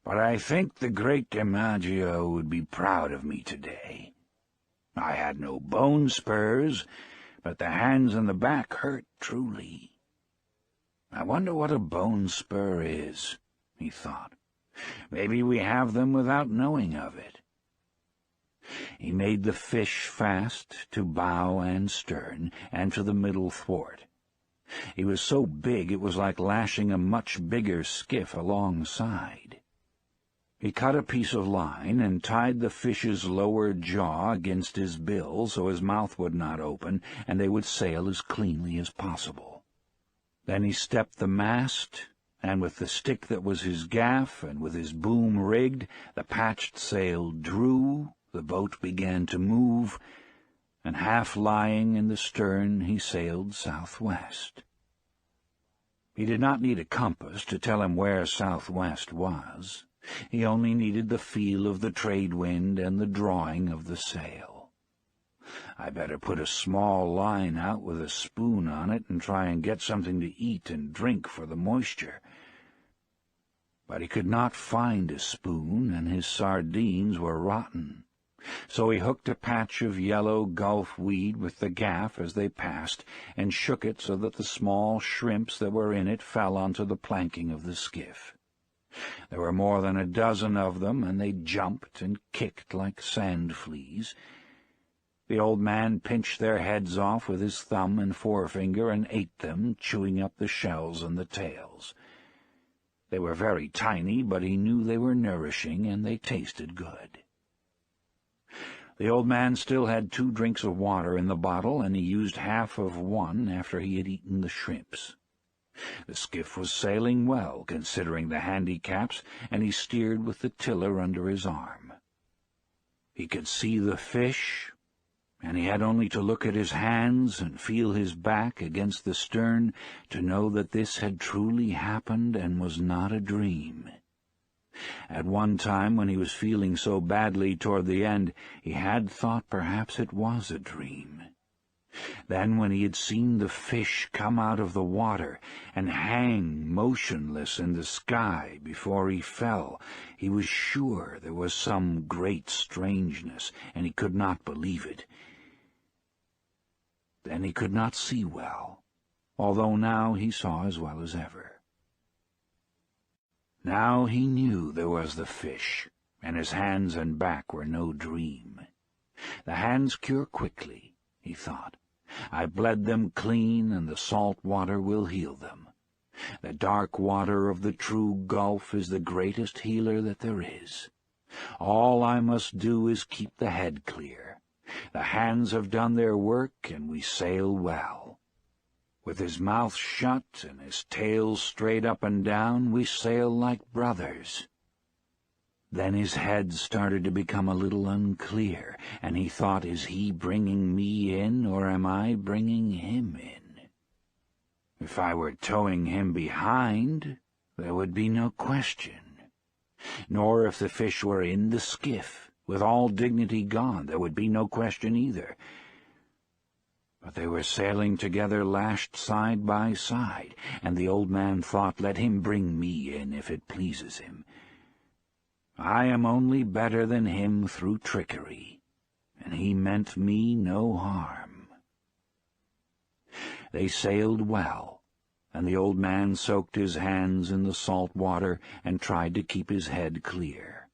But I think the great DiMaggio would be proud of me today. I had no bone spurs, but the hands and the back hurt truly. I wonder what a bone spur is," he thought. "Maybe we have them without knowing of it." He made the fish fast to bow and stern, and to the middle thwart. He was so big it was like lashing a much bigger skiff alongside. He cut a piece of line and tied the fish's lower jaw against his bill so his mouth would not open and they would sail as cleanly as possible. Then he stepped the mast, and with the stick that was his gaff and with his boom rigged, the patched sail drew, the boat began to move, and half lying in the stern he sailed southwest. He did not need a compass to tell him where southwest was. He only needed the feel of the trade wind and the drawing of the sail. I better put a small line out with a spoon on it and try and get something to eat and drink for the moisture. But he could not find a spoon, and his sardines were rotten. So he hooked a patch of yellow gulf weed with the gaff as they passed, and shook it so that the small shrimps that were in it fell onto the planking of the skiff. There were more than a dozen of them, and they jumped and kicked like sand fleas. The old man pinched their heads off with his thumb and forefinger and ate them, chewing up the shells and the tails. They were very tiny, but he knew they were nourishing, and they tasted good. The old man still had 2 drinks of water in the bottle, and he used half of one after he had eaten the shrimps. The skiff was sailing well, considering the handicaps, and he steered with the tiller under his arm. He could see the fish, and he had only to look at his hands and feel his back against the stern to know that this had truly happened and was not a dream. At one time, when he was feeling so badly toward the end, he had thought perhaps it was a dream. Then, when he had seen the fish come out of the water and hang motionless in the sky before he fell, he was sure there was some great strangeness, and he could not believe it. Then he could not see well, although now he saw as well as ever. Now he knew there was the fish, and his hands and back were no dream. The hands cure quickly, he thought. I bled them clean, and the salt water will heal them. The dark water of the true Gulf is the greatest healer that there is. All I must do is keep the head clear. The hands have done their work, and we sail well. With his mouth shut and his tail straight up and down, we sail like brothers. Then his head started to become a little unclear, and he thought, is he bringing me in, or am I bringing him in? If I were towing him behind, there would be no question. Nor if the fish were in the skiff, with all dignity gone, there would be no question either. But they were sailing together lashed side by side, and the old man thought, let him bring me in if it pleases him. I am only better than him through trickery, and he meant me no harm. They sailed well, and the old man soaked his hands in the salt water and tried to keep his head clear.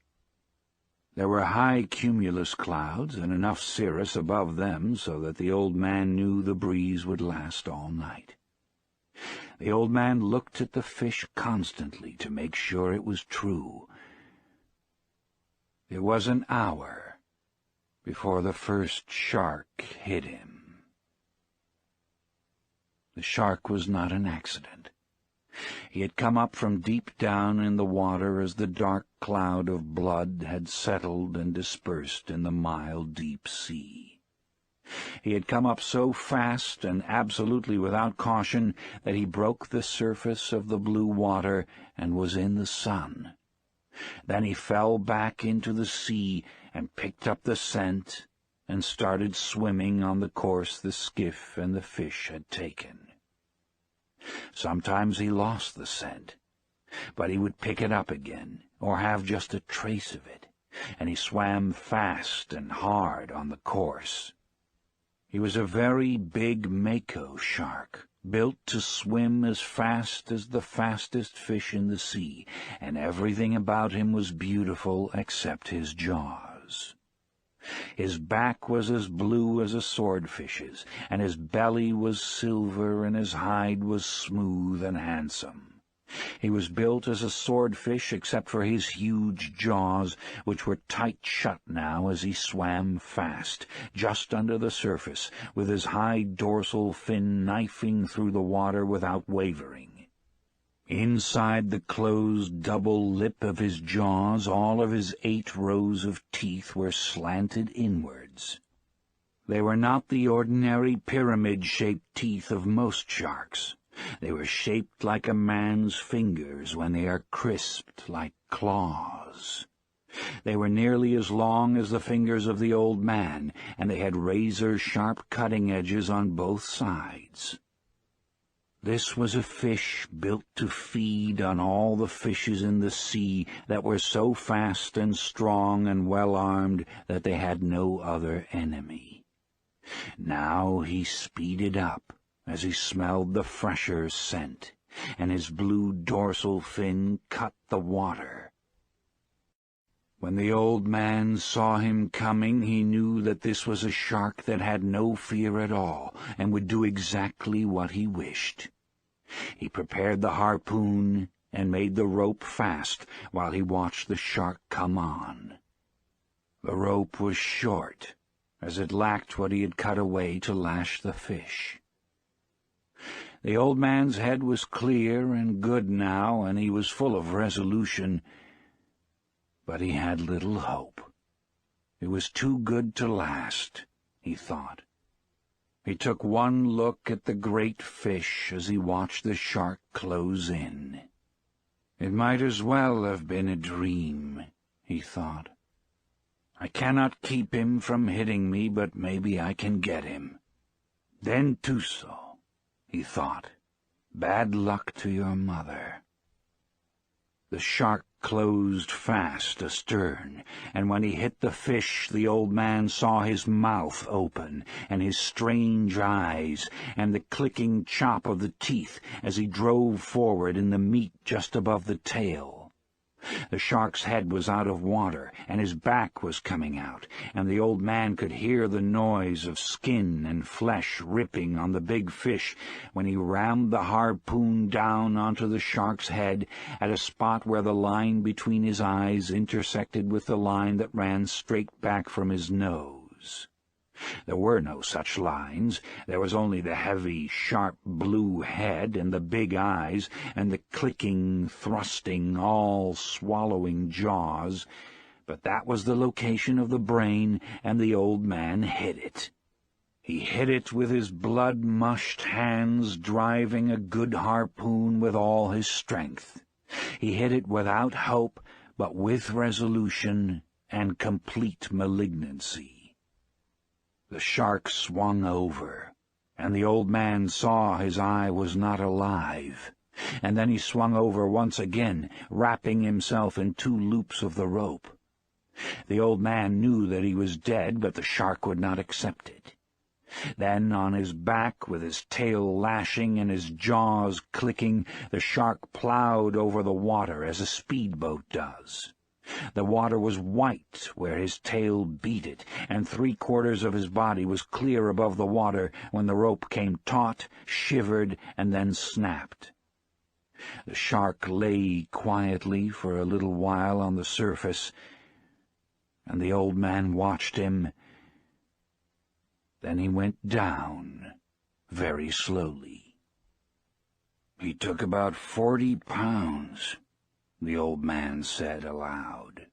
There were high cumulus clouds and enough cirrus above them so that the old man knew the breeze would last all night. The old man looked at the fish constantly to make sure it was true. It was an hour before the first shark hit him. The shark was not an accident. He had come up from deep down in the water as the dark cloud of blood had settled and dispersed in the mild, deep sea. He had come up so fast and absolutely without caution that he broke the surface of the blue water and was in the sun. Then he fell back into the sea and picked up the scent and started swimming on the course the skiff and the fish had taken. Sometimes he lost the scent, but he would pick it up again, or have just a trace of it, and he swam fast and hard on the course. He was a very big mako shark, built to swim as fast as the fastest fish in the sea, and everything about him was beautiful except his jaws. His back was as blue as a swordfish's, and his belly was silver, and his hide was smooth and handsome. He was built as a swordfish except for his huge jaws, which were tight shut now as he swam fast, just under the surface, with his high dorsal fin knifing through the water without wavering. Inside the closed double lip of his jaws, all of his 8 rows of teeth were slanted inwards. They were not the ordinary pyramid-shaped teeth of most sharks. They were shaped like a man's fingers when they are crisped like claws. They were nearly as long as the fingers of the old man, and they had razor-sharp cutting edges on both sides. This was a fish built to feed on all the fishes in the sea that were so fast and strong and well-armed that they had no other enemy. Now he speeded up as he smelled the fresher scent, and his blue dorsal fin cut the water. When the old man saw him coming, he knew that this was a shark that had no fear at all, and would do exactly what he wished. He prepared the harpoon and made the rope fast while he watched the shark come on. The rope was short, as it lacked what he had cut away to lash the fish. The old man's head was clear and good now, and he was full of resolution, but he had little hope. It was too good to last, he thought. He took one look at the great fish as he watched the shark close in. It might as well have been a dream, he thought. I cannot keep him from hitting me, but maybe I can get him. Dentuso, he thought. Bad luck to your mother. The shark closed fast astern, and when he hit the fish, the old man saw his mouth open, and his strange eyes, and the clicking chop of the teeth as he drove forward in the meat just above the tail. The shark's head was out of water, and his back was coming out, and the old man could hear the noise of skin and flesh ripping on the big fish when he rammed the harpoon down onto the shark's head at a spot where the line between his eyes intersected with the line that ran straight back from his nose. There were no such lines. There was only the heavy, sharp blue head and the big eyes and the clicking, thrusting, all-swallowing jaws. But that was the location of the brain, and the old man hit it. He hit it with his blood-mushed hands, driving a good harpoon with all his strength. He hit it without hope, but with resolution and complete malignancy. The shark swung over, and the old man saw his eye was not alive, and then he swung over once again, wrapping himself in 2 loops of the rope. The old man knew that he was dead, but the shark would not accept it. Then, on his back, with his tail lashing and his jaws clicking, the shark plowed over the water as a speedboat does. The water was white where his tail beat it, and 3/4 of his body was clear above the water when the rope came taut, shivered, and then snapped. The shark lay quietly for a little while on the surface, and the old man watched him. Then he went down, very slowly. He took about 40 pounds. The old man said aloud.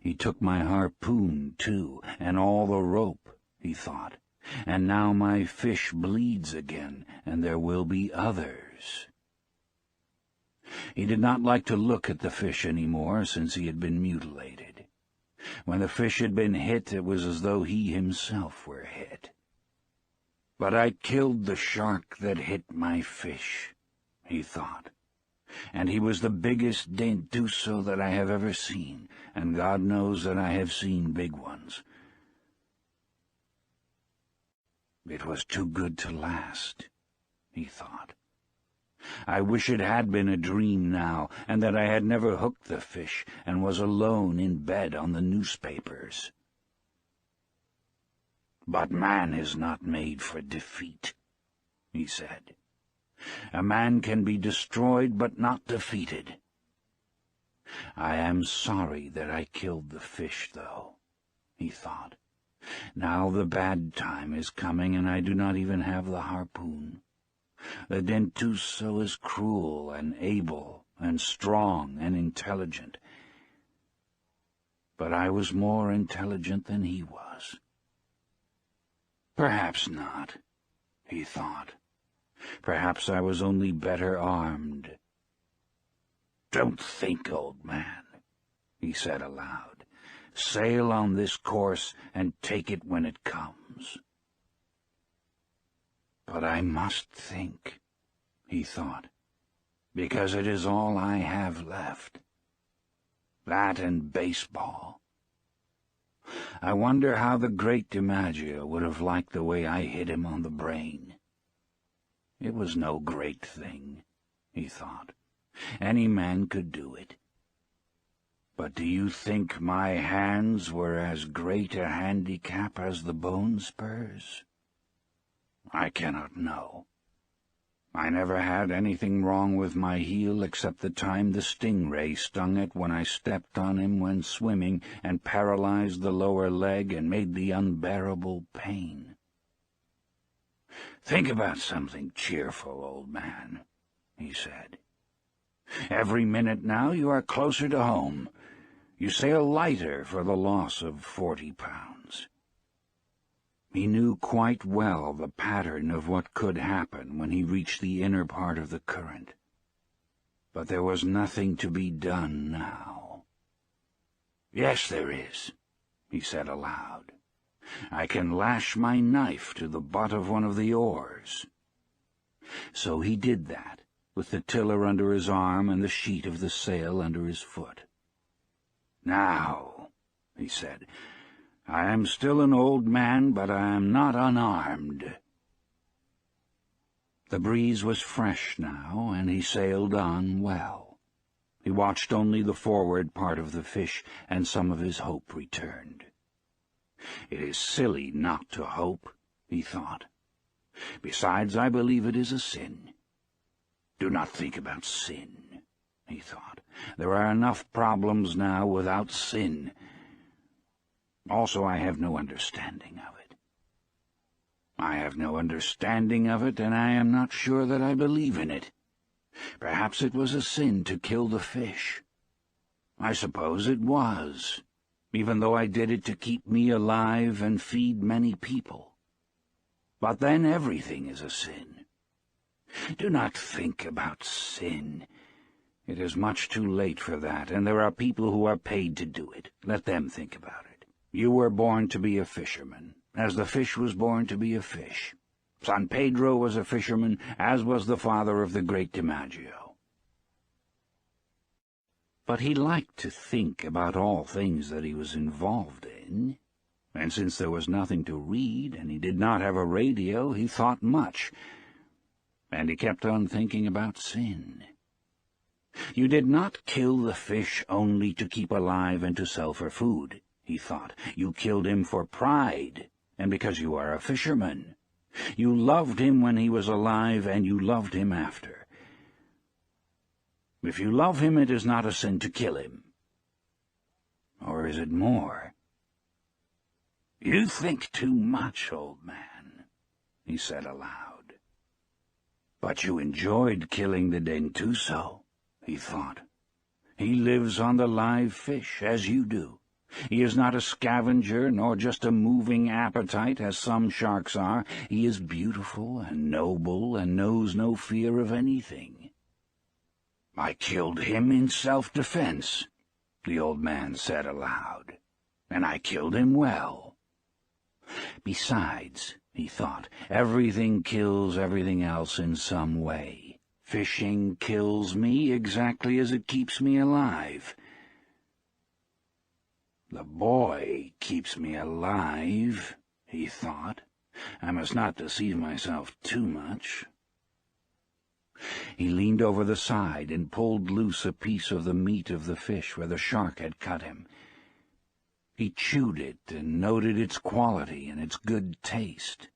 He took my harpoon, too, and all the rope, he thought, and now my fish bleeds again, and there will be others. He did not like to look at the fish any more since he had been mutilated. When the fish had been hit, it was as though he himself were hit. But I killed the shark that hit my fish, he thought. And he was the biggest dentuso that I have ever seen, and God knows that I have seen big ones. It was too good to last, he thought. I wish it had been a dream now, and that I had never hooked the fish and was alone in bed on the newspapers. But man is not made for defeat, he said. A man can be destroyed but not defeated. I am sorry that I killed the fish, though, he thought. Now the bad time is coming, and I do not even have the harpoon. The dentuso is cruel and able and strong and intelligent. But I was more intelligent than he was. Perhaps not, he thought. Perhaps I was only better armed. Don't think, old man. he said aloud. "Sail on this course and take it when it comes." "But I must think," he thought, "because it is all I have left. That and baseball. I wonder how the great DiMaggio would have liked the way I hit him on the brain. It was no great thing," he thought. "Any man could do it. But do you think my hands were as great a handicap as the bone spurs? I cannot know. I never had anything wrong with my heel except the time the stingray stung it when I stepped on him when swimming and paralyzed the lower leg and made the unbearable pain. Think about something cheerful, old man," he said. "Every minute now you are closer to home. You sail lighter for the loss of 40 pounds. He knew quite well the pattern of what could happen when he reached the inner part of the current. But there was nothing to be done now. "Yes, there is," he said aloud. "I can lash my knife to the butt of one of the oars." So he did that, with the tiller under his arm and the sheet of the sail under his foot. "Now," he said, "I am still an old man, but I am not unarmed." The breeze was fresh now, and he sailed on well. He watched only the forward part of the fish, and some of his hope returned. "It is silly not to hope," he thought. "Besides, I believe it is a sin. Do not think about sin," he thought. "There are enough problems now without sin. Also, I have no understanding of it. I have no understanding of it, and I am not sure that I believe in it. Perhaps it was a sin to kill the fish. I suppose it was, even though I did it to keep me alive and feed many people. But then everything is a sin. Do not think about sin. It is much too late for that, and there are people who are paid to do it. Let them think about it. You were born to be a fisherman, as the fish was born to be a fish. San Pedro was a fisherman, as was the father of the great DiMaggio. But he liked to think about all things that he was involved in, and since there was nothing to read, and he did not have a radio, he thought much, and he kept on thinking about sin. You did not kill the fish only to keep alive and to sell for food, he thought. You killed him for pride, and because you are a fisherman. You loved him when he was alive, and you loved him after. If you love him, it is not a sin to kill him. Or is it more? You think too much, old man, he said aloud. But you enjoyed killing the dentuso, he thought. He lives on the live fish, as you do. He is not a scavenger, nor just a moving appetite, as some sharks are. He is beautiful and noble, and knows no fear of anything. I killed him in self-defense, the old man said aloud, and I killed him well. Besides, he thought, everything kills everything else in some way. Fishing kills me exactly as it keeps me alive. The boy keeps me alive, he thought. I must not deceive myself too much. He leaned over the side and pulled loose a piece of the meat of the fish where the shark had cut him. He chewed it and noted its quality and its good taste.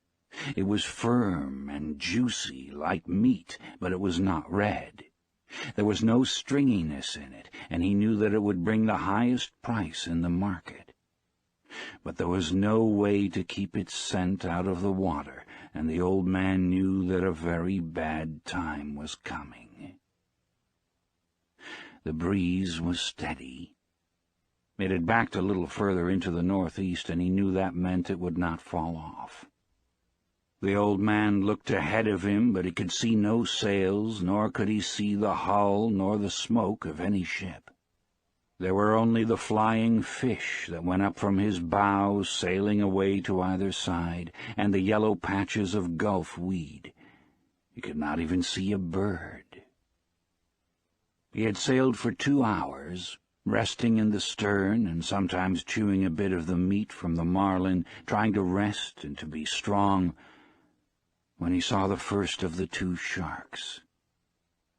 It was firm and juicy like meat, but it was not red. There was no stringiness in it, and he knew that it would bring the highest price in the market. But there was no way to keep its scent out of the water, and the old man knew that a very bad time was coming. The breeze was steady. It had backed a little further into the northeast, and he knew that meant it would not fall off. The old man looked ahead of him, but he could see no sails, nor could he see the hull nor the smoke of any ship. There were only the flying fish that went up from his bows, sailing away to either side, and the yellow patches of gulf weed. He could not even see a bird. He had sailed for 2 hours, resting in the stern and sometimes chewing a bit of the meat from the marlin, trying to rest and to be strong, when he saw the first of the 2 sharks.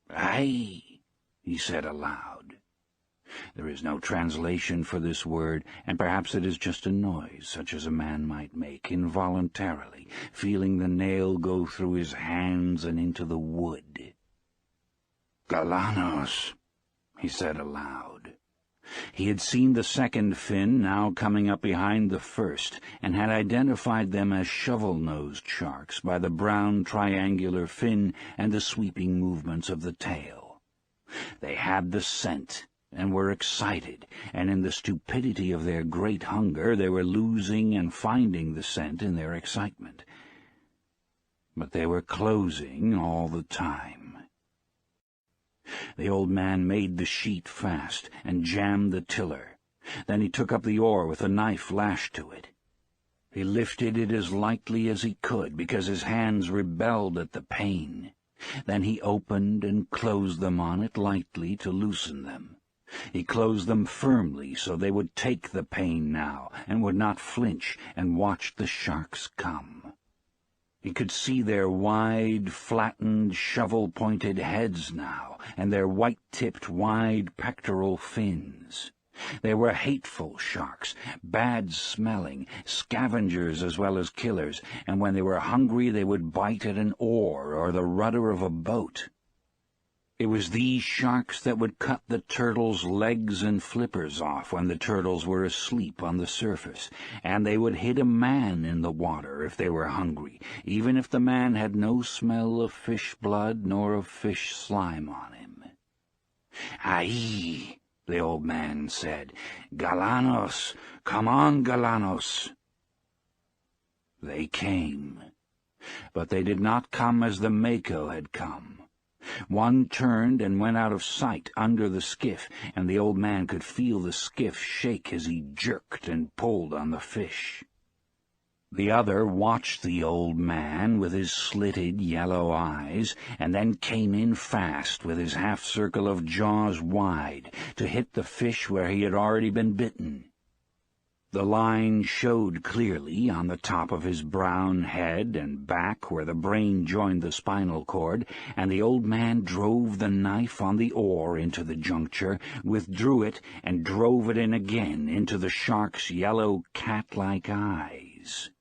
"Aye," he said aloud. There is no translation for this word, and perhaps it is just a noise such as a man might make involuntarily, feeling the nail go through his hands and into the wood. "Galanos," he said aloud. He had seen the second fin now coming up behind the first, and had identified them as shovel-nosed sharks by the brown triangular fin and the sweeping movements of the tail. They had the scent, and were excited, and in the stupidity of their great hunger they were losing and finding the scent in their excitement. But they were closing all the time. The old man made the sheet fast and jammed the tiller. Then he took up the oar with a knife lashed to it. He lifted it as lightly as he could, because his hands rebelled at the pain. Then he opened and closed them on it lightly to loosen them. He closed them firmly so they would take the pain now, and would not flinch, and watched the sharks come. He could see their wide, flattened, shovel-pointed heads now, and their white-tipped, wide pectoral fins. They were hateful sharks, bad-smelling, scavengers as well as killers, and when they were hungry they would bite at an oar or the rudder of a boat. It was these sharks that would cut the turtles' legs and flippers off when the turtles were asleep on the surface, and they would hit a man in the water if they were hungry, even if the man had no smell of fish blood nor of fish slime on him. "Aye," the old man said. "Galanos, come on, Galanos." They came, but they did not come as the Mako had come. One turned and went out of sight under the skiff, and the old man could feel the skiff shake as he jerked and pulled on the fish. The other watched the old man with his slitted yellow eyes, and then came in fast with his half-circle of jaws wide to hit the fish where he had already been bitten. The line showed clearly on the top of his brown head and back where the brain joined the spinal cord, and the old man drove the knife on the oar into the juncture, withdrew it, and drove it in again into the shark's yellow cat-like eyes.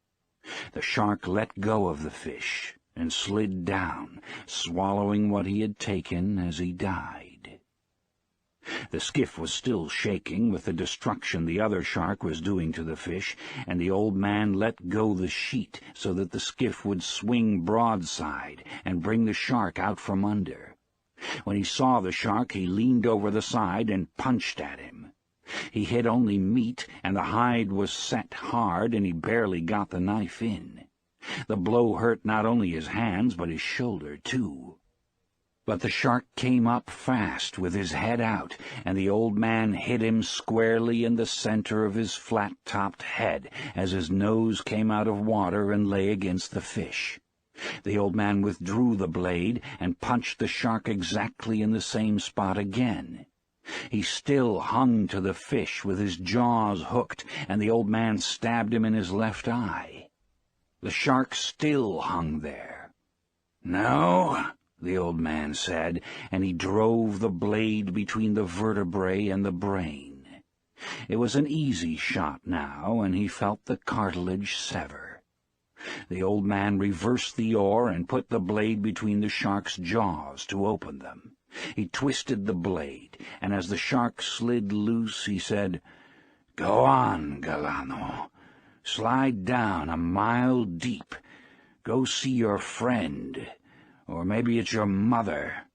The shark let go of the fish and slid down, swallowing what he had taken as he died. The skiff was still shaking with the destruction the other shark was doing to the fish, and the old man let go the sheet so that the skiff would swing broadside and bring the shark out from under. When he saw the shark, he leaned over the side and punched at him. He hit only meat, and the hide was set hard, and he barely got the knife in. The blow hurt not only his hands, but his shoulder, too. But the shark came up fast with his head out, and the old man hit him squarely in the center of his flat-topped head as his nose came out of water and lay against the fish. The old man withdrew the blade and punched the shark exactly in the same spot again. He still hung to the fish with his jaws hooked, and the old man stabbed him in his left eye. The shark still hung there. "No," the old man said, and he drove the blade between the vertebrae and the brain. It was an easy shot now, and he felt the cartilage sever. The old man reversed the oar and put the blade between the shark's jaws to open them. He twisted the blade, and as the shark slid loose, he said, "Go on, Galano. Slide down a mile deep. Go see your friend. Or maybe it's your mother."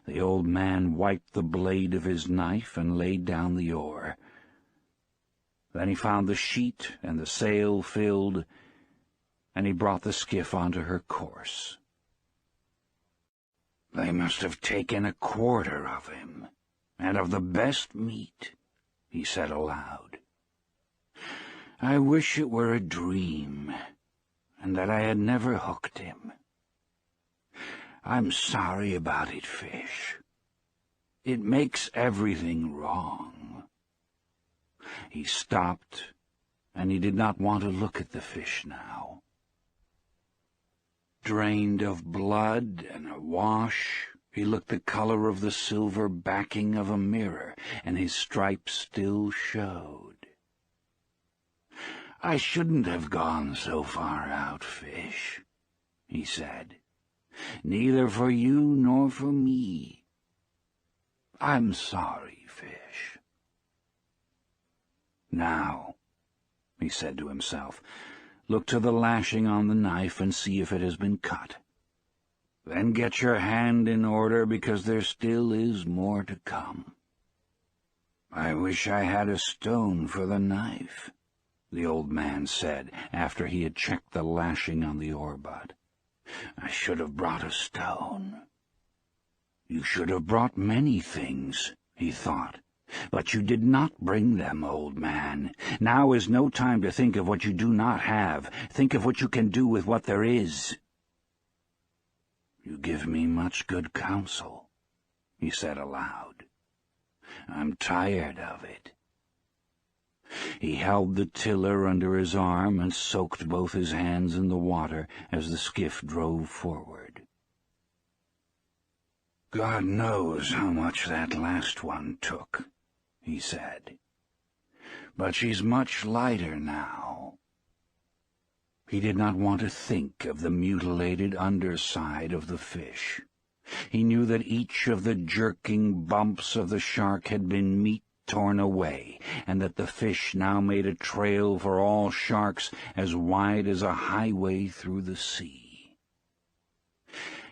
The old man wiped the blade of his knife and laid down the oar. Then he found the sheet and the sail filled, and he brought the skiff onto her course. "They must have taken a quarter of him," and of the best meat," he said aloud. "I wish it were a dream, and that I had never hooked him. I'm sorry about it, fish. It makes everything wrong." He stopped, and he did not want to look at the fish now. Drained of blood and awash, he looked the color of the silver backing of a mirror, and his stripes still showed. "I shouldn't have gone so far out, fish," he said. "Neither for you nor for me. I'm sorry, fish." "Now," he said to himself, "look to the lashing on the knife and see if it has been cut. Then get your hand in order, because there still is more to come." "I wish I had a stone for the knife," the old man said, after he had checked the lashing on the oar butt. "I should have brought a stone." "You should have brought many things," he thought. "But you did not bring them, old man. Now is no time to think of what you do not have. Think of what you can do with what there is." "You give me much good counsel," he said aloud. "I'm tired of it." He held the tiller under his arm and soaked both his hands in the water as the skiff drove forward. "God knows how much that last one took," he said. "But she's much lighter now." He did not want to think of the mutilated underside of the fish. He knew that each of the jerking bumps of the shark had been meat torn away, and that the fish now made a trail for all sharks as wide as a highway through the sea.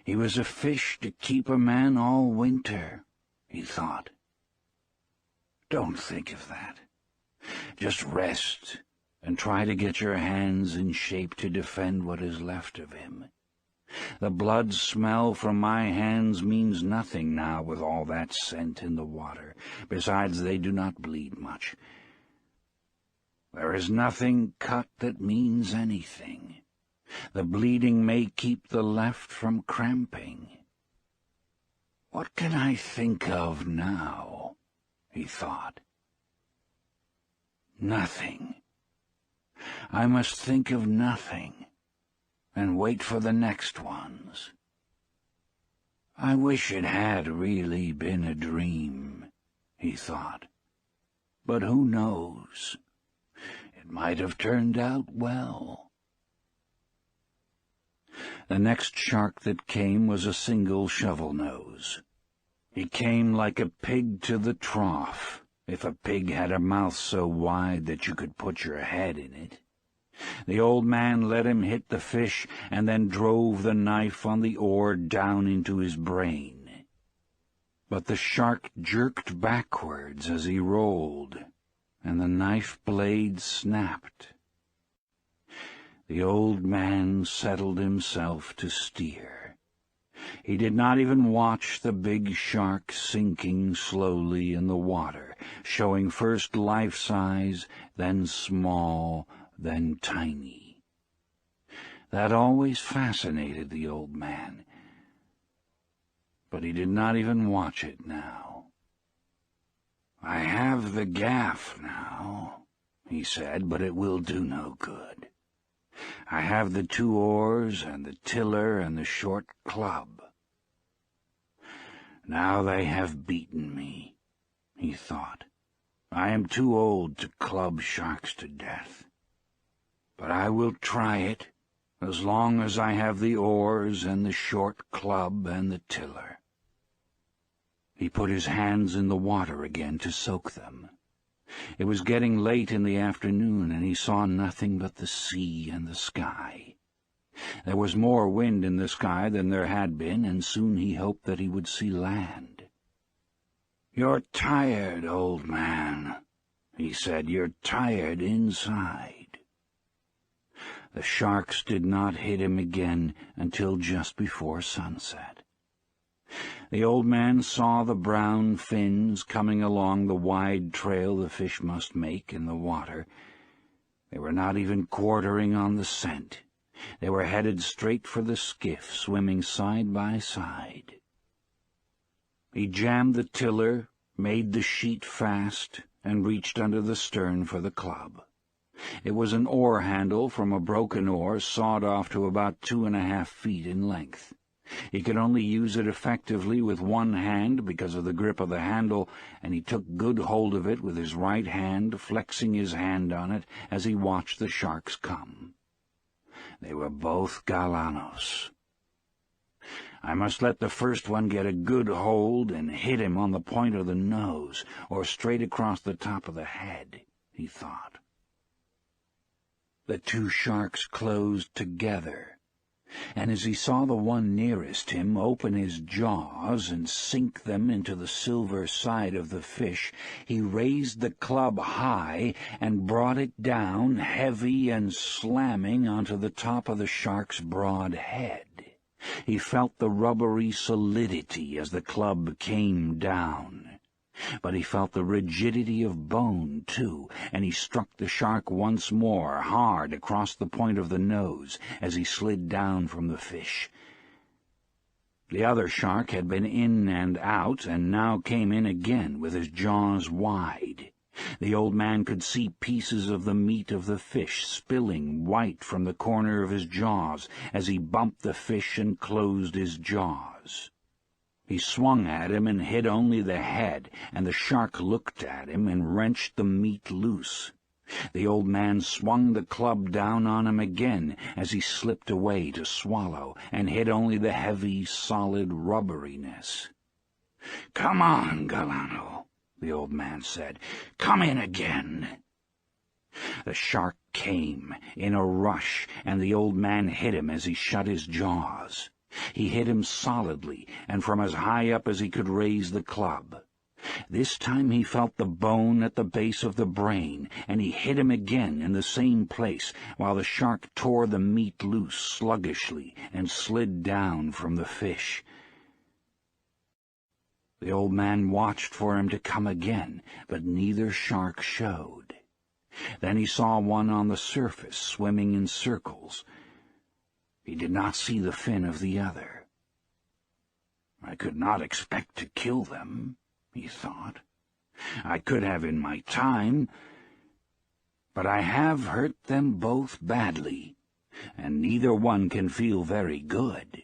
He was a fish to keep a man all winter, he thought. Don't think of that. Just rest and try to get your hands in shape to defend what is left of him. The blood smell from my hands means nothing now with all that scent in the water. Besides, they do not bleed much. There is nothing cut that means anything. The bleeding may keep the left from cramping. What can I think of now? He thought. Nothing. I must think of nothing, and wait for the next ones. I wish it had really been a dream, he thought. But who knows? It might have turned out well. The next shark that came was a single shovel-nose. He came like a pig to the trough, if a pig had a mouth so wide that you could put your head in it. The old man let him hit the fish and then drove the knife on the oar down into his brain. But the shark jerked backwards as he rolled, and the knife blade snapped. The old man settled himself to steer. He did not even watch the big shark sinking slowly in the water, showing first life-size, then small, then tiny. That always fascinated the old man, but he did not even watch it now. I have the gaff now, he said, but it will do no good. I have the 2 oars and the tiller and the short club. Now they have beaten me, he thought. I am too old to club sharks to death. But I will try it, as long as I have the oars and the short club and the tiller. He put his hands in the water again to soak them. It was getting late in the afternoon, and he saw nothing but the sea and the sky. There was more wind in the sky than there had been, and soon he hoped that he would see land. "You're tired, old man," he said. "You're tired inside." The sharks did not hit him again until just before sunset. The old man saw the brown fins coming along the wide trail the fish must make in the water. They were not even quartering on the scent. They were headed straight for the skiff, swimming side by side. He jammed the tiller, made the sheet fast, and reached under the stern for the club. It was an oar handle from a broken oar, sawed off to about 2.5 feet in length. He could only use it effectively with one hand because of the grip of the handle, and he took good hold of it with his right hand, flexing his hand on it as he watched the sharks come. They were both galanos. I must let the first one get a good hold and hit him on the point of the nose, or straight across the top of the head, he thought. The two sharks closed together, and as he saw the one nearest him open his jaws and sink them into the silver side of the fish, he raised the club high and brought it down, heavy and slamming, onto the top of the shark's broad head. He felt the rubbery solidity as the club came down. But he felt the rigidity of bone, too, and he struck the shark once more, hard across the point of the nose, as he slid down from the fish. The other shark had been in and out, and now came in again with his jaws wide. The old man could see pieces of the meat of the fish spilling white from the corner of his jaws as he bumped the fish and closed his jaws. He swung at him and hit only the head, and the shark looked at him and wrenched the meat loose. The old man swung the club down on him again as he slipped away to swallow, and hit only the heavy, solid rubberiness. "Come on, Galano," the old man said. "Come in again." The shark came, in a rush, and the old man hit him as he shut his jaws. He hit him solidly, and from as high up as he could raise the club. This time he felt the bone at the base of the brain, and he hit him again in the same place, while the shark tore the meat loose sluggishly and slid down from the fish. The old man watched for him to come again, but neither shark showed. Then he saw one on the surface, swimming in circles. He did not see the fin of the other. "I could not expect to kill them," he thought. "I could have in my time, but I have hurt them both badly, and neither one can feel very good.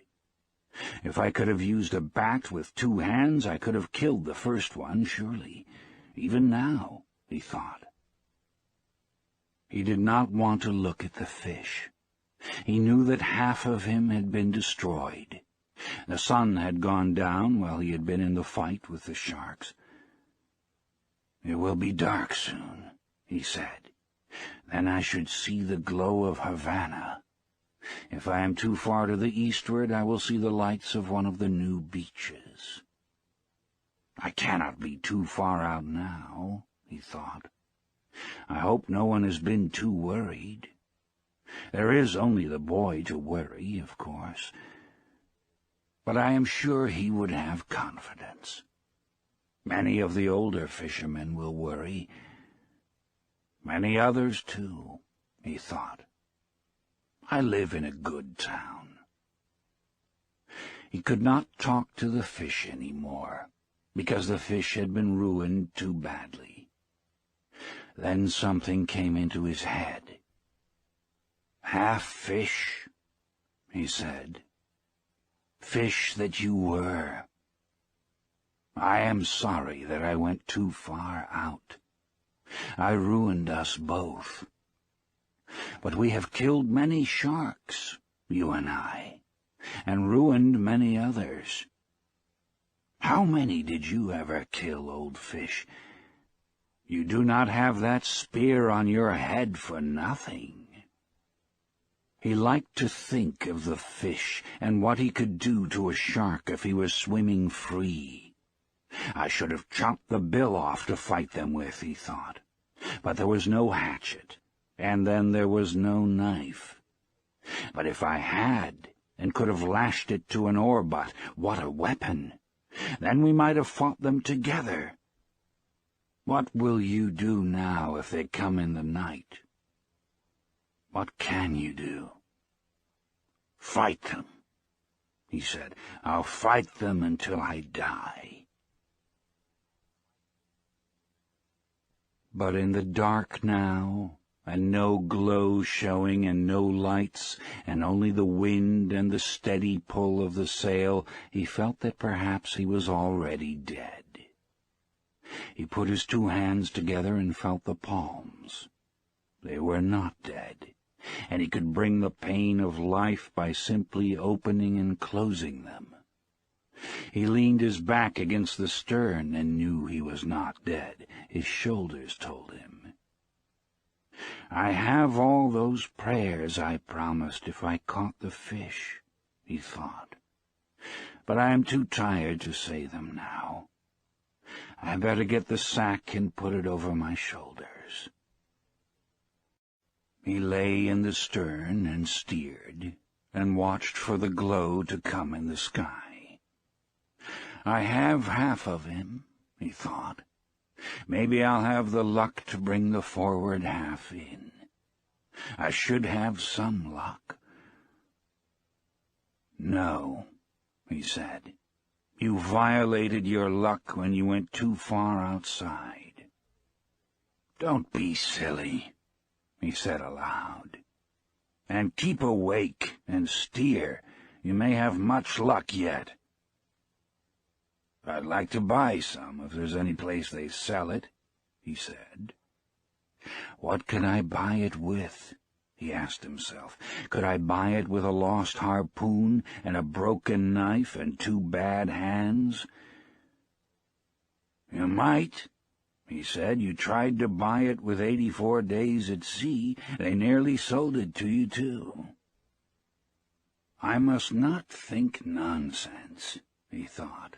If I could have used a bat with 2 hands, I could have killed the first one, surely, even now," he thought. He did not want to look at the fish. He knew that half of him had been destroyed. The sun had gone down while he had been in the fight with the sharks. "It will be dark soon," he said. "Then I should see the glow of Havana. If I am too far to the eastward, I will see the lights of one of the new beaches. I cannot be too far out now," he thought. "I hope no one has been too worried. There is only the boy to worry, of course, but I am sure he would have confidence. Many of the older fishermen will worry. Many others, too," he thought. "I live in a good town." He could not talk to the fish any more, because the fish had been ruined too badly. Then something came into his head. "Half fish," he said. "Fish that you were. I am sorry that I went too far out. I ruined us both. But we have killed many sharks, you and I, and ruined many others. How many did you ever kill, old fish? You do not have that spear on your head for nothing." He liked to think of the fish and what he could do to a shark if he was swimming free. "I should have chopped the bill off to fight them with," he thought. But there was no hatchet, and then there was no knife. But if I had, and could have lashed it to an oar-butt. What a weapon! Then we might have fought them together. What will you do now if they come in the night? What can you do? Fight them, he said. I'll fight them until I die. But in the dark now, and no glow showing and no lights, and only the wind and the steady pull of the sail, he felt that perhaps he was already dead. He put his 2 hands together and felt the palms. They were not dead, and he could bring the pain of life by simply opening and closing them. He leaned his back against the stern and knew he was not dead. His shoulders told him. I have all those prayers I promised if I caught the fish, he thought. But I am too tired to say them now. I better get the sack and put it over my shoulders. He lay in the stern and steered, and watched for the glow to come in the sky. I have half of him, he thought. Maybe I'll have the luck to bring the forward half in. I should have some luck. No, he said. You violated your luck when you went too far outside. Don't be silly, he said aloud. And keep awake and steer. You may have much luck yet. I'd like to buy some if there's any place they sell it, he said. What could I buy it with? He asked himself. Could I buy it with a lost harpoon and a broken knife and 2 bad hands? You might, he said. You tried to buy it with 84 days at sea. They nearly sold it to you, too. I must not think nonsense, he thought.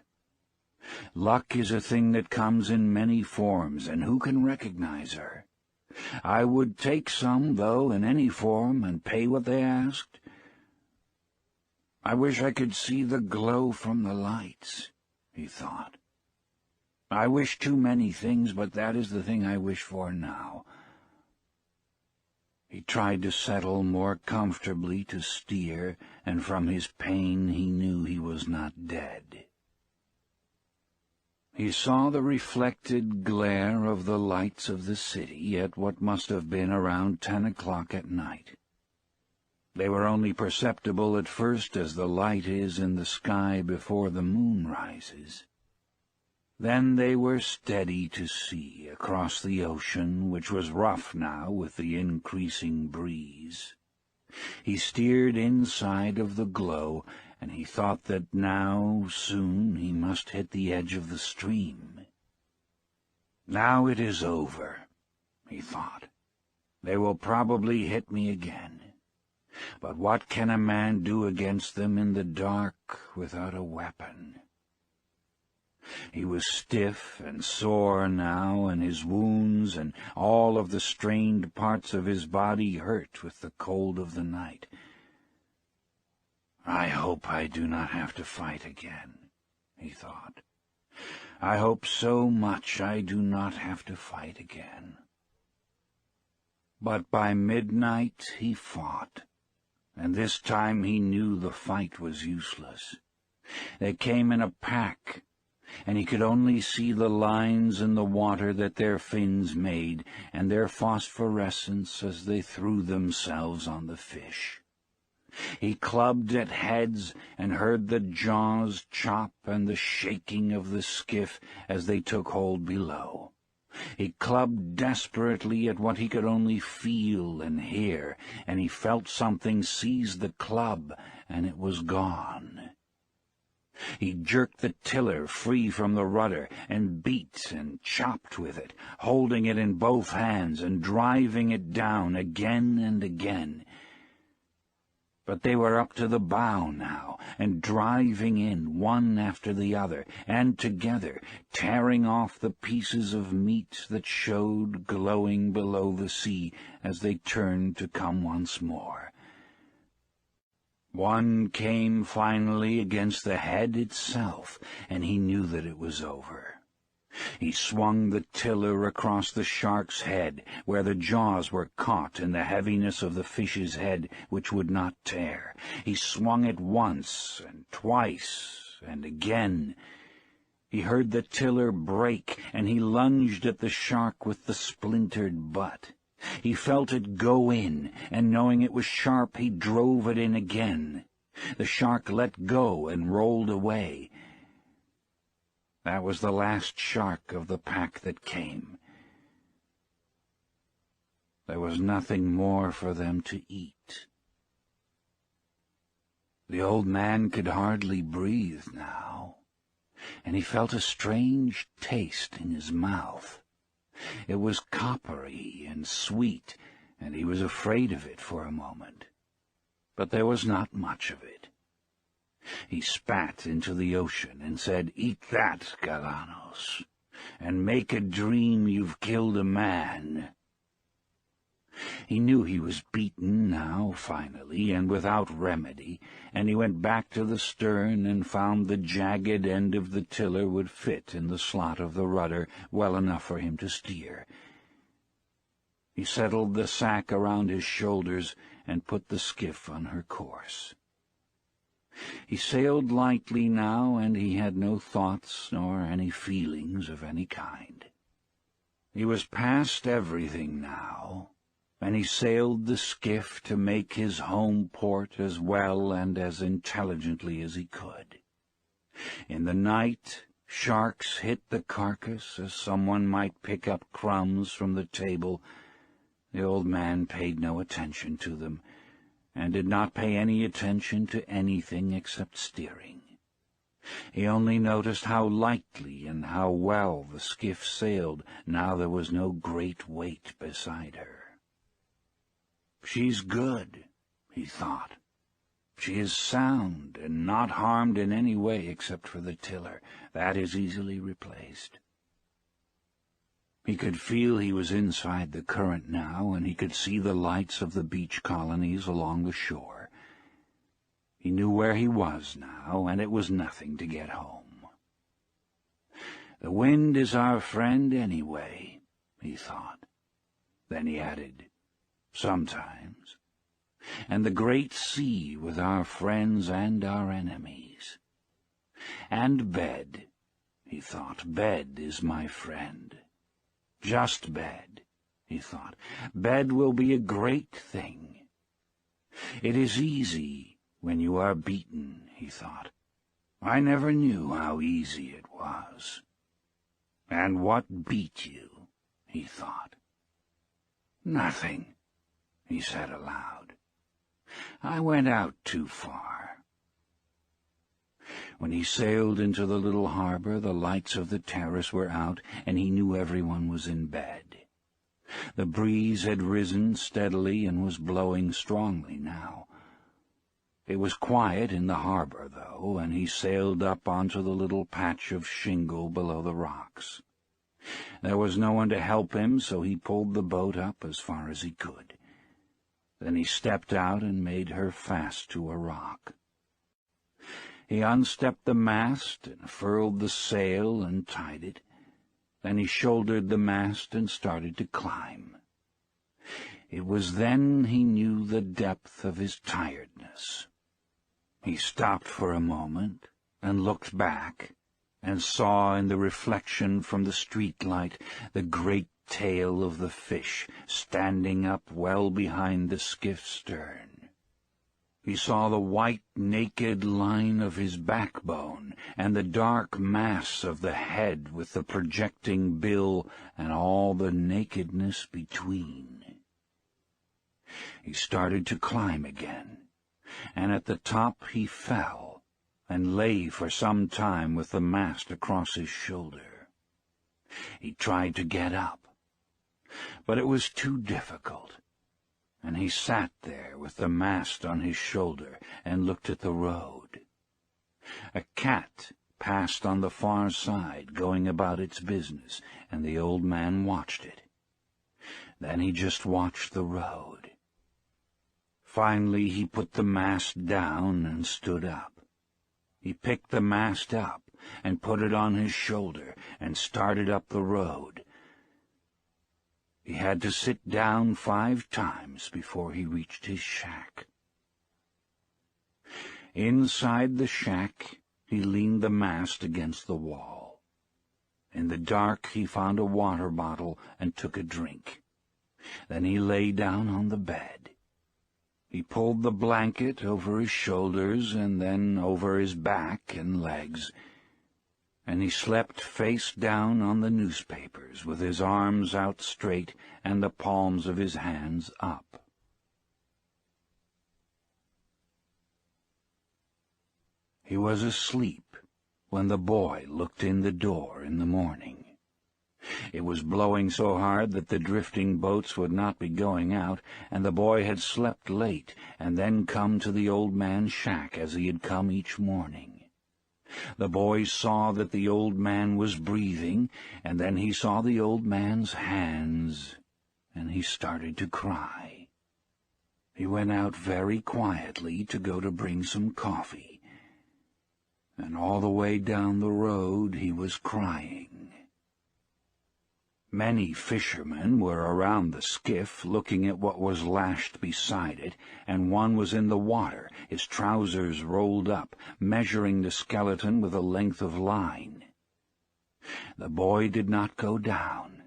Luck is a thing that comes in many forms, and who can recognize her? I would take some, though, in any form, and pay what they asked. I wish I could see the glow from the lights, he thought. I wish too many things, but that is the thing I wish for now. He tried to settle more comfortably to steer, and from his pain he knew he was not dead. He saw the reflected glare of the lights of the city at what must have been around 10 o'clock at night. They were only perceptible at first as the light is in the sky before the moon rises. Then they were steady to see across the ocean, which was rough now with the increasing breeze. He steered inside of the glow, and he thought that now, soon, he must hit the edge of the stream. Now it is over, he thought. They will probably hit me again. But what can a man do against them in the dark without a weapon? He was stiff and sore now, and his wounds and all of the strained parts of his body hurt with the cold of the night. I hope I do not have to fight again, he thought. I hope so much I do not have to fight again. But by midnight he fought, and this time he knew the fight was useless. They came in a pack, and he could only see the lines in the water that their fins made, and their phosphorescence as they threw themselves on the fish. He clubbed at heads and heard the jaws chop and the shaking of the skiff as they took hold below. He clubbed desperately at what he could only feel and hear, and he felt something seize the club, and it was gone. He jerked the tiller free from the rudder and beat and chopped with it, holding it in both hands and driving it down again and again. But they were up to the bow now, and driving in one after the other, and together, tearing off the pieces of meat that showed glowing below the sea as they turned to come once more. One came finally against the head itself, and he knew that it was over. He swung the tiller across the shark's head, where the jaws were caught in the heaviness of the fish's head, which would not tear. He swung it once, and twice, and again. He heard the tiller break, and he lunged at the shark with the splintered butt. He felt it go in, and knowing it was sharp, he drove it in again. The shark let go and rolled away. That was the last shark of the pack that came. There was nothing more for them to eat. The old man could hardly breathe now, and he felt a strange taste in his mouth. It was coppery and sweet, and he was afraid of it for a moment. But there was not much of it. He spat into the ocean and said, "Eat that, Galanos, and make a dream you've killed a man." He knew he was beaten now, finally, and without remedy, and he went back to the stern and found the jagged end of the tiller would fit in the slot of the rudder well enough for him to steer. He settled the sack around his shoulders and put the skiff on her course. He sailed lightly now, and he had no thoughts nor any feelings of any kind. He was past everything now, and he sailed the skiff to make his home port as well and as intelligently as he could. In the night, sharks hit the carcass as someone might pick up crumbs from the table. The old man paid no attention to them, and did not pay any attention to anything except steering. He only noticed how lightly and how well the skiff sailed now there was no great weight beside her. "She's good," he thought. "She is sound and not harmed in any way except for the tiller. That is easily replaced." He could feel he was inside the current now, and he could see the lights of the beach colonies along the shore. He knew where he was now, and it was nothing to get home. "The wind is our friend anyway," he thought. Then he added, "sometimes. And the great sea with our friends and our enemies. And bed," he thought, "bed is my friend. Just bed," he thought. "Bed will be a great thing. It is easy when you are beaten," he thought. "I never knew how easy it was." "And what beat you?" he thought. "Nothing," he said aloud. "I went out too far." When he sailed into the little harbor, the lights of the terrace were out, and he knew everyone was in bed. The breeze had risen steadily and was blowing strongly now. It was quiet in the harbor, though, and he sailed up onto the little patch of shingle below the rocks. There was no one to help him, so he pulled the boat up as far as he could. Then he stepped out and made her fast to a rock. He unstepped the mast and furled the sail and tied it. Then he shouldered the mast and started to climb. It was then he knew the depth of his tiredness. He stopped for a moment and looked back, and saw in the reflection from the street light the great tail of the fish standing up well behind the skiff's stern. He saw the white, naked line of his backbone, and the dark mass of the head with the projecting bill and all the nakedness between. He started to climb again, and at the top he fell, and lay for some time with the mast across his shoulder. He tried to get up, but it was too difficult, and he sat there with the mast on his shoulder and looked at the road. A cat passed on the far side, going about its business, and the old man watched it. Then he just watched the road. Finally he put the mast down and stood up. He picked the mast up and put it on his shoulder and started up the road. He had to sit down 5 times before he reached his shack. Inside the shack, he leaned the mast against the wall. In the dark, he found a water bottle and took a drink. Then he lay down on the bed. He pulled the blanket over his shoulders and then over his back and legs, and he slept face down on the newspapers with his arms out straight and the palms of his hands up. He was asleep when the boy looked in the door in the morning. It was blowing so hard that the drifting boats would not be going out, and the boy had slept late and then come to the old man's shack as he had come each morning. The boy saw that the old man was breathing, and then he saw the old man's hands, and he started to cry. He went out very quietly to go to bring some coffee, and all the way down the road he was crying. Many fishermen were around the skiff, looking at what was lashed beside it, and one was in the water, his trousers rolled up, measuring the skeleton with a length of line. The boy did not go down.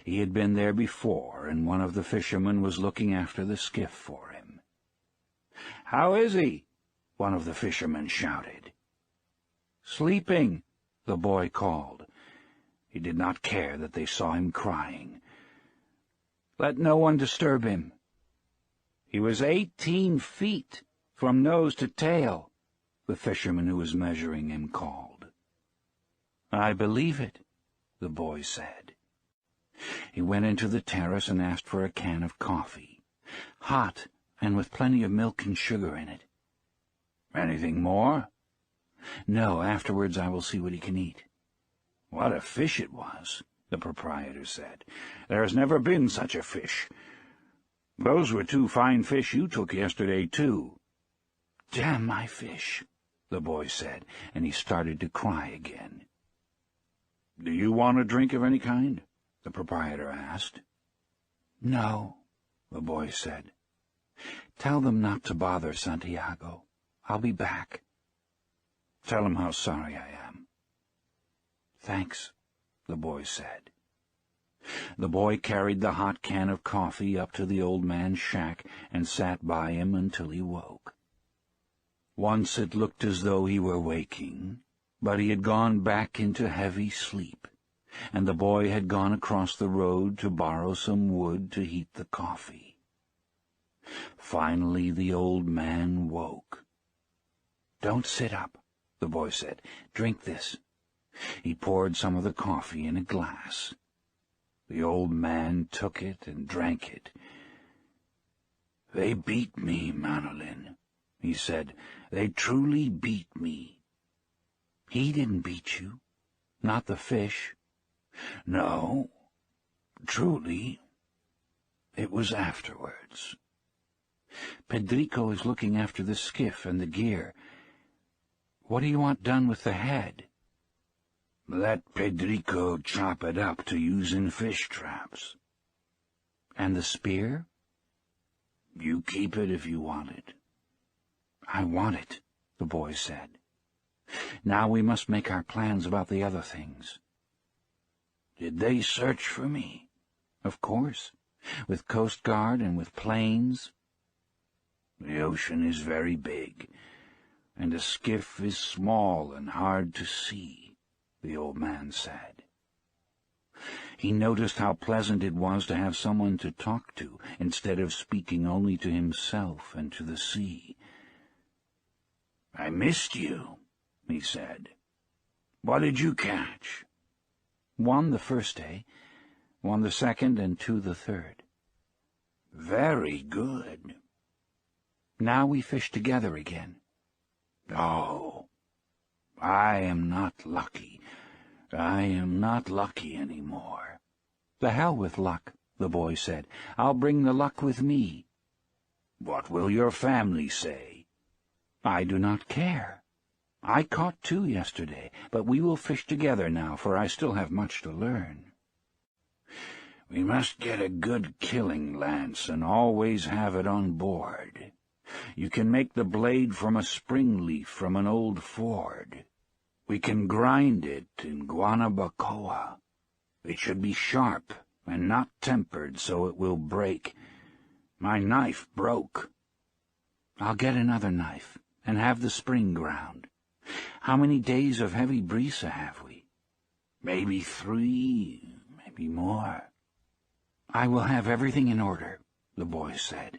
He had been there before, and one of the fishermen was looking after the skiff for him. "How is he?" one of the fishermen shouted. "Sleeping," the boy called. He did not care that they saw him crying. "Let no one disturb him." "He was 18 feet, from nose to tail," the fisherman who was measuring him called. "I believe it," the boy said. He went into the terrace and asked for a can of coffee, hot and with plenty of milk and sugar in it. "Anything more?" "No, afterwards I will see what he can eat." "What a fish it was," the proprietor said. "There has never been such a fish. Those were 2 fine fish you took yesterday, too." "Damn my fish," the boy said, and he started to cry again. "Do you want a drink of any kind?" the proprietor asked. "No," the boy said. "Tell them not to bother Santiago. I'll be back." "Tell him how sorry I am." "Thanks," the boy said. The boy carried the hot can of coffee up to the old man's shack and sat by him until he woke. Once it looked as though he were waking, but he had gone back into heavy sleep, and the boy had gone across the road to borrow some wood to heat the coffee. Finally the old man woke. "Don't sit up," the boy said. "Drink this." He poured some of the coffee in a glass. The old man took it and drank it. "They beat me, Marlin," he said. "They truly beat me." "He didn't beat you. Not the fish." "No, truly. It was afterwards." "Pedrico is looking after the skiff and the gear. What do you want done with the head?" "Let Pedrico chop it up to use in fish traps." "And the spear?" "You keep it if you want it." "I want it," the boy said. "Now we must make our plans about the other things." "Did they search for me?" "Of course, with Coast Guard and with planes." "The ocean is very big, and a skiff is small and hard to see," the old man said. He noticed how pleasant it was to have someone to talk to, instead of speaking only to himself and to the sea. "I missed you," he said. "What did you catch?" "1 the first day, 1 the second, and 2 the third." "Very good." "Now we fish together again." "Oh, I am not lucky. I am not lucky any more." "The hell with luck," the boy said. "I'll bring the luck with me." What will your family say? I do not care. I caught 2 yesterday, but we will fish together now, for I still have much to learn. We must get a good killing lance and always have it on board. You can make the blade from a spring leaf from an old ford. We can grind it in guanabacoa. It should be sharp and not tempered so it will break. My knife broke. I'll get another knife and have the spring ground. How many days of heavy brisa have we? Maybe 3, maybe more. I will have everything in order, the boy said.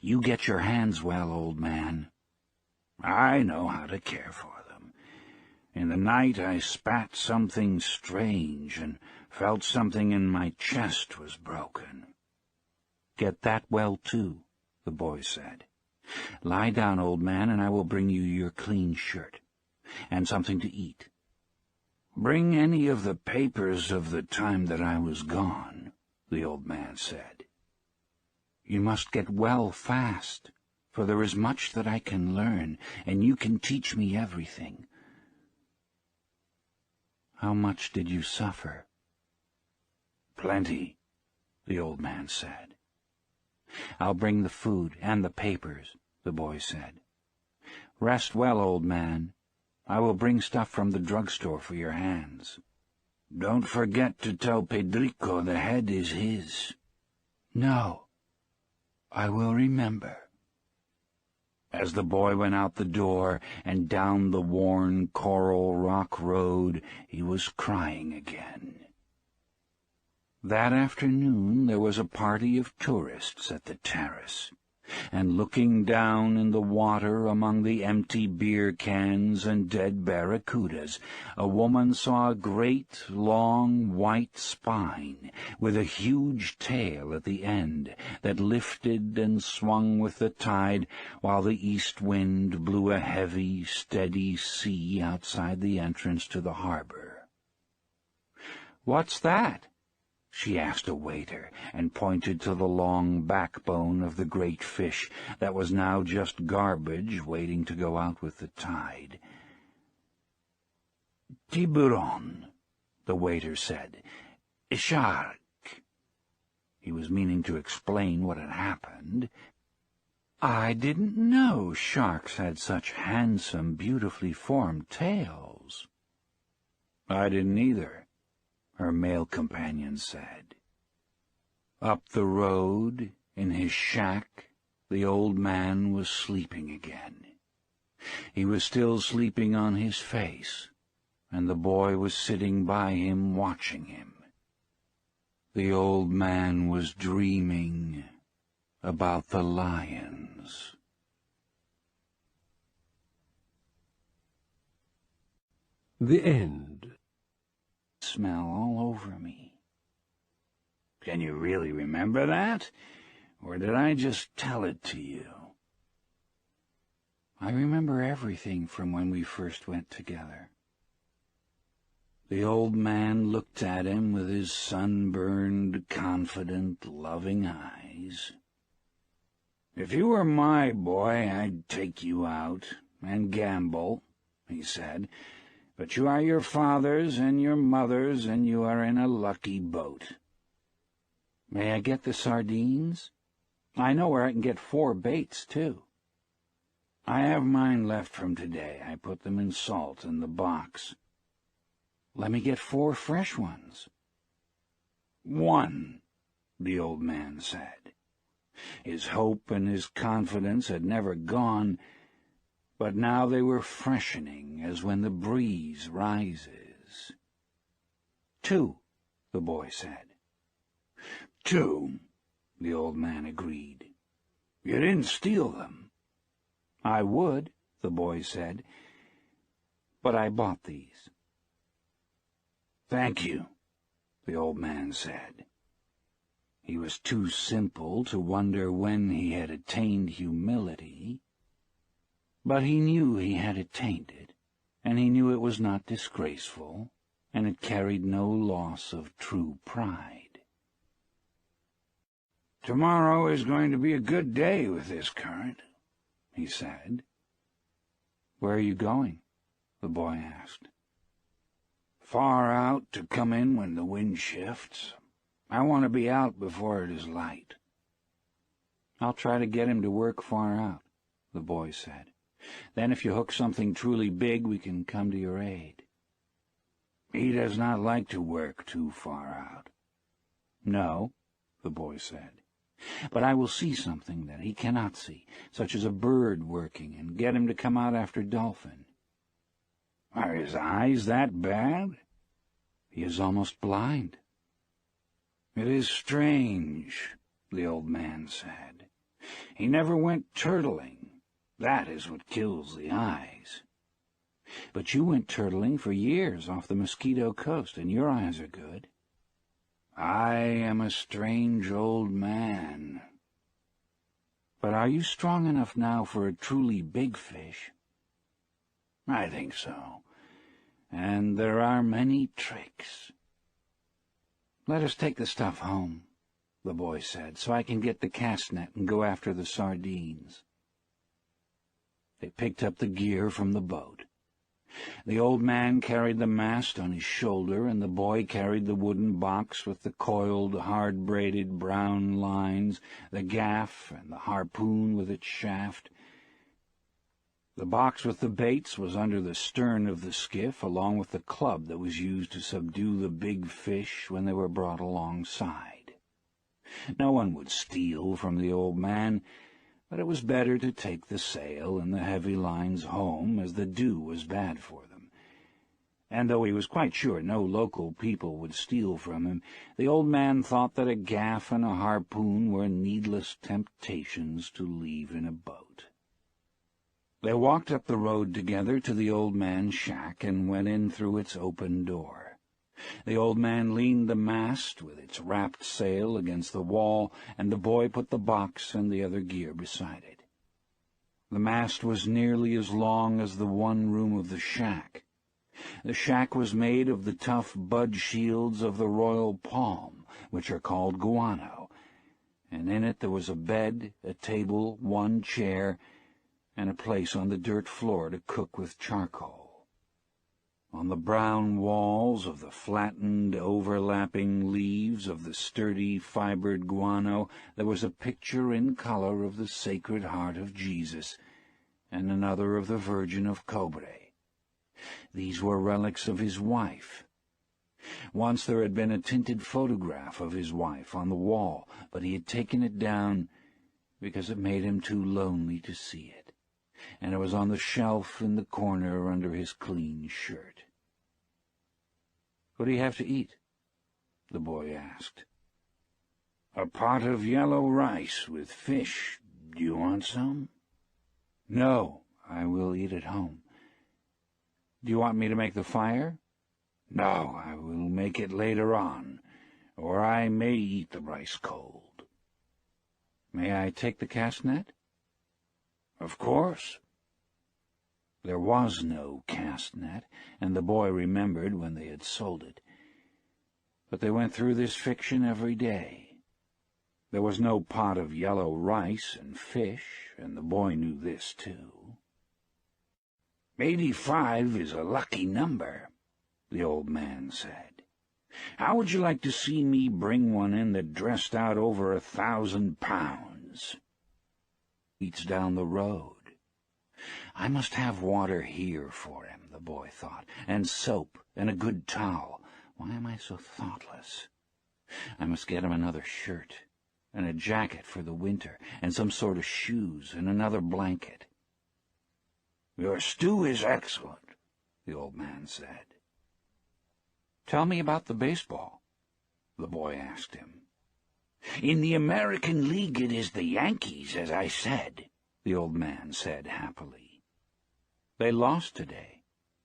You get your hands well, old man. I know how to care for them. In the night I spat something strange and felt something in my chest was broken. Get that well, too, the boy said. Lie down, old man, and I will bring you your clean shirt, and something to eat. Bring any of the papers of the time that I was gone, the old man said. You must get well fast, for there is much that I can learn, and you can teach me everything. How much did you suffer? Plenty, the old man said. I'll bring the food and the papers, the boy said. Rest well, old man. I will bring stuff from the drugstore for your hands. Don't forget to tell Pedrico the head is his. No, I will remember. As the boy went out the door and down the worn coral rock road, he was crying again. That afternoon there was a party of tourists at the terrace, and looking down in the water among the empty beer cans and dead barracudas, a woman saw a great, long, white spine with a huge tail at the end that lifted and swung with the tide while the east wind blew a heavy, steady sea outside the entrance to the harbor. "What's that?" she asked a waiter, and pointed to the long backbone of the great fish that was now just garbage waiting to go out with the tide. "Tiburon," the waiter said. "Shark." He was meaning to explain what had happened. "I didn't know sharks had such handsome, beautifully formed tails." "I didn't either," her male companion said. Up the road, in his shack, the old man was sleeping again. He was still sleeping on his face, and the boy was sitting by him watching him. The old man was dreaming about the lions. The end. Smell all over me. Can you really remember that? Or did I just tell it to you? I remember everything from when we first went together. The old man looked at him with his sunburned, confident, loving eyes. "If you were my boy, I'd take you out and gamble," he said. "But you are your father's and your mother's, and you are in a lucky boat." "May I get the sardines? I know where I can get 4 baits, too." "I have mine left from today. I put them in salt in the box." "Let me get 4 fresh ones." "1," the old man said. His hope and his confidence had never gone, but now they were freshening as when the breeze rises. "2," the boy said. 2, the old man agreed. "You didn't steal them." "I would," the boy said, "but I bought these." "Thank you," the old man said. He was too simple to wonder when he had attained humility, but he knew he had attained it, and he knew it was not disgraceful, and it carried no loss of true pride. "Tomorrow is going to be a good day with this current," he said. "Where are you going?" the boy asked. "Far out to come in when the wind shifts. I want to be out before it is light." "I'll try to get him to work far out," the boy said. "Then if you hook something truly big, we can come to your aid." "He does not like to work too far out." "No," the boy said, "but I will see something that he cannot see, such as a bird working, and get him to come out after dolphin." "Are his eyes that bad?" "He is almost blind." "It is strange," the old man said. "He never went turtling. That is what kills the eyes." "But you went turtling for years off the Mosquito Coast, and your eyes are good." "I am a strange old man." "But are you strong enough now for a truly big fish?" "I think so. And there are many tricks." "Let us take the stuff home," the boy said, "so I can get the cast net and go after the sardines." They picked up the gear from the boat. The old man carried the mast on his shoulder, and the boy carried the wooden box with the coiled, hard-braided brown lines, the gaff, and the harpoon with its shaft. The box with the baits was under the stern of the skiff, along with the club that was used to subdue the big fish when they were brought alongside. No one would steal from the old man, but it was better to take the sail and the heavy lines home, as the dew was bad for them. And though he was quite sure no local people would steal from him, the old man thought that a gaff and a harpoon were needless temptations to leave in a boat. They walked up the road together to the old man's shack and went in through its open door. The old man leaned the mast with its wrapped sail against the wall, and the boy put the box and the other gear beside it. The mast was nearly as long as the one room of the shack. The shack was made of the tough bud shields of the royal palm, which are called guano, and in it there was a bed, a table, one chair, and a place on the dirt floor to cook with charcoal. On the brown walls of the flattened, overlapping leaves of the sturdy, fibered guano there was a picture in color of the Sacred Heart of Jesus, and another of the Virgin of Cobre. These were relics of his wife. Once there had been a tinted photograph of his wife on the wall, but he had taken it down because it made him too lonely to see it, and it was on the shelf in the corner under his clean shirt. "What do you have to eat?" the boy asked. "A pot of yellow rice with fish. Do you want some?" "No, I will eat at home. Do you want me to make the fire?" "No, I will make it later on, or I may eat the rice cold." "May I take the cast net?" "Of course." There was no cast net, and the boy remembered when they had sold it. But they went through this fiction every day. There was no pot of yellow rice and fish, and the boy knew this too. 85 is a lucky number," the old man said. "How would you like to see me bring one in that dressed out over 1,000 pounds? Eats down the road. I must have water here for him, the boy thought, and soap and a good towel. Why am I so thoughtless? I must get him another shirt, and a jacket for the winter, and some sort of shoes, and another blanket." "Your stew is excellent," the old man said. "Tell me about the baseball," the boy asked him. "In the American League it is the Yankees, as I said," the old man said happily. "They lost today,"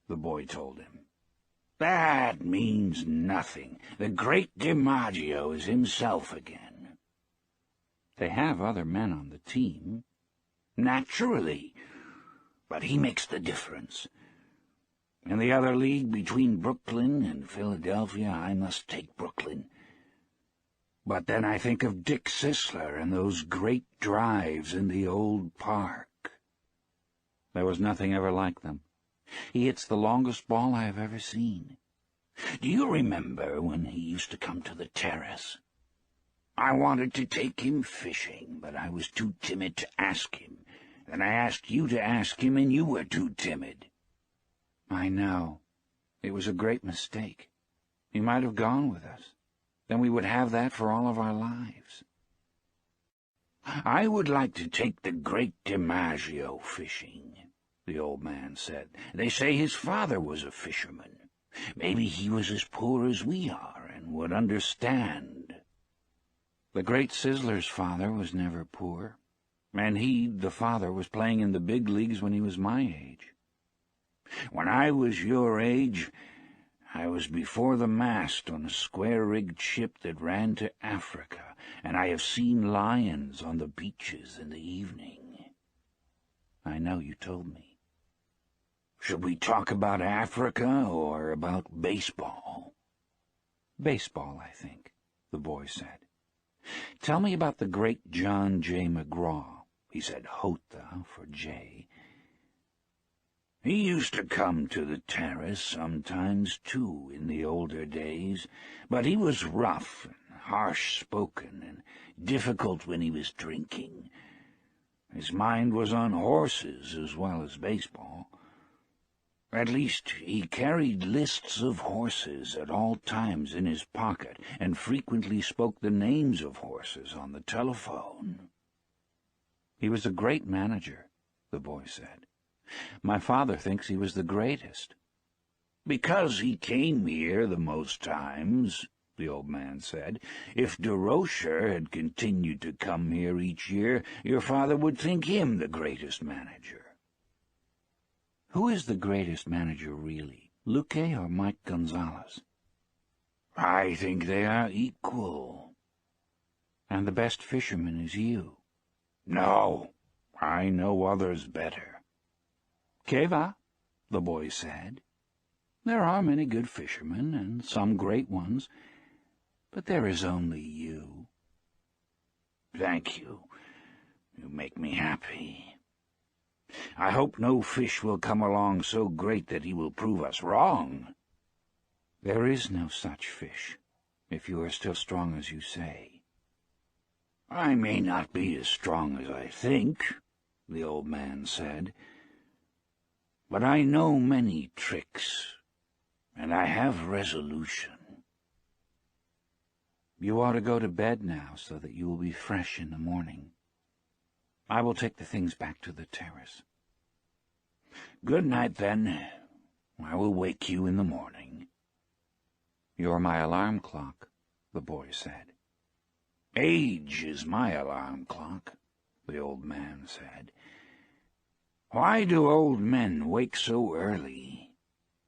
the boy told him. "That means nothing. The great DiMaggio is himself again." "They have other men on the team." "Naturally, but he makes the difference. In the other league between Brooklyn and Philadelphia, I must take Brooklyn. But then I think of Dick Sisler and those great drives in the old park. There was nothing ever like them. He hits the longest ball I have ever seen. Do you remember when he used to come to the terrace? I wanted to take him fishing, but I was too timid to ask him. Then I asked you to ask him, and you were too timid. I know. It was a great mistake. He might have gone with us. Then we would have that for all of our lives. I would like to take the great DiMaggio fishing, the old man said. They say his father was a fisherman. Maybe he was as poor as we are and would understand. The great Sizzler's father was never poor, and he, the father, was playing in the big leagues when he was my age. When I was your age, I was before the mast on a square-rigged ship that ran to Africa, and I have seen lions on the beaches in the evening. I know, you told me. Should we talk about Africa or about baseball? Baseball, I think, the boy said. Tell me about the great John J. McGraw. He said Hotha for J. He used to come to the terrace sometimes, too, in the older days, but he was rough and harsh-spoken and difficult when he was drinking. His mind was on horses as well as baseball. At least, he carried lists of horses at all times in his pocket and frequently spoke the names of horses on the telephone. He was a great manager, the boy said. My father thinks he was the greatest. Because he came here the most times, the old man said. If Durocher had continued to come here each year, your father would think him the greatest manager. Who is the greatest manager, really, Luque or Mike Gonzalez? I think they are equal. And the best fisherman is you. No, I know others better. Que va, the boy said. There are many good fishermen, and some great ones, but there is only you. Thank you. You make me happy. I hope no fish will come along so great that he will prove us wrong. There is no such fish, if you are still strong as you say. I may not be as strong as I think, the old man said, but I know many tricks, and I have resolution. You ought to go to bed now so that you will be fresh in the morning. I will take the things back to the terrace. Good night, then. I will wake you in the morning. You're my alarm clock, the boy said. Age is my alarm clock, the old man said. Why do old men wake so early?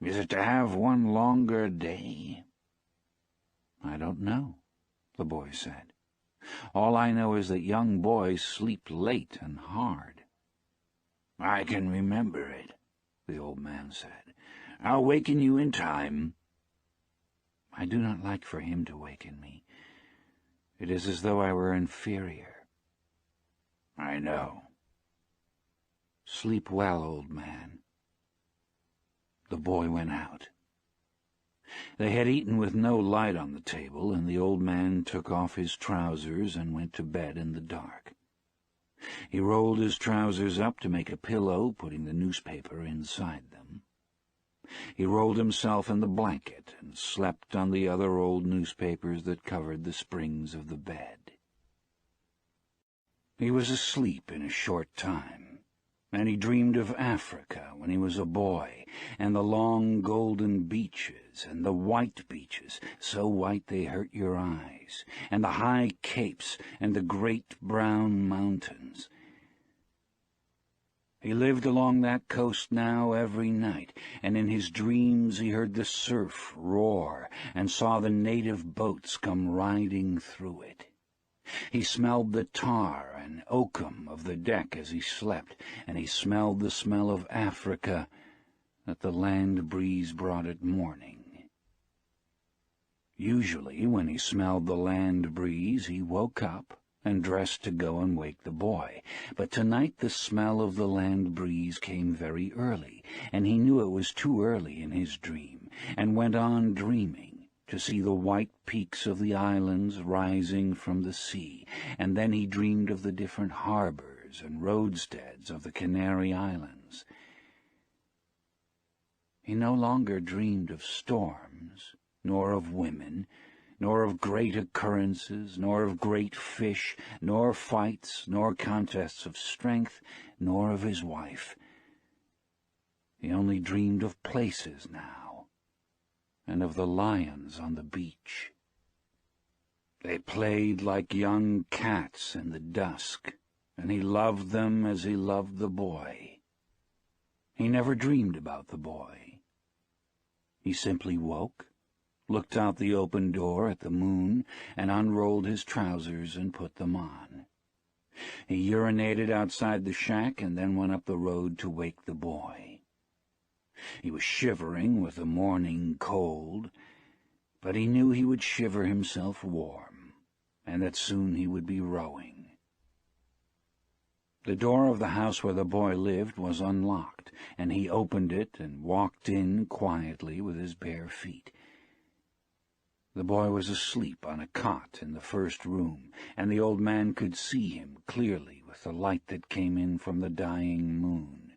Is it to have one longer day? I don't know, the boy said. All I know is that young boys sleep late and hard. I can remember it, the old man said. I'll waken you in time. I do not like for him to waken me. It is as though I were inferior. I know. Sleep well, old man. The boy went out. They had eaten with no light on the table, and the old man took off his trousers and went to bed in the dark. He rolled his trousers up to make a pillow, putting the newspaper inside them. He rolled himself in the blanket and slept on the other old newspapers that covered the springs of the bed. He was asleep in a short time, and he dreamed of Africa when he was a boy, and the long golden beaches, and the white beaches, so white they hurt your eyes, and the high capes, and the great brown mountains. He lived along that coast now every night, and in his dreams he heard the surf roar, and saw the native boats come riding through it. He smelled the tar and oakum of the deck as he slept, and he smelled the smell of Africa that the land breeze brought at morning. Usually, when he smelled the land breeze, he woke up and dressed to go and wake the boy. But tonight the smell of the land breeze came very early, and he knew it was too early in his dream, and went on dreaming to see the white peaks of the islands rising from the sea, and then he dreamed of the different harbors and roadsteads of the Canary Islands. He no longer dreamed of storms, nor of women, nor of great occurrences, nor of great fish, nor fights, nor contests of strength, nor of his wife. He only dreamed of places now, and of the lions on the beach. They played like young cats in the dusk, and he loved them as he loved the boy. He never dreamed about the boy. He simply woke, looked out the open door at the moon, and unrolled his trousers and put them on. He urinated outside the shack and then went up the road to wake the boy. He was shivering with the morning cold, but he knew he would shiver himself warm, and that soon he would be rowing. The door of the house where the boy lived was unlocked, and he opened it and walked in quietly with his bare feet. The boy was asleep on a cot in the first room, and the old man could see him clearly with the light that came in from the dying moon.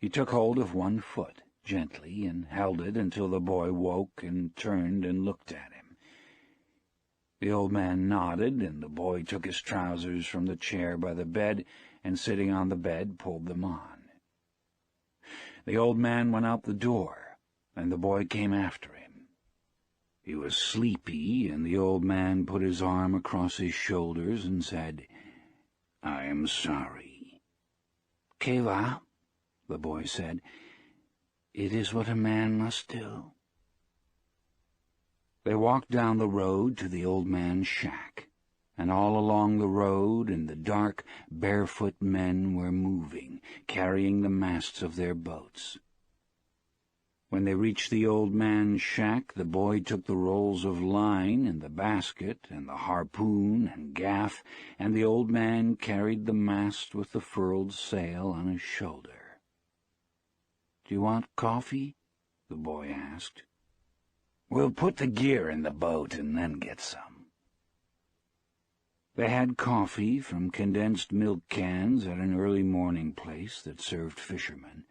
He took hold of one foot gently and held it until the boy woke and turned and looked at him. The old man nodded, and the boy took his trousers from the chair by the bed and, sitting on the bed, pulled them on. The old man went out the door, and the boy came after him. He was sleepy, and the old man put his arm across his shoulders and said, "I am sorry." "Que va?" the boy said. "It is what a man must do." They walked down the road to the old man's shack, and all along the road in the dark, barefoot men were moving, carrying the masts of their boats. When they reached the old man's shack, the boy took the rolls of line and the basket and the harpoon and gaff, and the old man carried the mast with the furled sail on his shoulder. "Do you want coffee?" the boy asked. "We'll put the gear in the boat and then get some." They had coffee from condensed milk cans at an early morning place that served fishermen.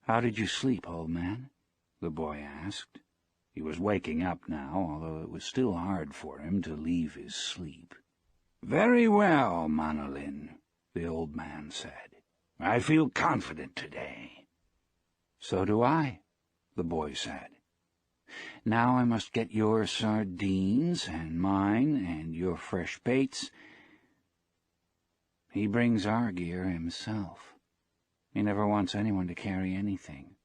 "How did you sleep, old man?" the boy asked. He was waking up now, although it was still hard for him to leave his sleep. "Very well, Manolin," the old man said. "I feel confident today." "So do I," the boy said. "Now I must get your sardines and mine and your fresh baits." He brings our gear himself. He never wants anyone to carry anything.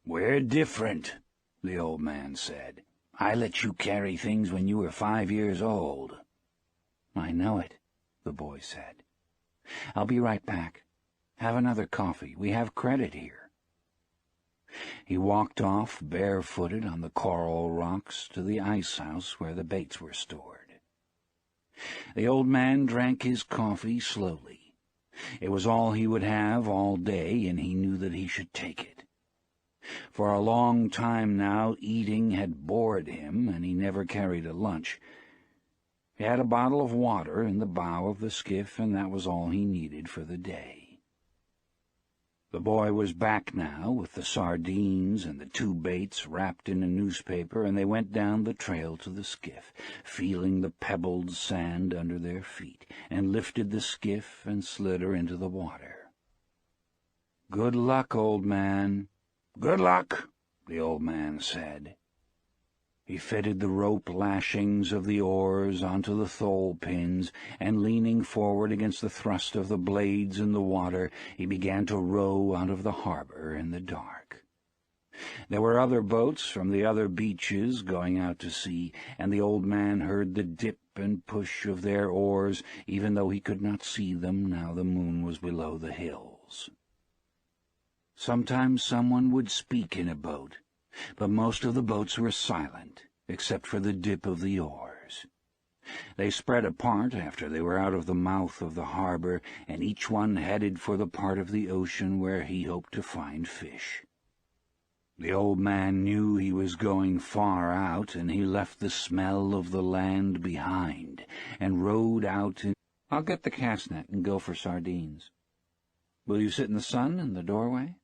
"We're different," the old man said. "I let you carry things when you were 5 years old." "I know it," the boy said. "I'll be right back. Have another coffee. We have credit here." He walked off barefooted on the coral rocks to the ice house where the baits were stored. The old man drank his coffee slowly. It was all he would have all day, and he knew that he should take it. For a long time now eating had bored him, and he never carried a lunch. He had a bottle of water in the bow of the skiff, and that was all he needed for the day. The boy was back now with the sardines and the 2 baits wrapped in a newspaper, and they went down the trail to the skiff, feeling the pebbled sand under their feet, and lifted the skiff and slid her into the water. "Good luck, old man." "Good luck," the old man said. He fitted the rope lashings of the oars onto the thole pins, and leaning forward against the thrust of the blades in the water, he began to row out of the harbor in the dark. There were other boats from the other beaches going out to sea, and the old man heard the dip and push of their oars, even though he could not see them now the moon was below the hills. Sometimes someone would speak in a boat, but most of the boats were silent, except for the dip of the oars. They spread apart after they were out of the mouth of the harbor, and each one headed for the part of the ocean where he hoped to find fish. The old man knew he was going far out, and he left the smell of the land behind, and rowed out in... "I'll get the cast net and go for sardines. Will you sit in the sun in the doorway?"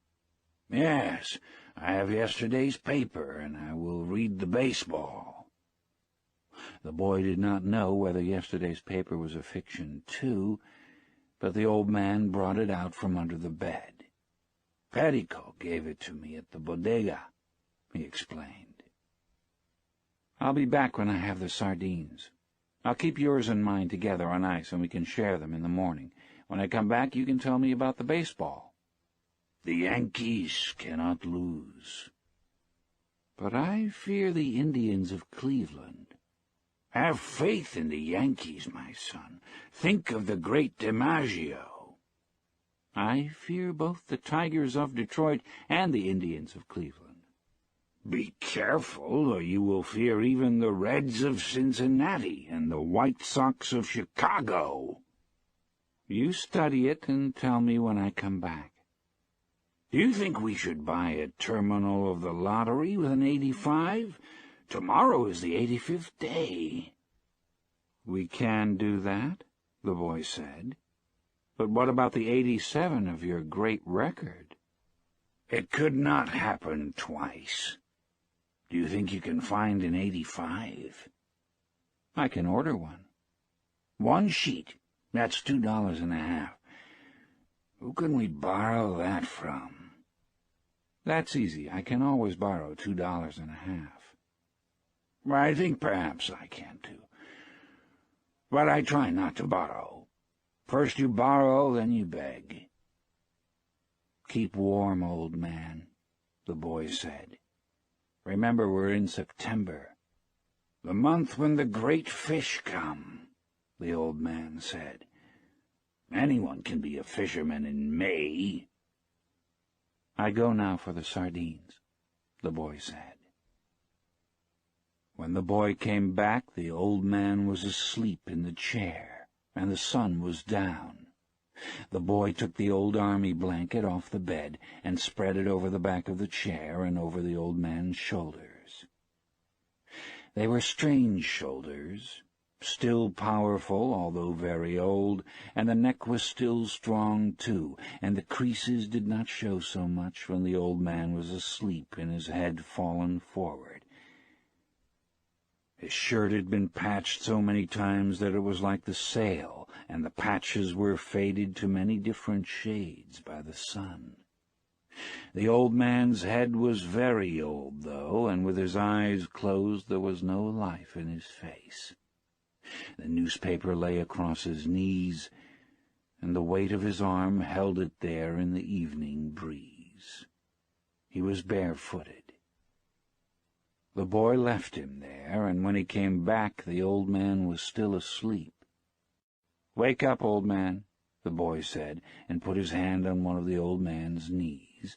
"Yes, I have yesterday's paper, and I will read the baseball." The boy did not know whether yesterday's paper was a fiction, too, but the old man brought it out from under the bed. "Perico gave it to me at the bodega," he explained. "I'll be back when I have the sardines. I'll keep yours and mine together on ice, and we can share them in the morning. When I come back, you can tell me about the baseball." "The Yankees cannot lose." "But I fear the Indians of Cleveland." "Have faith in the Yankees, my son. Think of the great DiMaggio." "I fear both the Tigers of Detroit and the Indians of Cleveland." "Be careful, or you will fear even the Reds of Cincinnati and the White Sox of Chicago." "You study it and tell me when I come back." "Do you think we should buy a terminal of the lottery with an 85? Tomorrow is the 85th day." "We can do that," the boy said. "But what about the 87 of your great record?" "It could not happen twice. Do you think you can find an 85? "I can order one." "One sheet. That's $2.50. Who can we borrow that from?" "That's easy. I can always borrow $2.50. "I think perhaps I can, too. But I try not to borrow. First you borrow, then you beg." "Keep warm, old man," the boy said. "Remember, we're in September." "The month when the great fish come," the old man said. "Anyone can be a fisherman in May." "I go now for the sardines," the boy said. When the boy came back, the old man was asleep in the chair, and the sun was down. The boy took the old army blanket off the bed and spread it over the back of the chair and over the old man's shoulders. They were strange shoulders, still powerful, although very old, and the neck was still strong, too, and the creases did not show so much when the old man was asleep and his head fallen forward. His shirt had been patched so many times that it was like the sail, and the patches were faded to many different shades by the sun. The old man's head was very old, though, and with his eyes closed there was no life in his face. The newspaper lay across his knees, and the weight of his arm held it there in the evening breeze. He was barefooted. The boy left him there, and when he came back the old man was still asleep. "Wake up, old man," the boy said, and put his hand on one of the old man's knees.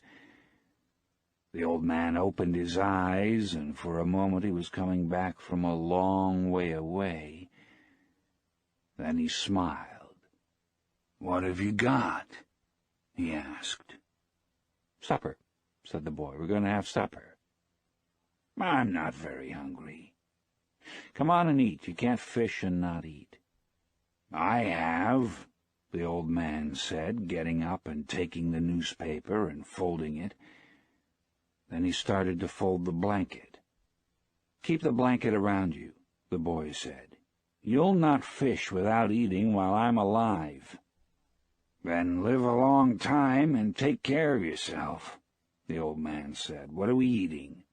The old man opened his eyes, and for a moment he was coming back from a long way away. Then he smiled. "What have you got?" he asked. "Supper," said the boy. "We're going to have supper." "I'm not very hungry." "Come on and eat. You can't fish and not eat." "I have," the old man said, getting up and taking the newspaper and folding it. Then he started to fold the blanket. "Keep the blanket around you," the boy said. "You'll not fish without eating while I'm alive." "Then live a long time and take care of yourself," the old man said. "What are we eating?"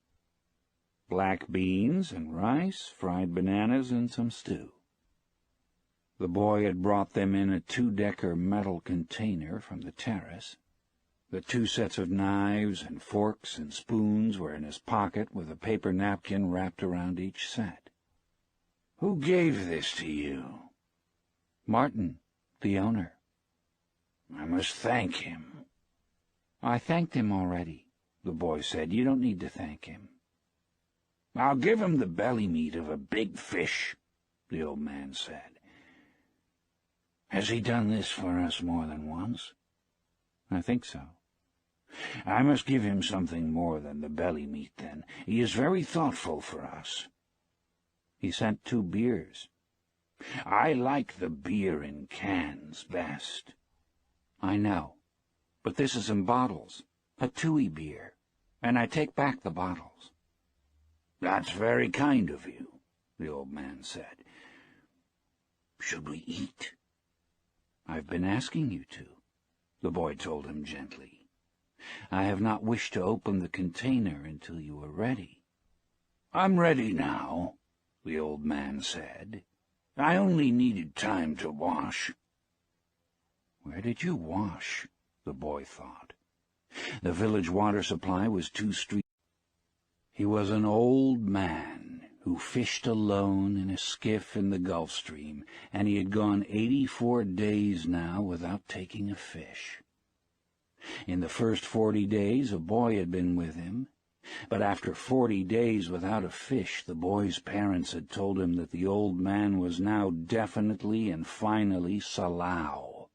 "Black beans and rice, fried bananas, and some stew." The boy had brought them in a 2-decker metal container from the terrace. The 2 sets of knives and forks and spoons were in his pocket, with a paper napkin wrapped around each set. "Who gave this to you?" "Martin, the owner." "I must thank him." "I thanked him already," the boy said. "You don't need to thank him." "I'll give him the belly meat of a big fish," the old man said. "Has he done this for us more than once?" "I think so." "I must give him something more than the belly meat, then. He is very thoughtful for us." "He sent 2 beers." "I like the beer in cans best." "I know, but this is in bottles, a Tui beer, and I take back the bottles." "That's very kind of you," the old man said. "Should we eat?" "I've been asking you to," the boy told him gently. "I have not wished to open the container until you were ready." "I'm ready now," the old man said. "I only needed time to wash." Where did you wash? The boy thought. The village water supply was 2 streets. He was an old man who fished alone in a skiff in the Gulf Stream, and he had gone 84 days now without taking a fish. In the first 40 days a boy had been with him, but after 40 days without a fish, the boy's parents had told him that the old man was now definitely and finally Salau,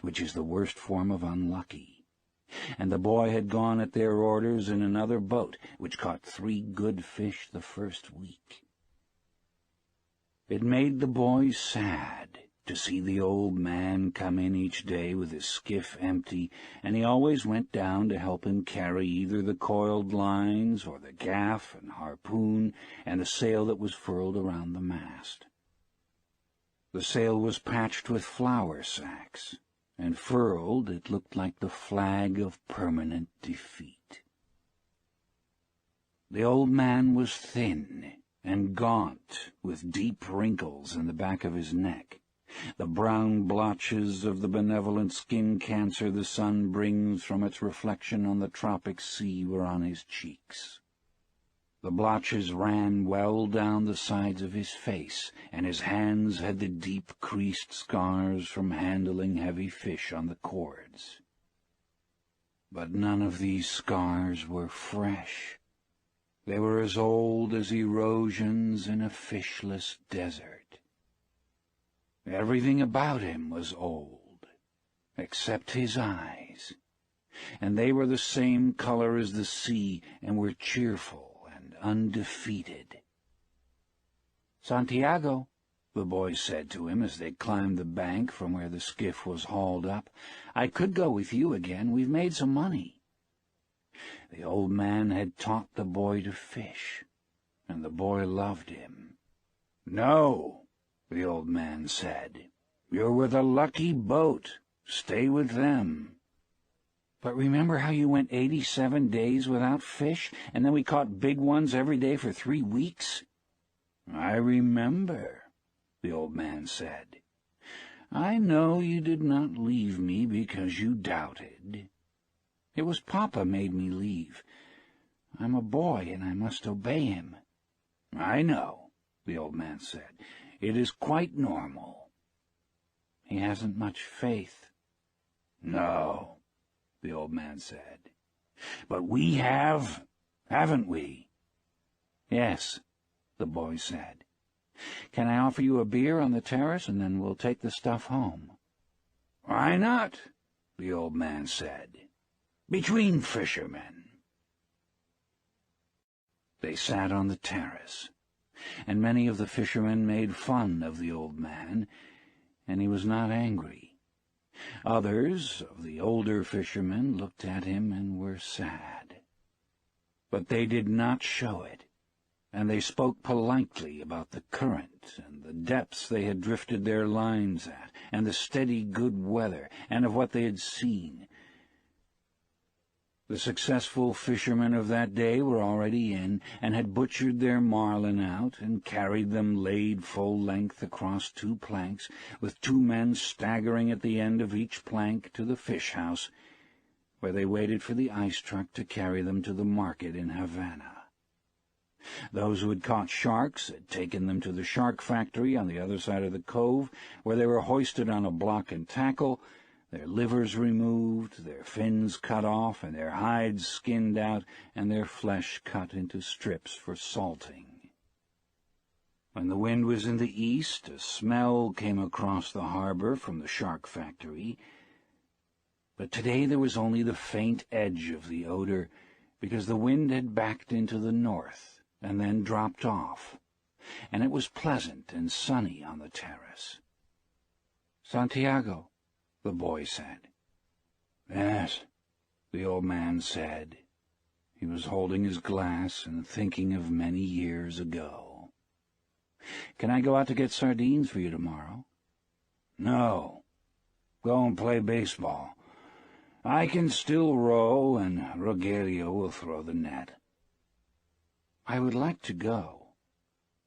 which is the worst form of unlucky, and the boy had gone at their orders in another boat, which caught 3 good fish the first week. It made the boy sad to see the old man come in each day with his skiff empty, and he always went down to help him carry either the coiled lines or the gaff and harpoon and the sail that was furled around the mast. The sail was patched with flour sacks, and furled it looked like the flag of permanent defeat. The old man was thin and gaunt, with deep wrinkles in the back of his neck. The brown blotches of the benevolent skin cancer the sun brings from its reflection on the tropic sea were on his cheeks. The blotches ran well down the sides of his face, and his hands had the deep creased scars from handling heavy fish on the cords. But none of these scars were fresh. They were as old as erosions in a fishless desert. Everything about him was old, except his eyes, and they were the same color as the sea and were cheerful and undefeated. "Santiago," the boy said to him as they climbed the bank from where the skiff was hauled up, "I could go with you again. We've made some money." The old man had taught the boy to fish, and the boy loved him. "No," the old man said. "You're with a lucky boat. Stay with them." "But remember how you went 87 days without fish, and then we caught big ones every day for 3 weeks? "I remember," the old man said. "I know you did not leave me because you doubted. It was Papa made me leave. I'm a boy, and I must obey him." "I know," the old man said. "It is quite normal." "He hasn't much faith." "No," the old man said. "But we have, haven't we?" "Yes," the boy said. "Can I offer you a beer on the terrace, and then we'll take the stuff home?" "Why not?" the old man said. "Between fishermen." They sat on the terrace, and many of the fishermen made fun of the old man, and he was not angry. Others of the older fishermen looked at him and were sad. But they did not show it, and they spoke politely about the current and the depths they had drifted their lines at, and the steady good weather, and of what they had seen. The successful fishermen of that day were already in, and had butchered their marlin out, and carried them laid full length across 2 planks, with 2 men staggering at the end of each plank to the fish house, where they waited for the ice truck to carry them to the market in Havana. Those who had caught sharks had taken them to the shark factory on the other side of the cove, where they were hoisted on a block and tackle, their livers removed, their fins cut off, and their hides skinned out, and their flesh cut into strips for salting. When the wind was in the east, a smell came across the harbor from the shark factory, but today there was only the faint edge of the odor, because the wind had backed into the north and then dropped off, and it was pleasant and sunny on the terrace. "Santiago," the boy said. "Yes," the old man said. He was holding his glass and thinking of many years ago. "Can I go out to get sardines for you tomorrow?" "No. Go and play baseball. I can still row, and Rogelio will throw the net." "I would like to go.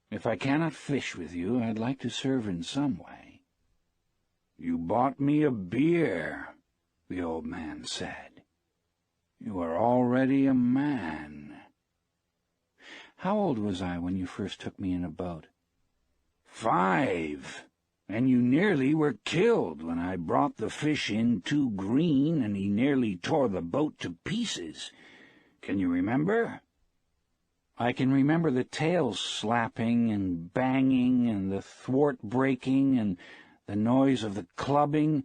If I cannot fish with you, I'd like to serve in some way." "You bought me a beer," the old man said. "You are already a man." "How old was I when you first took me in a boat?" "5. And you nearly were killed when I brought the fish in too green and he nearly tore the boat to pieces. Can you remember?" "I can remember the tail slapping and banging and the thwart breaking and the noise of the clubbing.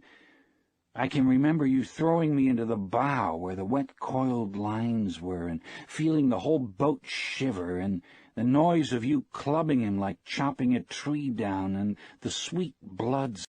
I can remember you throwing me into the bow where the wet coiled lines were and feeling the whole boat shiver, and the noise of you clubbing him like chopping a tree down, and the sweet blood